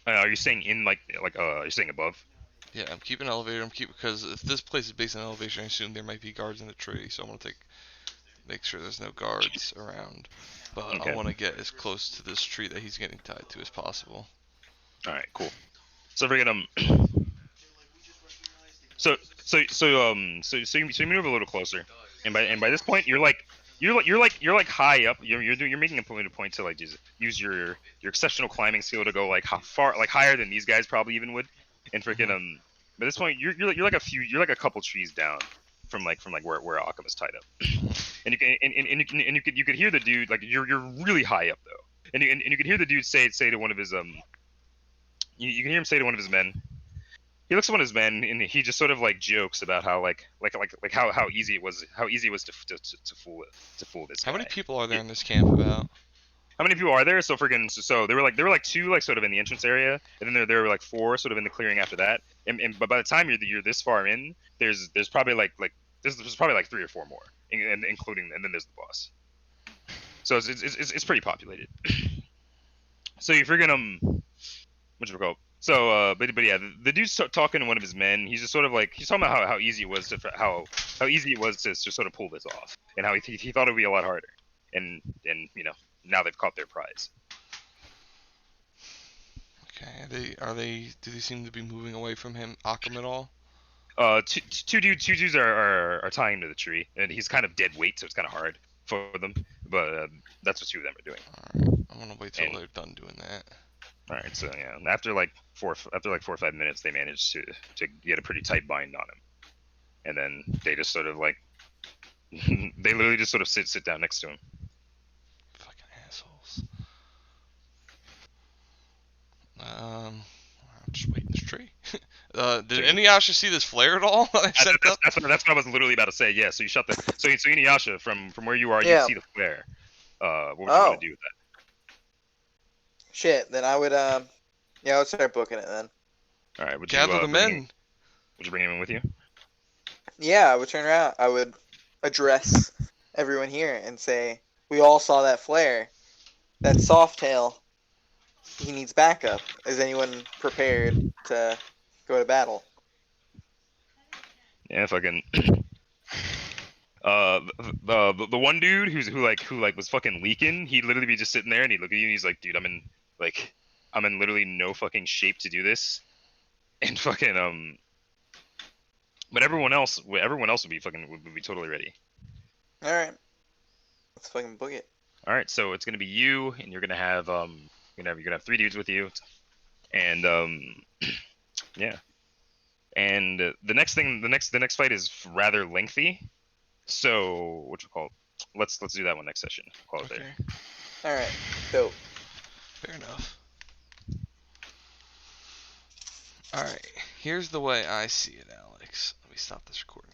Are you staying in are you staying above? Yeah, I'm keeping elevator. Because if this place is based on elevation, I assume there might be guards in the tree. So I'm gonna make sure there's no guards around. But Okay. I want to get as close to this tree that he's getting tied to as possible. All right, cool. So freaking so you move a little closer, and by this point you're high up. You're making a point to like just use your exceptional climbing skill to go like far like higher than these guys probably even would. And freaking by this point you're like a couple trees down from where Occam is tied up. And you could hear the dude like you're really high up though, and you could hear the dude say to one of his you can hear him say to one of his men. he looks at one of his men and he just sort of like jokes about how how easy it was to fool this How guy. many people are there in this camp about? How many people are there? So friggin' so there were like two like sort of in the entrance area, and then there were like four sort of in the clearing after that. And but by the time you're this far in, there's probably there's probably like 3 or 4 more, and including, and then there's the boss. So it's pretty populated. So you friggin' what you call? So but yeah, the dude's talking to one of his men. He's just sort of like he's talking about how easy it was to how easy it was to sort of pull this off, and how he thought it would be a lot harder, and you know now they've caught their prize. Okay. Do they seem to be moving away from him, Akam at all? Two dudes are tying him to the tree, and he's kind of dead weight, so it's kind of hard for them. But that's what 2 of them are doing. Alright. I'm gonna wait till And- they're done doing that. All right, so yeah, after like 4 or 5 minutes, they manage to get a pretty tight bind on him, and then they just sort of like they literally just sort of sit down next to him. Fucking assholes. I'll just wait in this tree. Did Inuyasha see this flare at all? I set up? That's what I was literally about to say. Yeah, so you shot the so Inuyasha from where you are, Yeah. you see the flare. What would you want to do with that? Shit. Then I would yeah, I would start booking it then. All right, would Gather you the men. Would you bring him in with you? Yeah, I would turn around. I would address everyone here and say, "We all saw that flare. That Softail. He needs backup. Is anyone prepared to go to battle?" Yeah, fucking. The one dude who was fucking leaking, he'd literally be just sitting there and he'd look at you and he's like, dude, I'm in literally no fucking shape to do this, and fucking but everyone else would be totally ready. All right, let's fucking book it. All right, so it's gonna be you, and you're gonna have you're gonna have 3 dudes with you, and yeah, and the next fight is rather lengthy, so what you call it? Let's do that one next session. Call it Okay. there. All right, dope. Fair enough. Alright, here's the way I see it, Alex. Let me stop this recording.